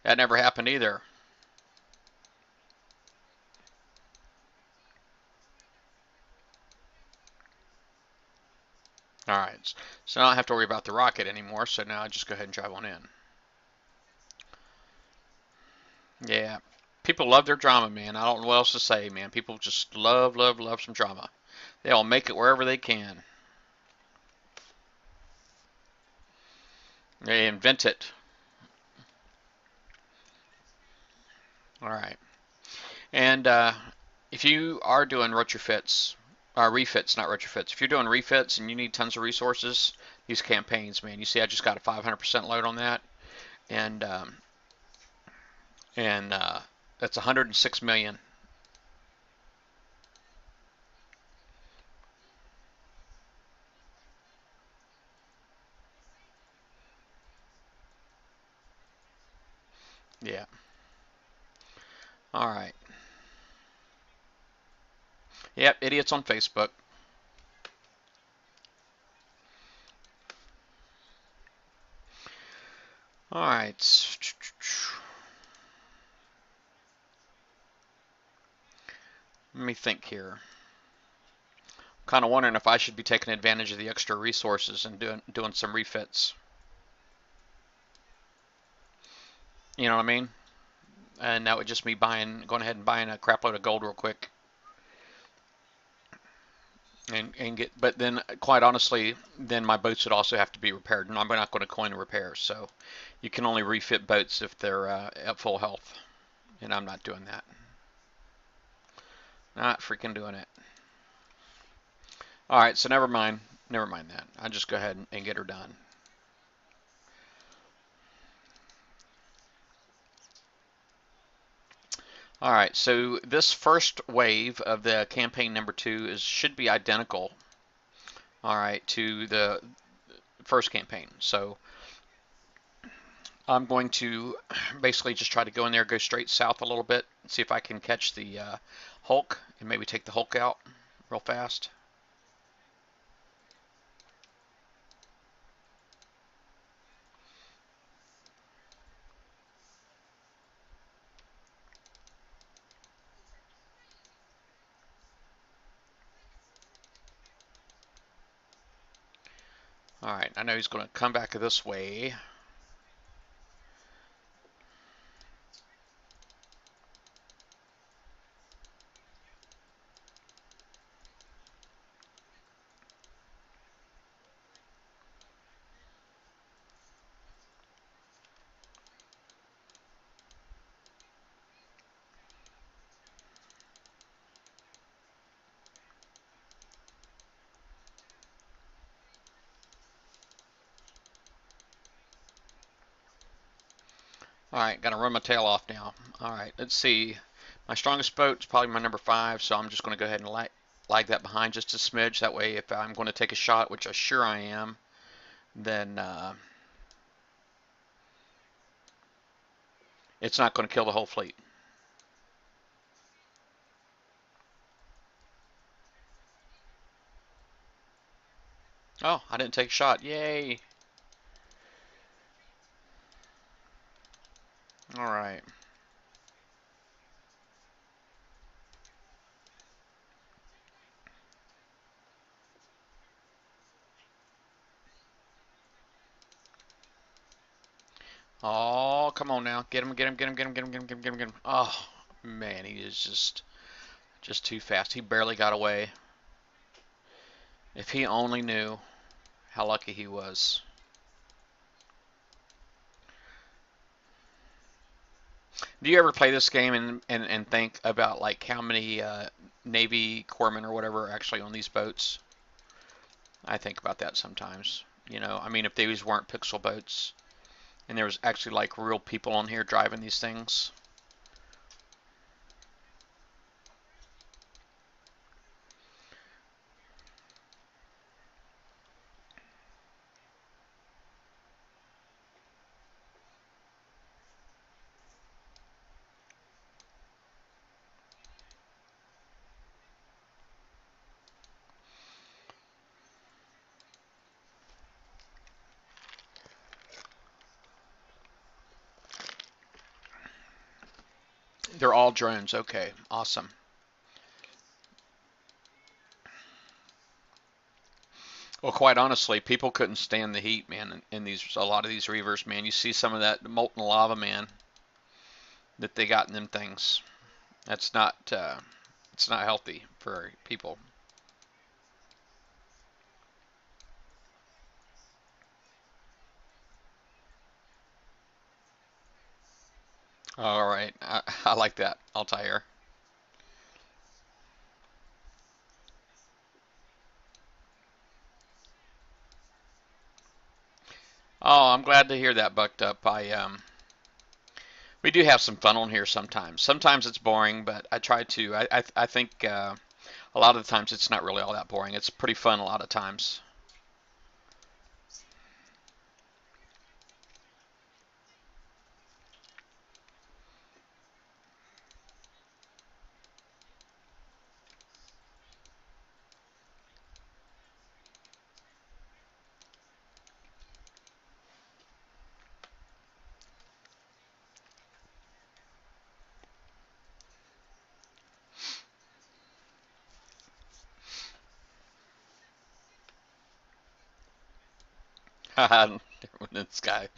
That never happened either. All right, so now I don't have to worry about the rocket anymore. So now I just go ahead and drive on in. Yeah, people love their drama, man. I don't know what else to say, man. People just love, love, love some drama. They'll make it wherever they can. They invent it. All right. And if you are doing retrofits, refits, not retrofits, if you're doing refits and you need tons of resources, these campaigns, man, you see I just got a 500% load on that. And and that's 106 million. Yeah. All right. Yep, idiots on Facebook. All right. Let me think here. Kind of wondering if I should be taking advantage of the extra resources and doing some refits. You know what I mean? And that would just me going ahead and buying a crap load of gold real quick, and get. But then, quite honestly, then my boats would also have to be repaired, and I'm not going to coin repairs. So you can only refit boats if they're at full health, and I'm not doing that. Not freaking doing it. All right, so never mind. Never mind that. I'll just go ahead and get her done. All right, so this first wave of the campaign number 2 should be identical, all right, to the first campaign. So I'm going to basically just try to go in there, go straight south a little bit, see if I can catch the Hulk and maybe take the Hulk out real fast. All right, I know he's going to come back this way. All right, got to run my tail off now. All right, let's see. My strongest boat is probably my number 5, so I'm just going to go ahead and lag that behind just a smidge. That way, if I'm going to take a shot, which I sure I am, then it's not going to kill the whole fleet. Oh, I didn't take a shot. Yay. All right. Oh, come on now. Get him, get him, get him, get him, get him, get him, get him, get him, get him. Oh, man, he is just too fast. He barely got away. If he only knew how lucky he was. Do you ever play this game and think about like how many Navy corpsmen or whatever are actually on these boats? I think about that sometimes. You know, I mean, if these weren't pixel boats and there was actually like real people on here driving these things. They're all drones. Okay, awesome. Well, quite honestly, people couldn't stand the heat, man. In these, a lot of these reavers, man, you see some of that molten lava, man, that they got in them things. That's not, it's not healthy for people. All right, I like that. I'll tire. Oh, I'm glad to hear that, Bucked Up. We do have some fun on here sometimes. Sometimes it's boring, but I try to. I think a lot of the times it's not really all that boring. It's pretty fun a lot of times. This guy.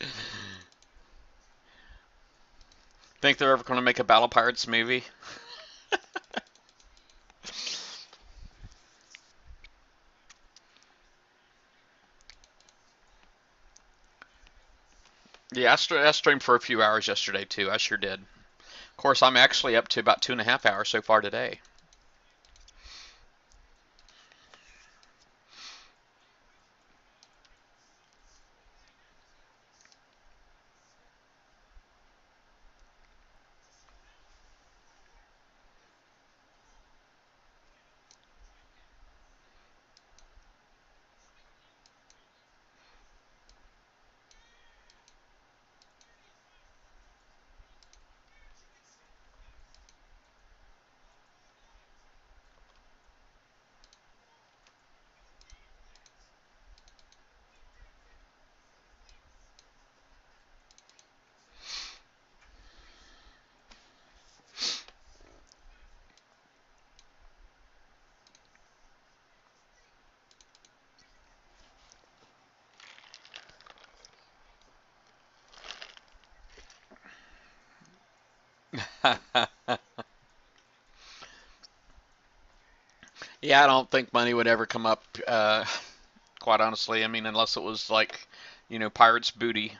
Think they're ever going to make a Battle Pirates movie? Yeah, I streamed for a few hours yesterday too. I sure did. Of course, I'm actually up to about 2.5 hours so far today. Yeah, I don't think money would ever come up. Quite honestly, I mean, unless it was like, pirates' booty.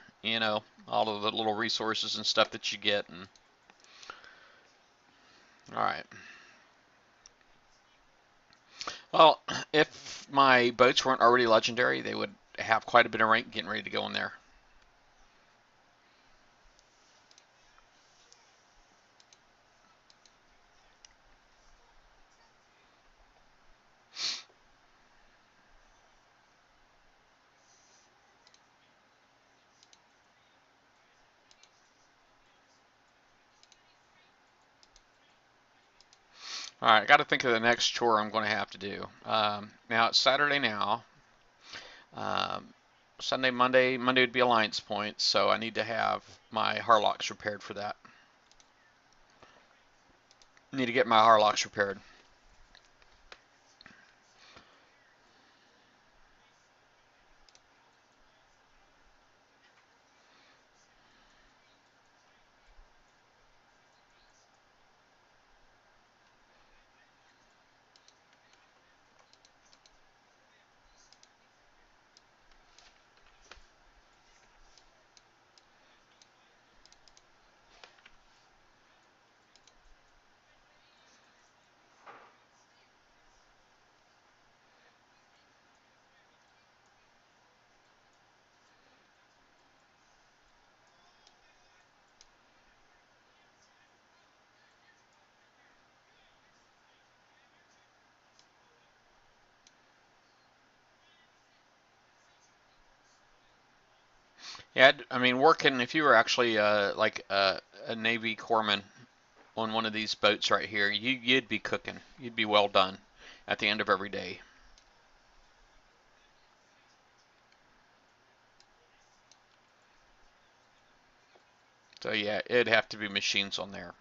All of the little resources and stuff that you get. And all right. Well, if my boats weren't already legendary, they would have quite a bit of rank getting ready to go in there. All right, I got to think of the next chore I'm going to have to do. Now it's Saturday now. Um, Sunday, Monday would be Alliance points, so I need to have my Harlocks repaired for that. Need to get my Harlocks repaired. Yeah, I mean, working if you were actually like a Navy corpsman on one of these boats right here, you'd be cooking. You'd be well done at the end of every day. So yeah, it'd have to be machines on there.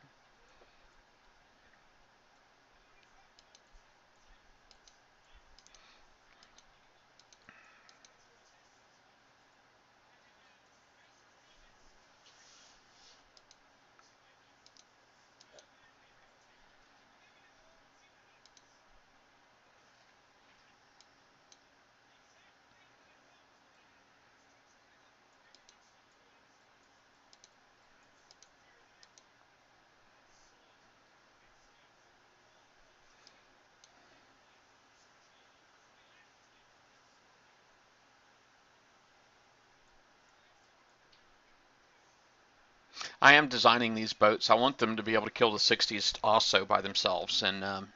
I am designing these boats. I want them to be able to kill the 60s also by themselves, and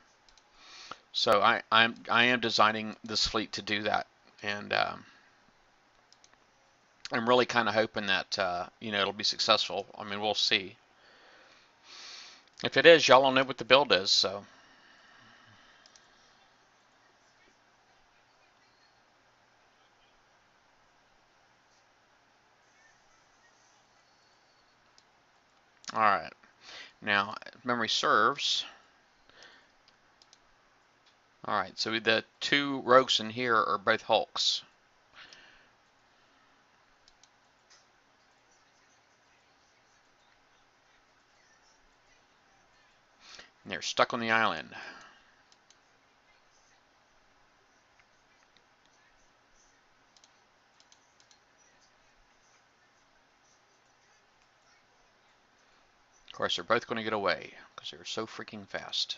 so I am designing this fleet to do that, and I'm really kind of hoping that it'll be successful. I mean, we'll see. If it is, y'all will know what the build is. So, all right. Now, if memory serves. All right. So the two rogues in here are both Hulks. And they're stuck on the island. Of course, they're both going to get away because they're so freaking fast.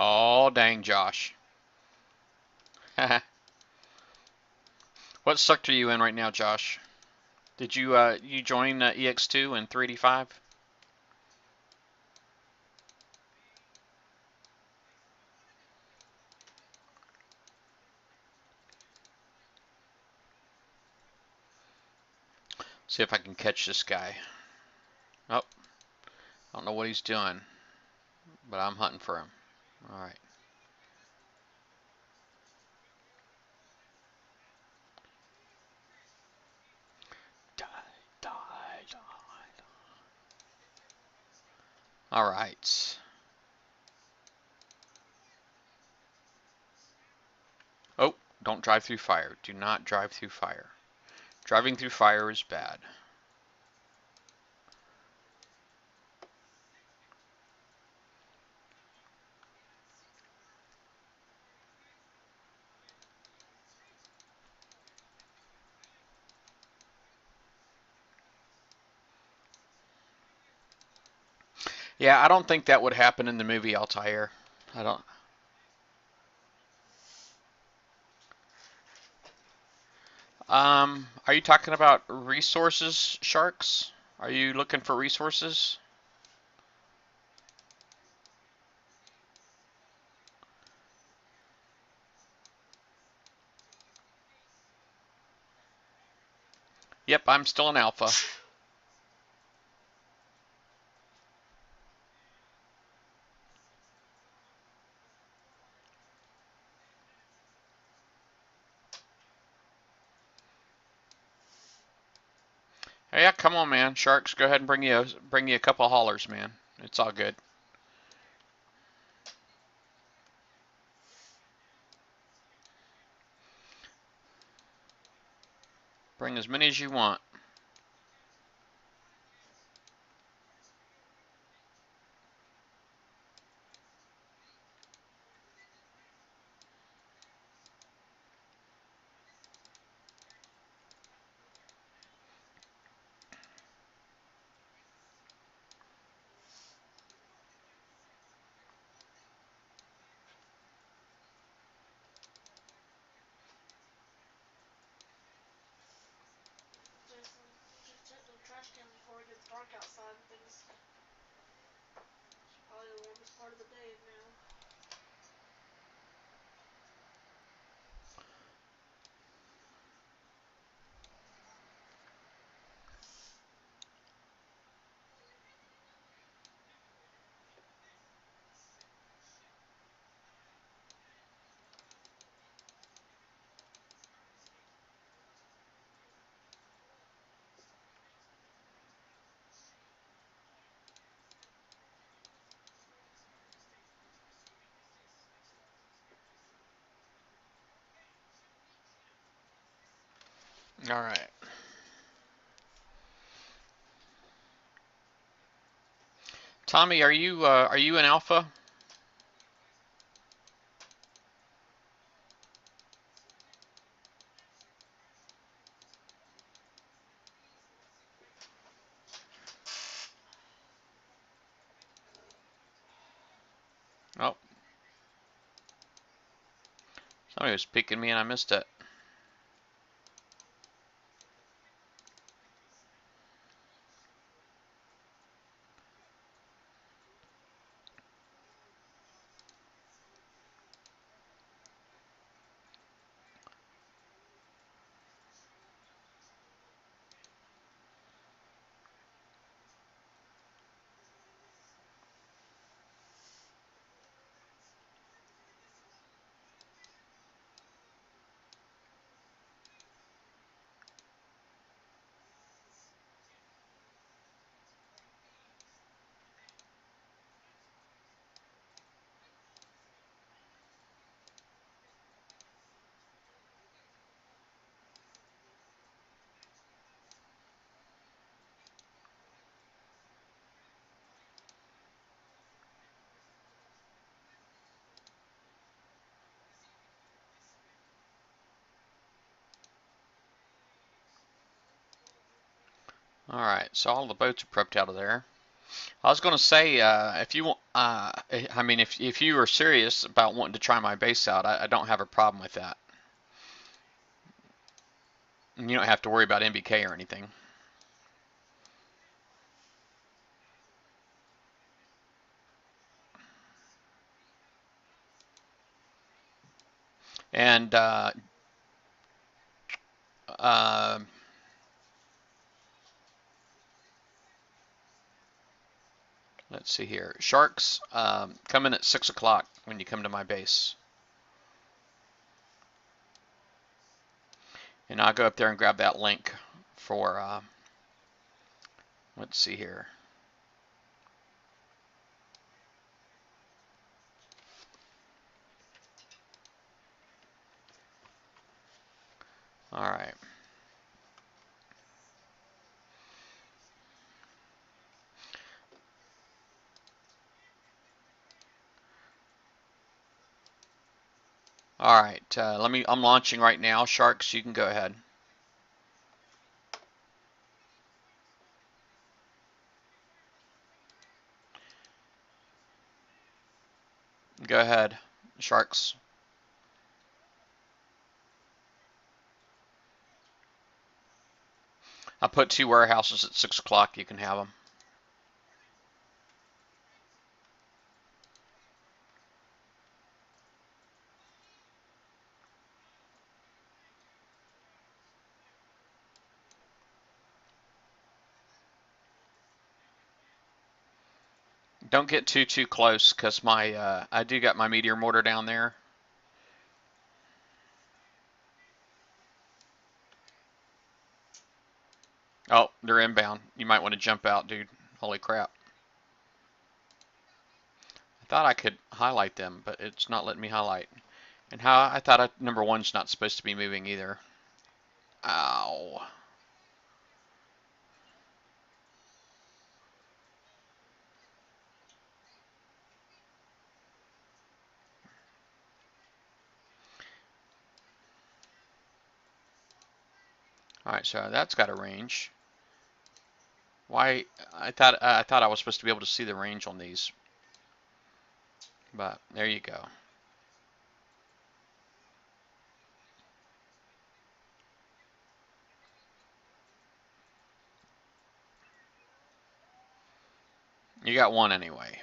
Oh, dang, Josh. What sector are you in right now, Josh? Did you join EX2 and 385? See if I can catch this guy. Oh, I don't know what he's doing, but I'm hunting for him. All right. Die, die, die. All right. Oh, don't drive through fire. Do not drive through fire. Driving through fire is bad. Yeah, I don't think that would happen in the movie Altair. I don't. Are you talking about resources, sharks? Are you looking for resources? Yep, I'm still in alpha. Hey, yeah, come on, man. Sharks, go ahead and bring you a couple of haulers, man. It's all good. Bring as many as you want. All right. Tommy, are you an alpha? Oh, somebody was peeking me and I missed it. All right, so all the boats are prepped out of there. I was going to say, if you want, I mean, if you are serious about wanting to try my base out, I don't have a problem with that. And you don't have to worry about MBK or anything. And uh, let's see here, sharks come in at 6 o'clock when you come to my base, and I'll go up there and grab that link for. Let's see here. All right. All right. Let me. I'm launching right now. Sharks, you can go ahead. Go ahead, sharks. I put 2 warehouses at 6 o'clock. You can have them. Don't get too close, cause my I do got my meteor mortar down there. Oh, they're inbound. You might want to jump out, dude. Holy crap. I thought I could highlight them, but it's not letting me highlight. And how I thought number one's not supposed to be moving either. Ow. All right, so that's got a range. Why? I thought I was supposed to be able to see the range on these, but there you go. You got one anyway.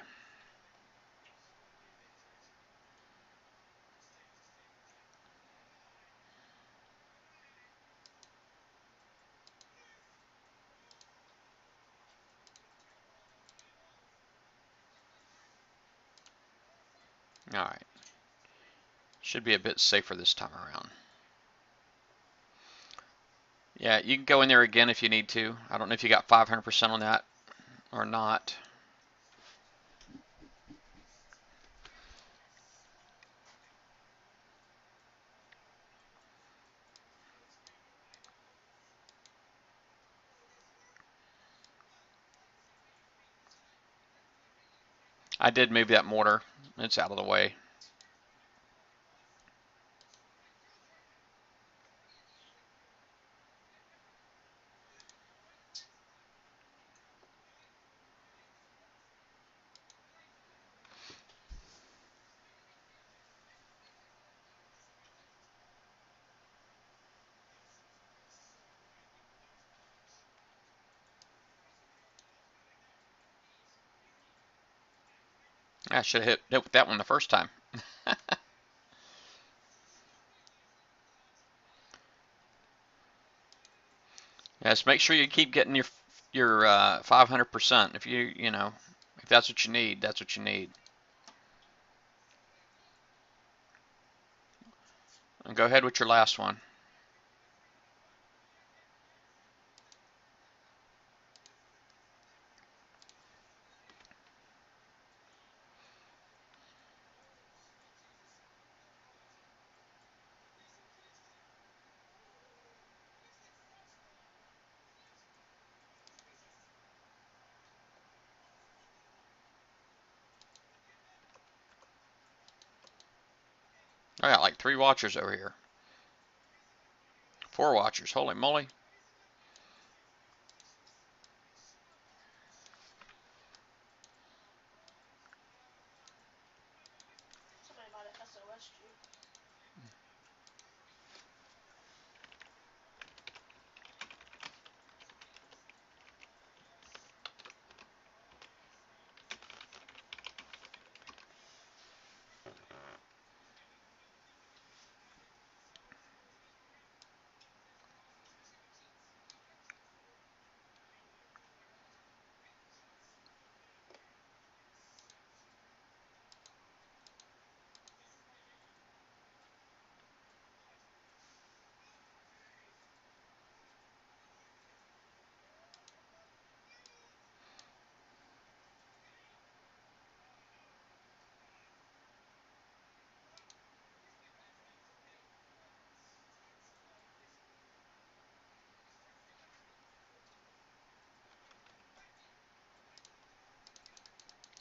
All right. Should be a bit safer this time around. Yeah, you can go in there again if you need to. I don't know if you got 500% on that or not. I did move that mortar. It's out of the way. I should have hit with that one the first time. Yes, make sure you keep getting your 500%. If if that's what you need, that's what you need. And go ahead with your last one. I got like 3 watchers over here. 4 watchers. Holy moly. Somebody might have SOS'd you.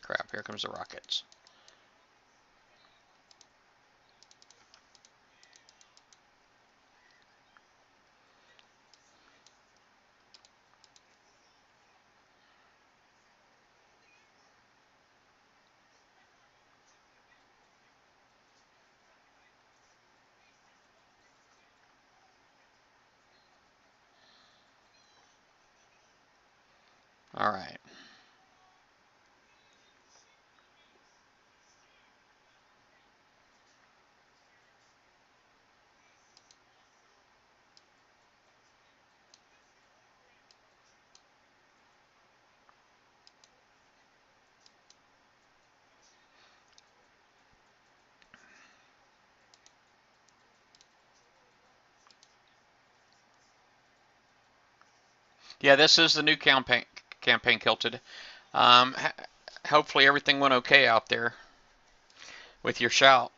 Crap, here comes the rockets. All right. Yeah, this is the new campaign Kilted. Um, Hopefully everything went okay out there with your shout.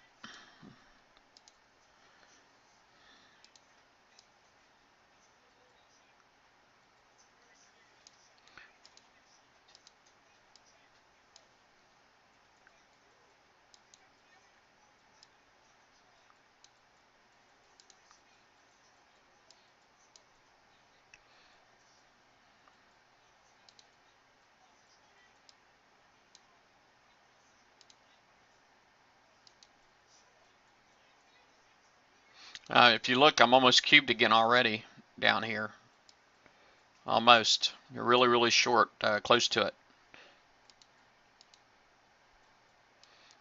If you look, I'm almost cubed again already down here. Almost. You're really, really short, close to it.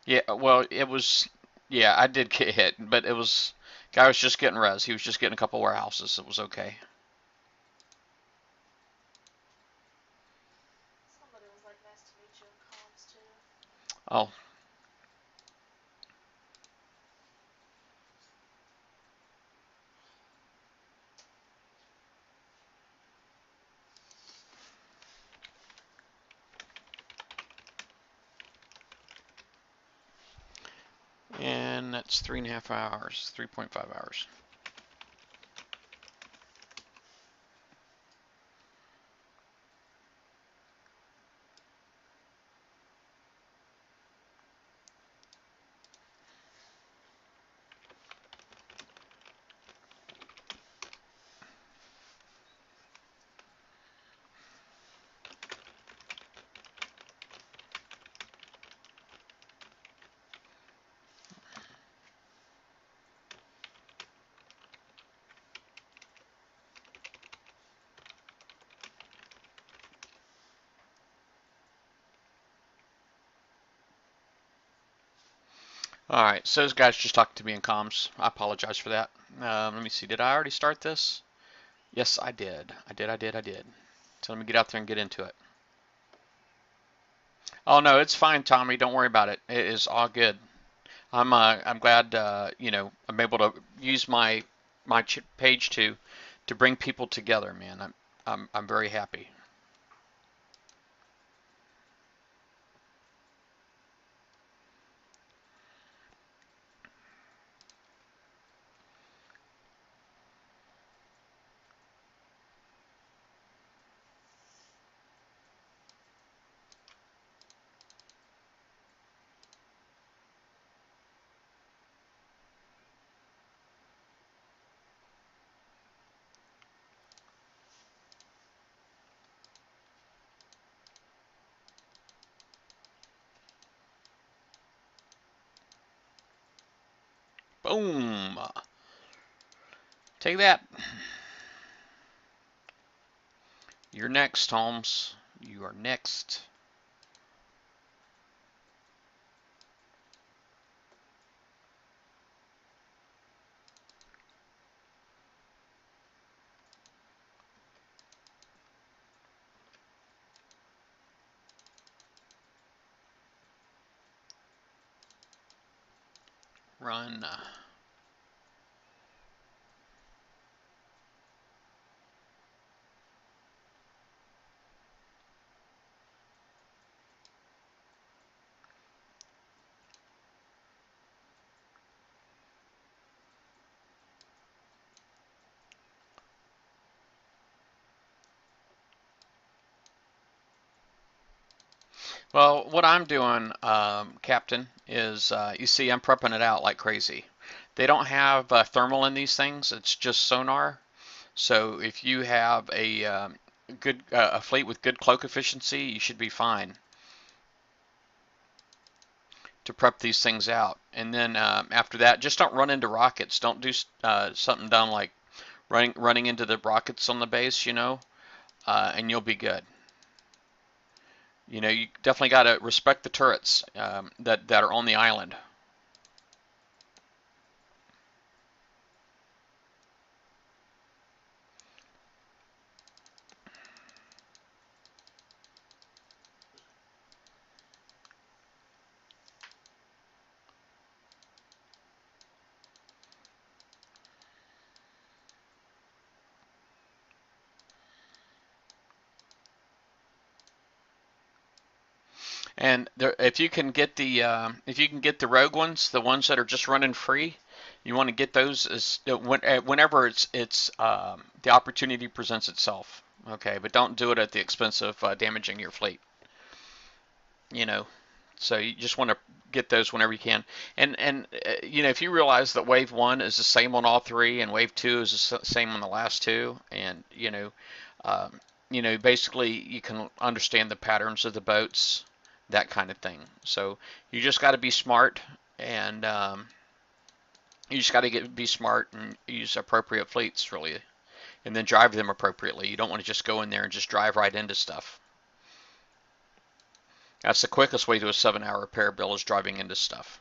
Yeah, well, it was, yeah, I did get hit, but it was, guy was just getting res. He was just getting a couple warehouses. It was okay. Somebody was like, nice to meet you in comms too. Oh, and that's 3.5 hours, 3.5 hours. All right, so those guys just talked to me in comms. I apologize for that. Let me see. Did I already start this? Yes, I did. I did. So let me get out there and get into it. Oh no, it's fine, Tommy. Don't worry about it. It is all good. I'm glad I'm able to use my page to bring people together, man. I'm very happy. Boom. Take that. You're next, Holmes. You are next. Run. Well, what I'm doing, Captain, is you see, I'm prepping it out like crazy. They don't have thermal in these things. It's just sonar. So if you have a fleet with good cloak efficiency, you should be fine to prep these things out. And then after that, just don't run into rockets. Don't do something dumb like running into the rockets on the base, and you'll be good. You definitely got to respect the turrets that are on the island. And if you can get the rogue ones, the ones that are just running free, you want to get those whenever it's the opportunity presents itself. Okay, but don't do it at the expense of damaging your fleet. You know, so you just want to get those whenever you can. And if you realize that wave one is the same on all three, and wave two is the same on the last two, and um, basically you can understand the patterns of the boats, that kind of thing. So you just got to be smart, and you just got to be smart and use appropriate fleets, really, and then drive them appropriately. You don't want to just go in there and just drive right into stuff. That's the quickest way to a 7-hour repair bill, is driving into stuff.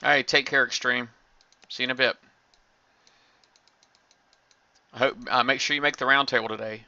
All right, take care, Extreme. See you in a bit. I hope make sure you make the round table today.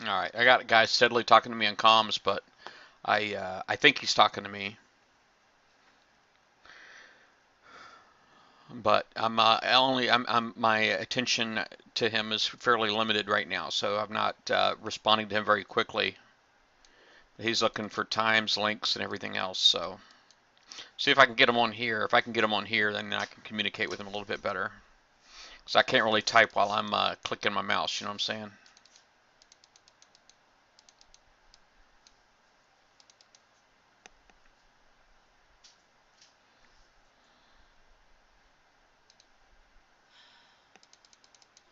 All right, I got a guy steadily talking to me on comms, but I think he's talking to me, but I'm my attention to him is fairly limited right now, so I'm not responding to him very quickly. He's looking for times, links, and everything else. So see if I can get him on here. If I can get him on here, then I can communicate with him a little bit better. Because I can't really type while I'm clicking my mouse. You know what I'm saying? I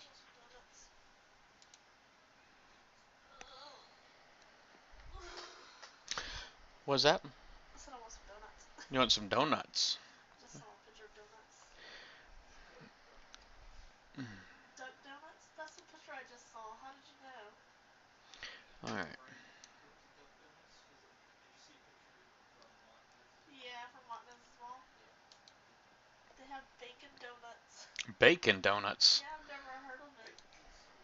want some donuts. What's that? I said I want some donuts. You want some donuts? I just saw a picture of donuts. Duck donuts? That's the picture I just saw. How did you know? All right. Yeah, from Martinez's mom. They have bacon donuts. Bacon donuts. Yeah, I've never heard of it.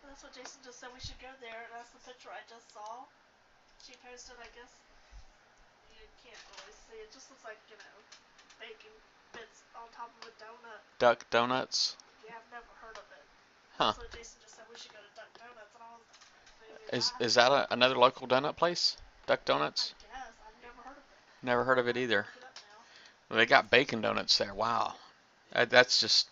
But that's what Jason just said we should go there, and that's the picture I just saw. She posted, I guess. You can't really see. It just looks like, bacon bits on top of a donut. Duck donuts. Yeah, I've never heard of it. Huh. That's what Jason just said we should go to Duck Donuts, and I was maybe Is laughing. that another local donut place? Duck I Donuts? guess. I've never heard of it. Never heard of I it have to either. look it up now. They got bacon donuts there. Wow. That's just.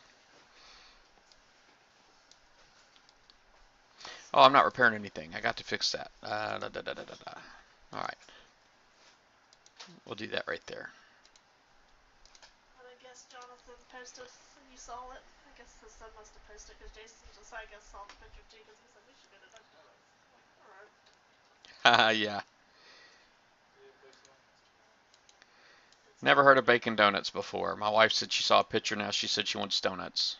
Oh, I'm not repairing anything. I got to fix that. Da, da, da, da, da, da. All right. We'll do that right there. And I guess Jonathan posted, and you saw it. I guess his son must have posted because Jason just, I guess, saw the picture too because he said we should go to Duck Donuts. I'm like, alright. Yeah. It's Never heard of bacon. bacon donuts before. My wife said she saw a picture. Now she said she wants donuts.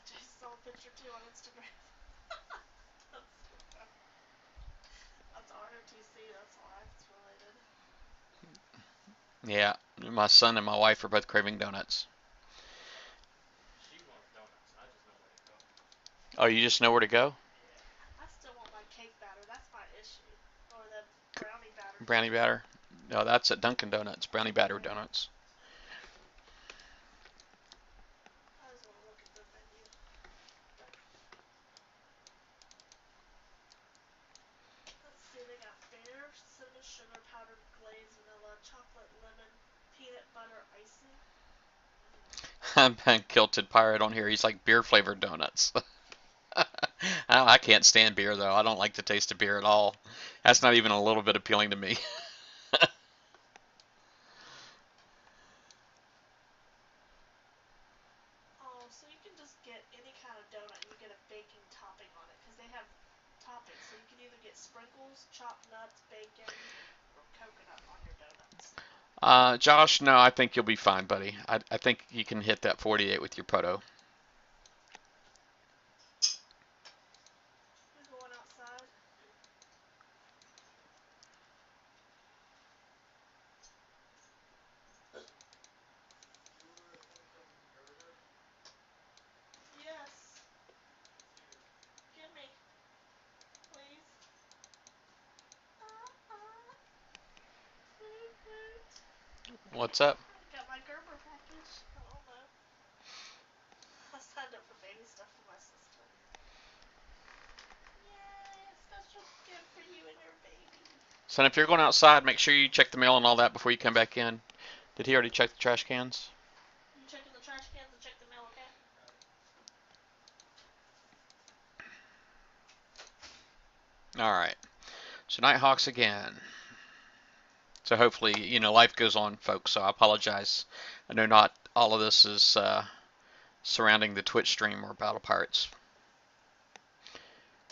Jason saw a picture too on Instagram. That's so funny. That's ROTC, that's why it's related. Yeah. My son and my wife are both craving donuts. Oh, you just know where to go? I still want my cake batter. That's my issue. Or the brownie batter Brownie thingy. batter. No, that's at Dunkin' Donuts. Brownie batter Oh. donuts. I just want to look at their menu. Let's see, they got bear, cinnamon sugar, powdered glaze, vanilla, chocolate, lemon, peanut butter icing. I'm a kilted pirate on here. He's like beer flavored donuts. I can't stand beer though. I don't like the taste of beer at all. That's not even a little bit appealing to me. Oh, so you can just get any kind of donut and you get a bacon topping on it because they have toppings. So you can either get sprinkles, chopped nuts, bacon, or coconut on your donuts. Josh, no, I think you'll be fine, buddy. I think you can hit that 48 with your proto. We're going outside. Yes. Gimme, please. Woot woot. What's up? I got my Gerber package. I don't know. I signed up for baby stuff for my sister. Yay, a special gift for you and your baby. Son, if you're going outside, make sure you check the mail and all that before you come back in. Did he already check the trash cans? You checking the trash cans and check the mail, okay? All right. So Nighthawks again. So hopefully, life goes on, folks. So I apologize. I know not all of this is surrounding the Twitch stream or Battle Pirates,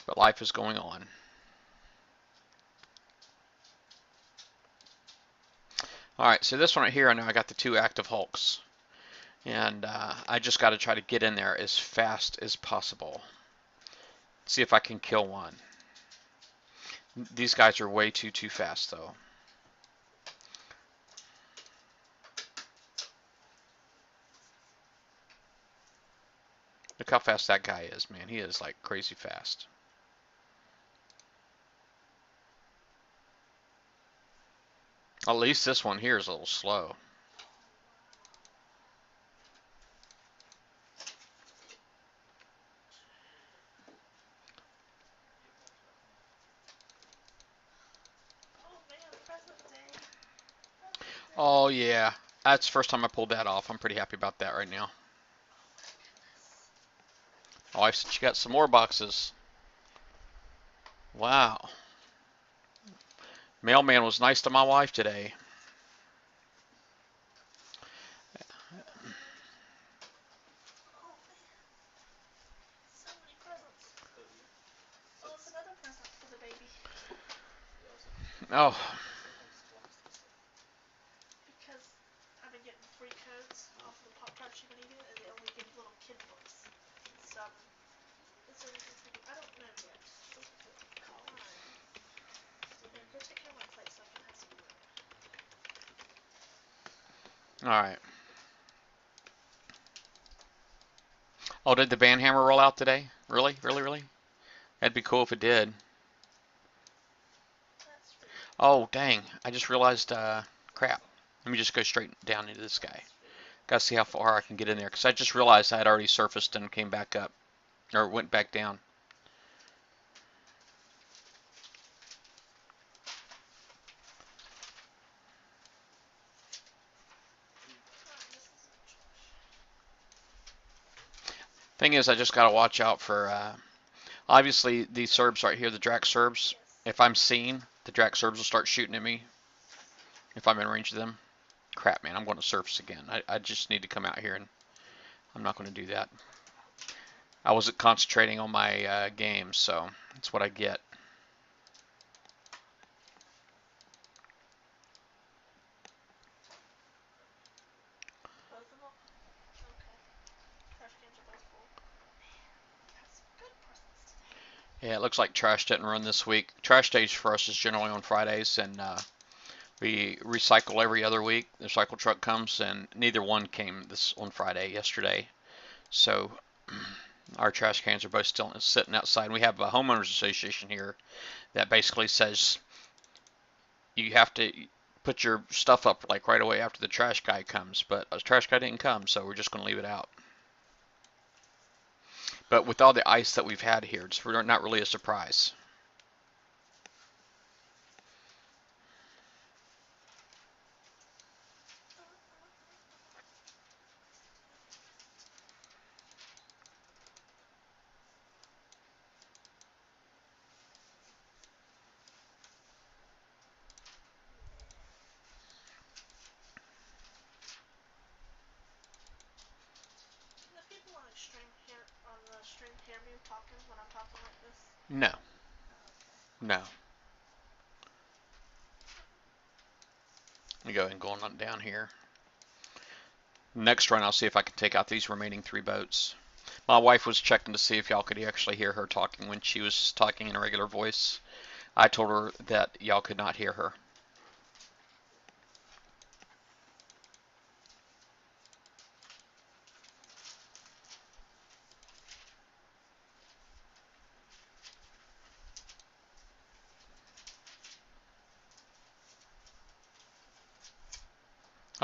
but life is going on. All right, so this one right here, I know I got the two active Hulks, and I just got to try to get in there as fast as possible. See if I can kill one. These guys are way too fast, though. Look how fast that guy is, man. He is like crazy fast. At least this one here is a little slow. Oh man, present day. Present day. Oh yeah, that's the first time I pulled that off. I'm pretty happy about that right now. Oh my goodness. Oh, I said she got some more boxes. Wow. Mailman was nice to my wife today. Oh man. So many presents. Oh, it's another present for the baby. Oh, Because I've been getting free codes off of the Pop-Tarts you've been eating, and they only give little kid books. So, is there anything for you? I don't know yet. Fine. Here, go take care of my plate so I can have some room. all right. Oh, did the band hammer roll out today? Really? Really? Really? That'd be cool if it did. That's rude. Oh, dang. I just realized, crap. Let me just go straight down into this guy. That's rude. Gotta see how far I can get in there, because I just realized I had already surfaced and came back up, or went back down. Alright, this is in trash. Thing is, I just gotta watch out for, obviously, these Serbs right here, the Drac Serbs. Yes. If I'm seen, the Drac Serbs will start shooting at me if I'm in range of them. Crap, man, I'm going to surface again. I just need to come out here, and I'm not going to do that. I wasn't concentrating on my games, so that's what I get. Both of them? Okay. Trash cans are both full. Man, we got some good presents today. Yeah, it looks like trash didn't run this week. Trash days for us is generally on Fridays, and we recycle every other week. The recycle truck comes, and neither one came this on Friday yesterday. So our trash cans are both still sitting outside. We have a homeowners association here that basically says you have to put your stuff up like right away after the trash guy comes, but the trash guy didn't come, so we're just going to leave it out. But with all the ice that we've had here, it's not really a surprise. And the people on the stream hear me talking when I'm talking like this? No, Oh, okay. no. Let me go ahead and go on down here. Next run, I'll see if I can take out these remaining 3 boats. My wife was checking to see if y'all could actually hear her talking when she was talking in a regular voice. I told her that y'all could not hear her.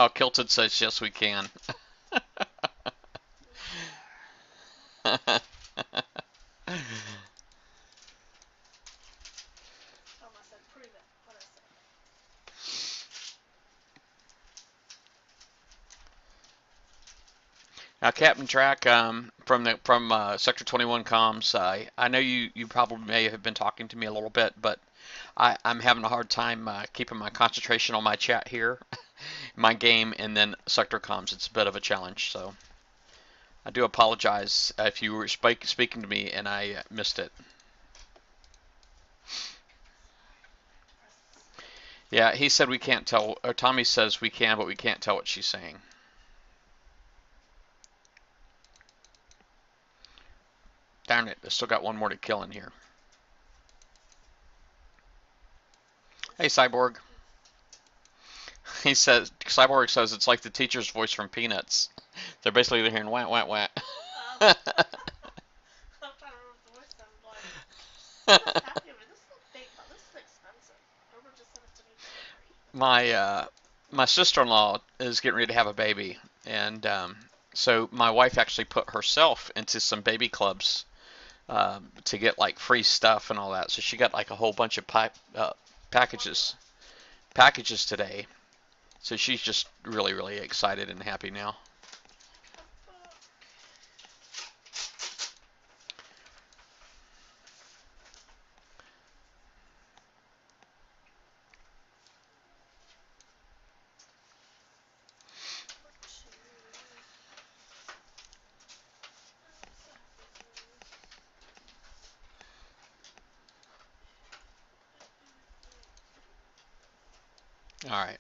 Oh, Kilted says yes, we can. Liar. I said, prove it. What'd I say? Now, Captain Track, from Sector 21 comms, I know you probably may have been talking to me a little bit, but I'm having a hard time keeping my concentration on my chat here, my game, and then Sector comms. It's a bit of a challenge, so I do apologize if you were speaking to me and I missed it. Yeah, he said we can't tell, or Tommy says we can, but we can't tell what she's saying. Darn it, I still got one more to kill in here. Hey, Cyborg. He says, Cyborg says it's like the teacher's voice from Peanuts. They're basically hearing wah wah wah. I'm trying to remember what the voice sounded like. He was happy with me. This is a big box. This is expensive. Herbert just sent it to me for free. my sister-in-law is getting ready to have a baby, and so my wife actually put herself into some baby clubs to get like free stuff and all that. So she got like a whole bunch of packages packages today. So she's just really excited and happy now. All right.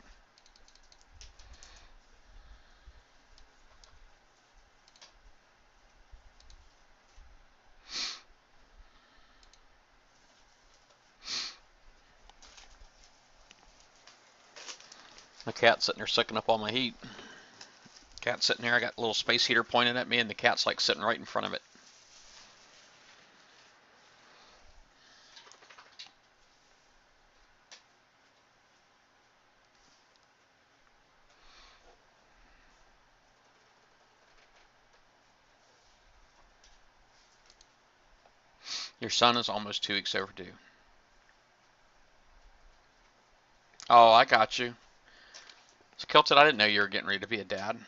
The cat's sitting there sucking up all my heat. Cat's sitting there. I got a little space heater pointed at me, and the cat's like sitting right in front of it. Your son is almost 2 weeks overdue. Oh, I got you. So, Kilted, I didn't know you were getting ready to be a dad.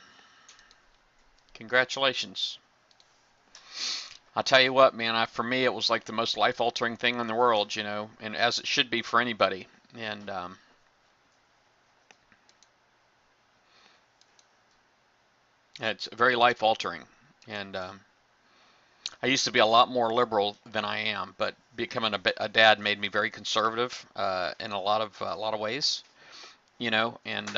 Congratulations. I'll tell you what, man, for me, it was like the most life-altering thing in the world, you know, and as it should be for anybody. And it's very life-altering. And I used to be a lot more liberal than I am, but becoming a dad made me very conservative in a lot of ways, you know, and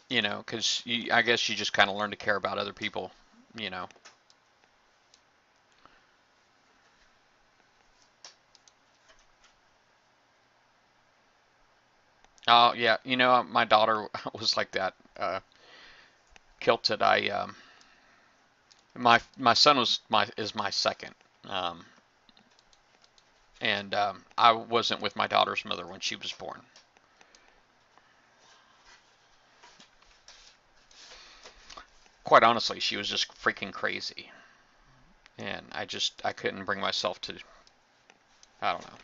you know, because I guess you just kind of learn to care about other people, you know. Oh yeah, you know, my daughter was like that. Kilted. My son is my second, um, and I wasn't with my daughter's mother when she was born. Quite honestly, she was just freaking crazy, and I couldn't bring myself to. I don't know.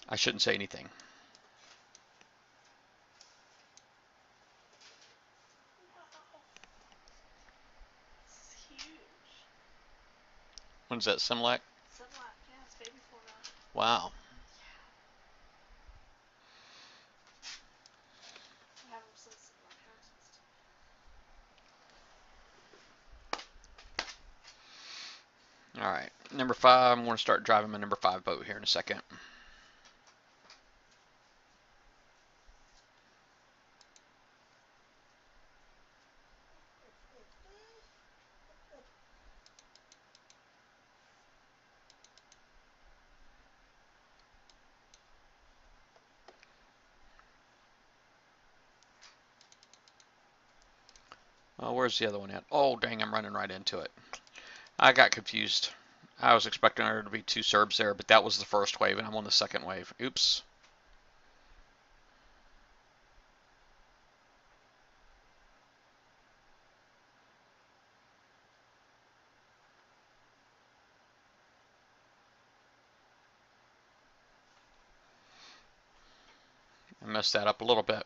I shouldn't say anything. This is huge. When's that, Similac? Similac, yeah, it's baby formula. Wow. I have them since my parents used to. All right, number five. I'm going to start driving my number five boat here in a second. Where's the other one at? Oh, dang, I'm running right into it. I got confused. I was expecting there to be two Serbs there, but that was the first wave, and I'm on the second wave. Oops. I messed that up a little bit.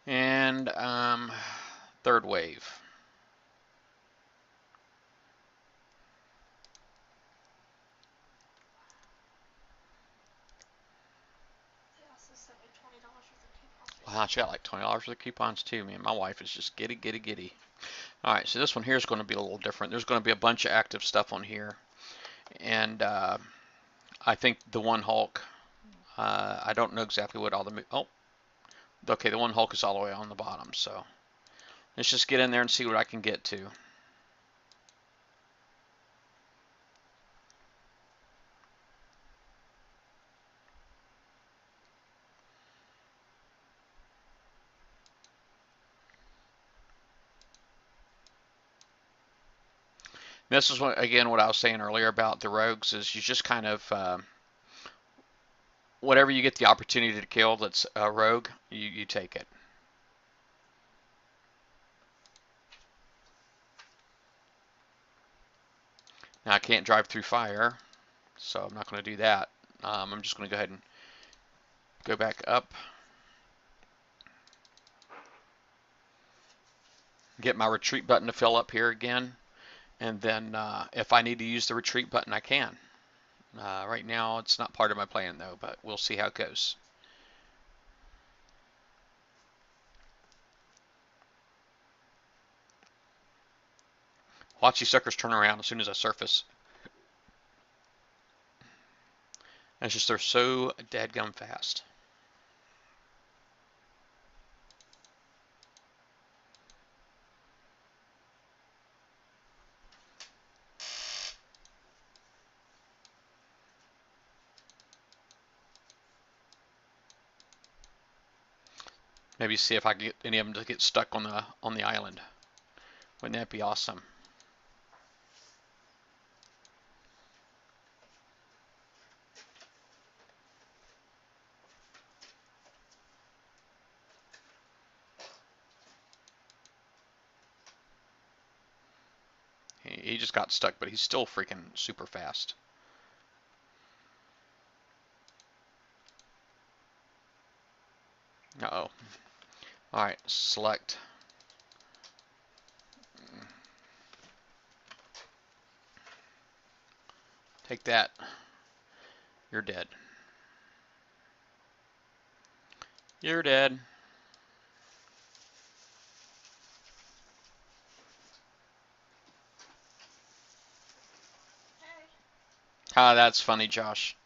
And third wave. They also sent me $20 worth of coupons Wow, she recently. got like $20 worth of coupons too, man. My wife is just giddy. All right, so this one here is going to be a little different. There's going to be a bunch of active stuff on here, and I think the one Hulk. I don't know exactly what all the oh, okay, the one Hulk is all the way on the bottom. So let's just get in there and see what I can get to. This is what, again, what I was saying earlier about the rogues is you just kind of whatever you get the opportunity to kill that's a rogue, you take it. Now I can't drive through fire, so I'm not going to do that. I'm just going to go ahead and go back up, get my retreat button to fill up here again, and then if I need to use the retreat button, I can. Right now, it's not part of my plan though, but we'll see how it goes. Watch these suckers turn around as soon as I surface. It's just they're so dadgum fast. Maybe see if I can get any of them to get stuck on the island. Wouldn't that be awesome? He just got stuck, but he's still freaking super fast. Uh-oh. Alright, select. Take that. You're dead. You're dead. Hey. Ah, that's funny, Josh.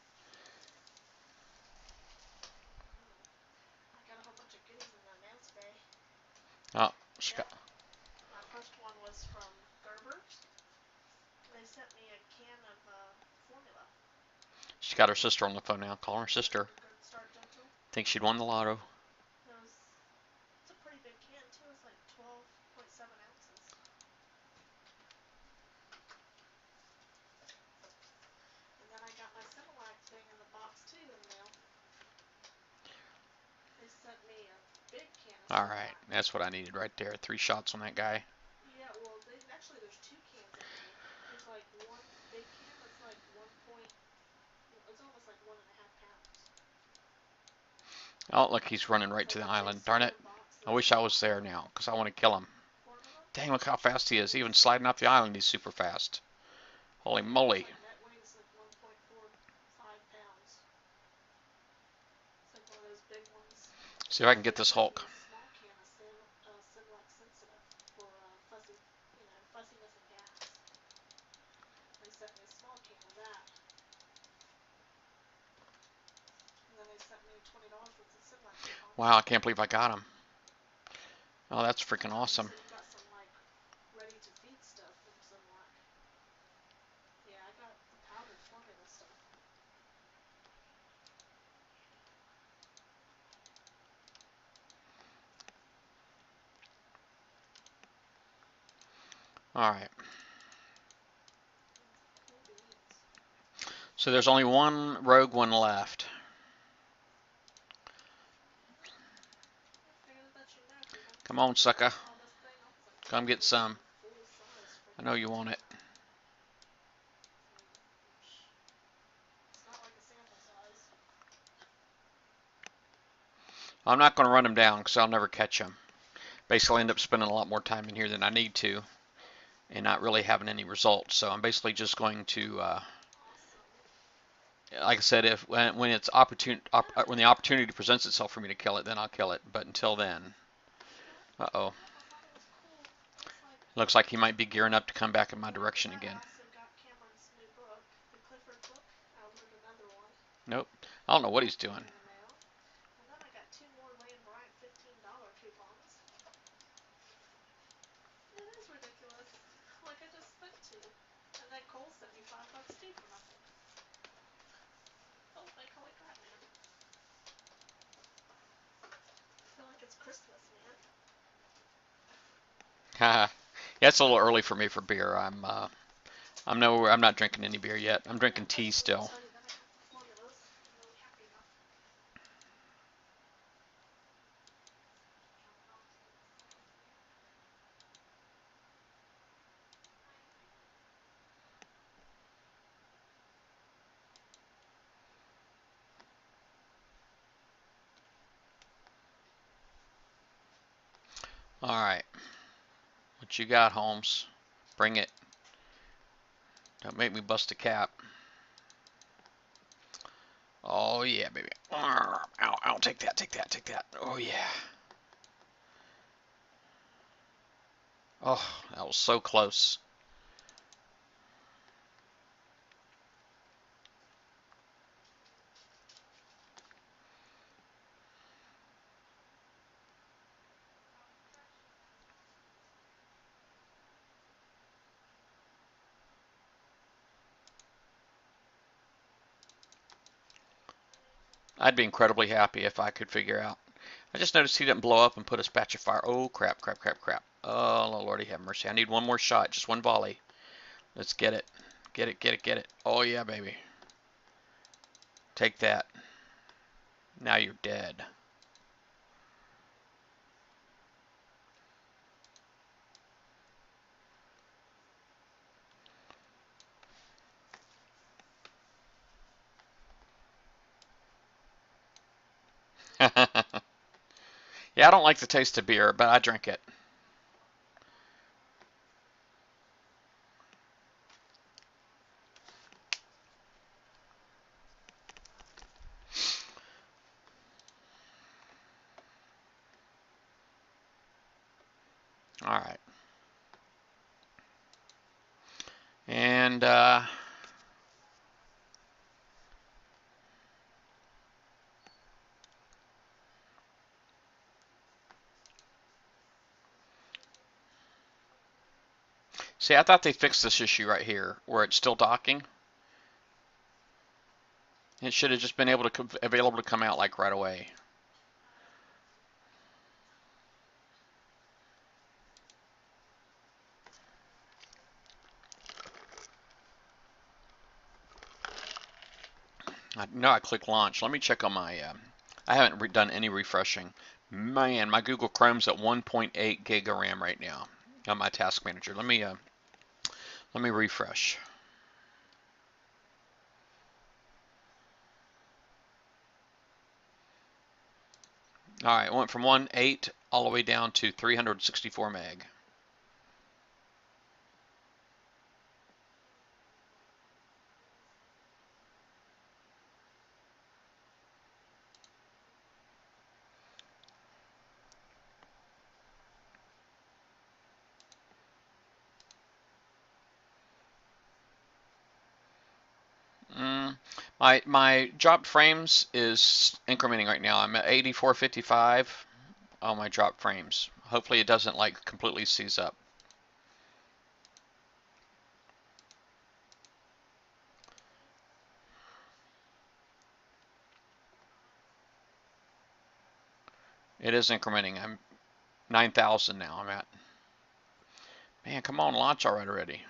I got a whole bunch of goodies in the mail today. Oh, she got, Yep. My first one was from Gerber's. They sent me a can of formula. she got her sister on the phone now. Call her sister. Good Start Gentle. Think she'd won the lotto. It was. It's a pretty big can too. It's like 12.7 ounces. And then I got my Similac thing in the box too in the mail. They sent me a big can of All right, Similac. that's what I needed right there. 3 shots on that guy. Yeah, well, actually there's two cans in there. There's like one big can that's like 1 point. It's almost like 1.5 pounds. Oh, look, he's running right It's to like the a big island. Darn it. square box I of wish I was there now, because I want to kill him. formula. Dang, look how fast he is. Even sliding off the island, he's super fast. Holy Yeah, it's moly. like that weighs like 1.45 pounds. It's like one of those big ones. See if I can And get they this sent me Hulk. a small can of Similac Sensitive for fussiness and gas. They sent me a small can of that. And then they sent me $20 worth of Similac coupons. Wow, I can't believe I got him. Oh, that's freaking Oh, you awesome. said you got some like ready to feed stuff from Similac. Yeah, I got the powdered formula stuff. All right. Cool beans. So there's only one rogue one left. I figured I'd let you know if you wanted Come some on, because I sucker. saw this thing. I was like, Come ooh, get some. full size I know freaking you want it. thing. It's not like a sample size. I'm not going to run him down because I'll never catch him. Basically, end up spending a lot more time in here than I need to and not really having any results. So I'm basically just going to, Awesome. like I said, if when it's when the opportunity presents itself for me to kill it, then I'll kill it. But until then, uh-oh. Yep, I thought it was cool. Looks like Looks like he might be gearing up to come back in my Well, after direction that, I again. also got Cameron's new book, the Clifford book. I ordered another one. Nope. I don't know what That he's came doing. in the mail. And then I got two more Lane Bryant $15 coupons. It is ridiculous. Like I just spent two. And then Cole sent me $5 too for nothing. Oh, thank holy crap, man. I feel like it's Christmas, man. Haha. Yeah, it's a little early for me for beer. I'm I'm not drinking any beer yet. I'm drinking tea still. Then I got the formulas. I'm really happy about that. All right. What you got, Holmes? Bring it. Don't make me bust a cap. Oh yeah, baby. Ow, ow, take that, take that, take that. Oh yeah. Oh, that was so close. I'd be incredibly happy if I could figure out. I just noticed he didn't blow up and put a spatch of fire. Oh crap, crap, crap, crap. Oh Lordy have mercy. I need one more shot, just one volley. Let's get it. Get it, get it, get it. Oh yeah, baby. Take that. Now you're dead. Yeah, I don't like the taste of beer, but I drink it. All right. And see, I thought they fixed this issue right here where it's still docking. It should have just been able to available to come out like right away. No, I click launch. Let me check on my. I haven't done any refreshing. Man, my Google Chrome's at 1.8 gig of RAM right now on my task manager. Let me refresh. All right, it went from 1.8 all the way down to 364 meg. Mm, my drop frames is incrementing right now. I'm at 8455 on my drop frames. Hopefully it doesn't like completely seize up. It is incrementing. I'm 9,000 now. I'm at. Man, come on, launch already.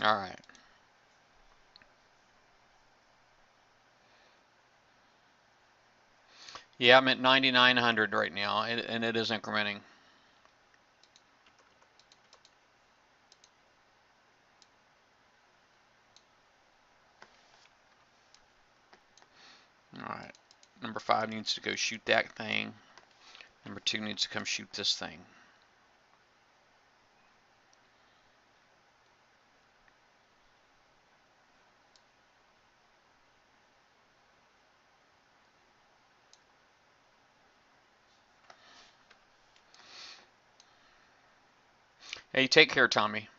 All right. Yeah, I'm at 9,900 right now, and it is incrementing. All right. Number 5 needs to go shoot that thing. Number 2 needs to come shoot this thing. Hey, take care, Tommy.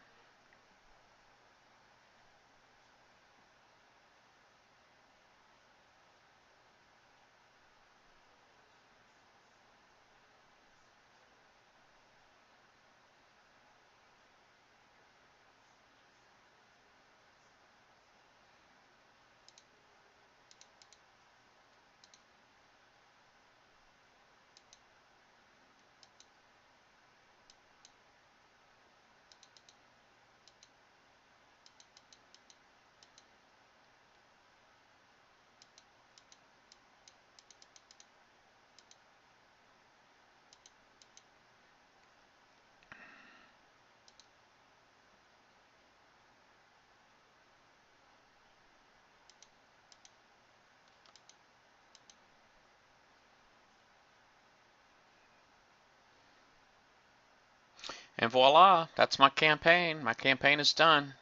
And voila, that's my campaign. My campaign is done.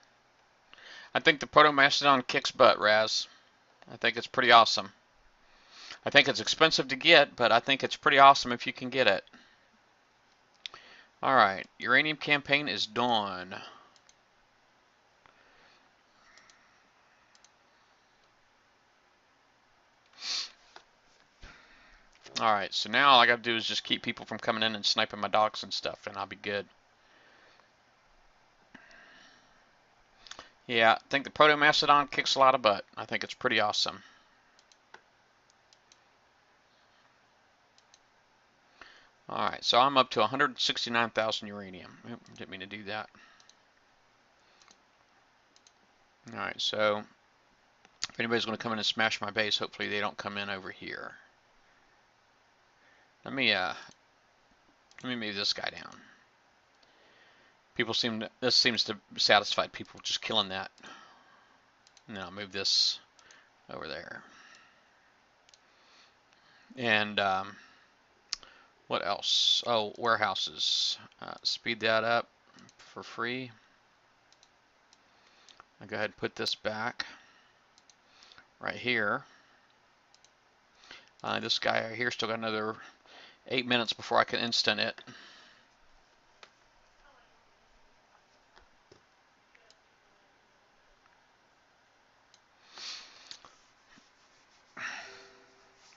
I think the Proto-Mastodon kicks butt, Raz. I think it's pretty awesome. I think it's expensive to get, but I think it's pretty awesome if you can get it. Alright, uranium campaign is done. Alright, so now all I gotta do is just keep people from coming in and sniping my dogs and stuff, and I'll be good. Yeah, I think the Proto-Mastodon kicks a lot of butt. I think it's pretty awesome. Alright, so I'm up to 169,000 uranium. Oop, didn't mean to do that. Alright, so if anybody's going to come in and smash my base, hopefully they don't come in over here. Let me move this guy down. This seems to satisfy people just killing that. And then I'll move this over there. And what else? Oh, warehouses. Speed that up for free. I'll go ahead and put this back right here. This guy right here still got another 8 minutes before I can instant it.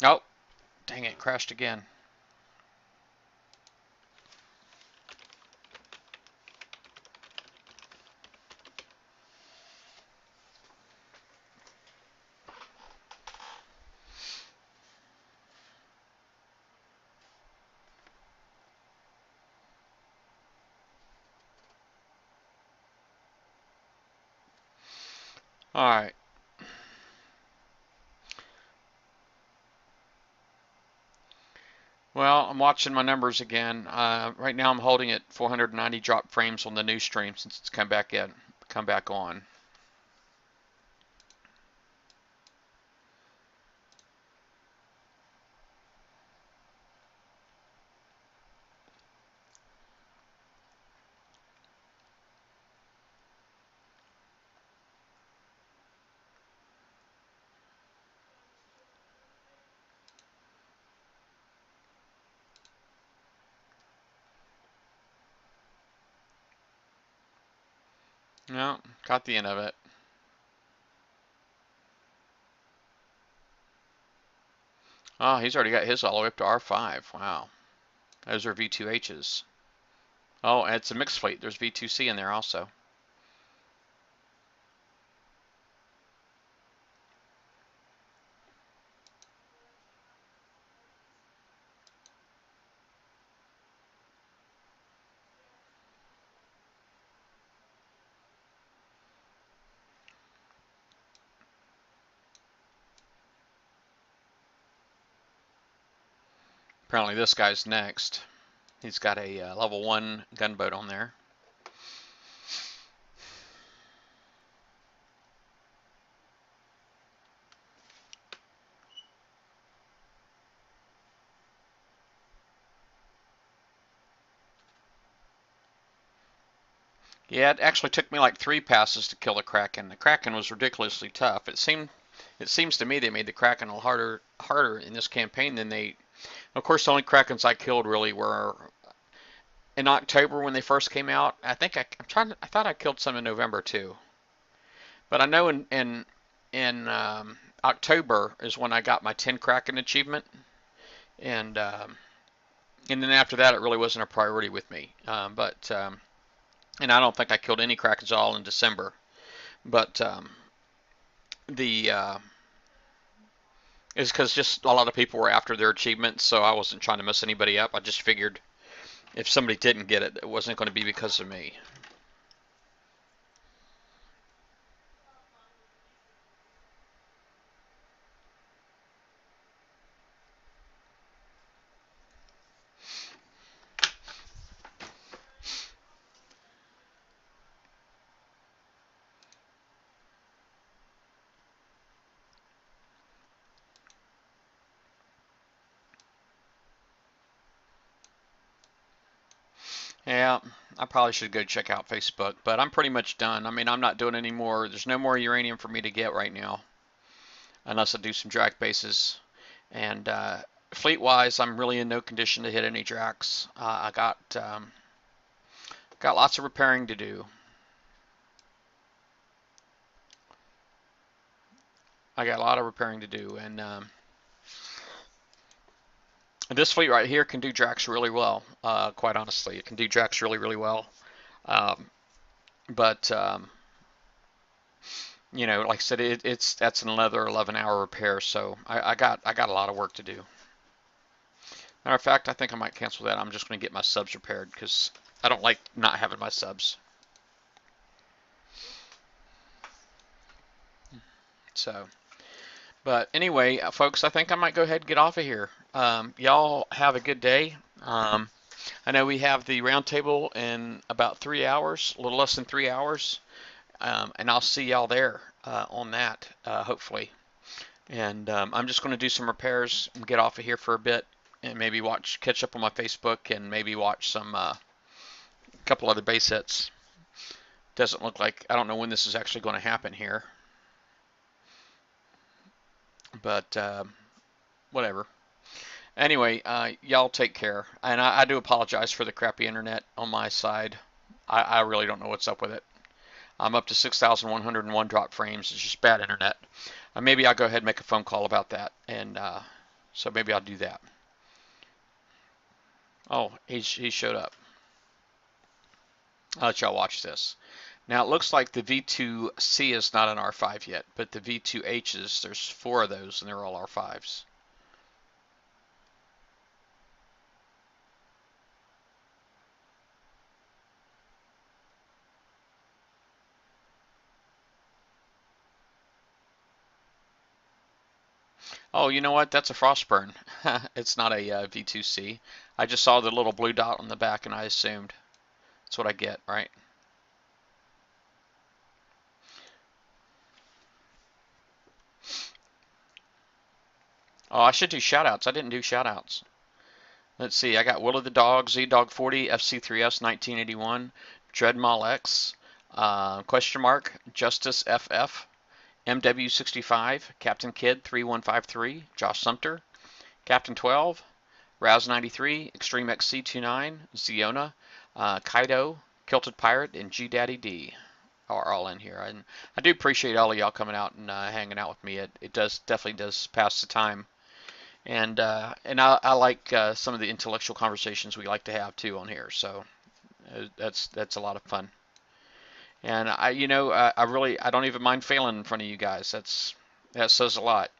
Oh, dang it, crashed again. All right. Well, I'm watching my numbers again. Right now I'm holding at 490 drop frames on the new stream since it's come back on. No, caught the end of it. Oh, he's already got his all the way up to R5. Wow. Those are V2Hs. Oh, and it's a mixed fleet. There's V2C in there also. Apparently this guy's next. He's got a level 1 gunboat on there. Yeah, it actually took me like 3 passes to kill the Kraken. The Kraken was ridiculously tough. It seems to me they made the Kraken a little harder in this campaign than they. Of course, the only Krakens I killed really were in October when they first came out. I think I thought I killed some in November too. But I know in October is when I got my 10 Kraken achievement, and and then after that it really wasn't a priority with me. And I don't think I killed any Krakens at all in December. But the it's because just a lot of people were after their achievements, so I wasn't trying to mess anybody up. I just figured if somebody didn't get it, it wasn't going to be because of me. Yeah, I probably should go check out Facebook, but I'm pretty much done. I mean, I'm not doing any more. There's no more uranium for me to get right now, unless I do some drac bases. And fleet-wise, I'm really in no condition to hit any dracs. I got lots of repairing to do. I got a lot of repairing to do, and this fleet right here can do dracs really well. Quite honestly, it can do dracs really, really well. Um, but you know, like I said, that's another 11-hour repair, so I got a lot of work to do. Matter of fact, I think I might cancel that. I'm just going to get my subs repaired because I don't like not having my subs. So, but anyway, folks, I think I might go ahead and get off of here. Y'all have a good day. I know we have the roundtable in about 3 hours, a little less than 3 hours, and I'll see y'all there on that, hopefully. And I'm just going to do some repairs and get off of here for a bit, and maybe catch up on my Facebook, and maybe watch some couple other base hits. Doesn't look like, I don't know when this is actually going to happen here, but whatever. Anyway, y'all take care, and I do apologize for the crappy internet on my side. I really don't know what's up with it. I'm up to 6,101 drop frames. It's just bad internet. Maybe I'll go ahead and make a phone call about that, and so maybe I'll do that. Oh, he showed up. I'll let y'all watch this. Now it looks like the V2C is not an R5 yet, but the V2Hs, there's 4 of those, and they're all R5s. Oh, you know what? That's a Frostburn. It's not a V2C. I just saw the little blue dot on the back, and I assumed. That's what I get, right? Oh, I should do shoutouts. I didn't do shoutouts. Let's see. I got Will of the Dog, Z-Dog 40, FC3S 1981, Dreadmall X, question mark, Justice FF, MW65, Captain Kid 3153, Josh Sumter, Captain 12, Raz 93, Extreme XC29, Ziona, Kaido, Kilted Pirate, and G Daddy D are all in here. And I do appreciate all of y'all coming out and hanging out with me. It definitely does pass the time. And I like some of the intellectual conversations we like to have too on here. So that's a lot of fun. And I really I don't even mind failing in front of you guys. That says a lot.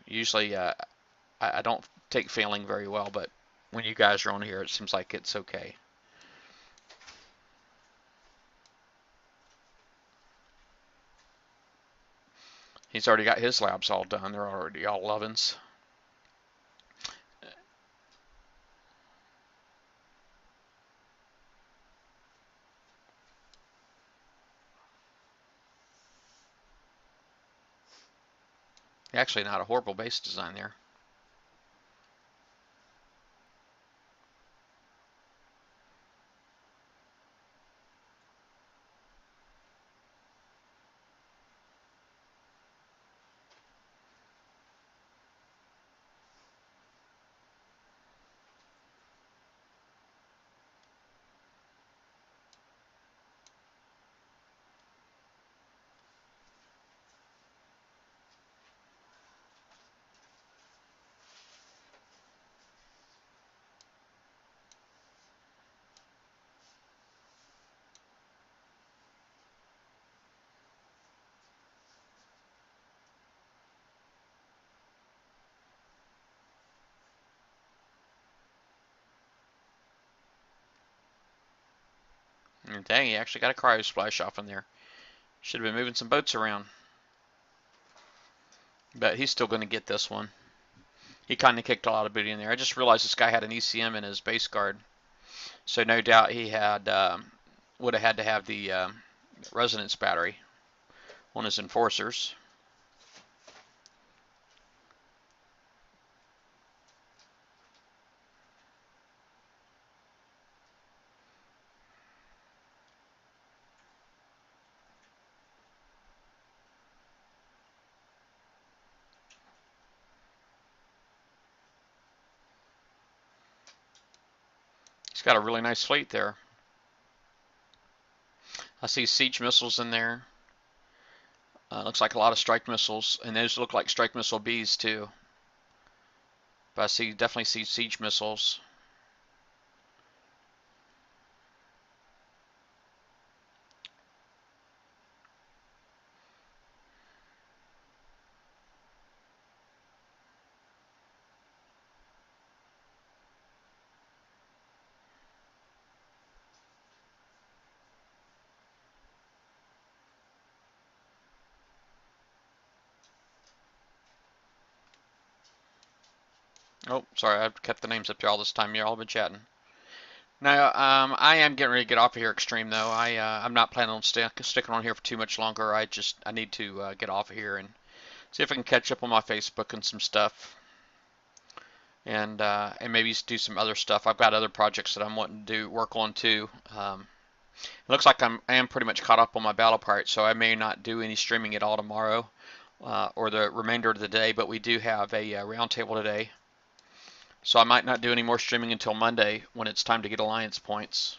Usually I don't take failing very well, but when you guys are on here, it seems like it's okay. He's already got his labs all done. They're already all 11s. Actually, not a horrible base design there. And dang, he actually got a cryo splash off in there. Should have been moving some boats around. But he's still going to get this one. He kind of kicked a lot of booty in there. I just realized this guy had an ECM in his base guard. So no doubt he would have had to have the resonance battery on his enforcers. He's got a really nice fleet there. I see siege missiles in there. Looks like a lot of strike missiles, and those look like strike missile Bs too. But I definitely see siege missiles. Oh, sorry, I've kept the names up there all this time. Y'all been chatting. Now, I am getting ready to get off of here, Extreme. Though I'm not planning on sticking on here for too much longer. I need to get off of here and see if I can catch up on my Facebook and some stuff, and maybe do some other stuff. I've got other projects that I'm wanting to work on too. It looks like I am pretty much caught up on my battle part, so I may not do any streaming at all tomorrow or the remainder of the day. But we do have a roundtable today. So I might not do any more streaming until Monday when it's time to get alliance points.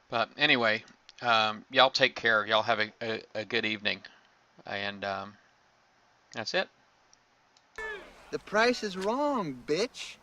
But anyway, y'all take care. Y'all have a good evening. And that's it. The price is wrong, bitch.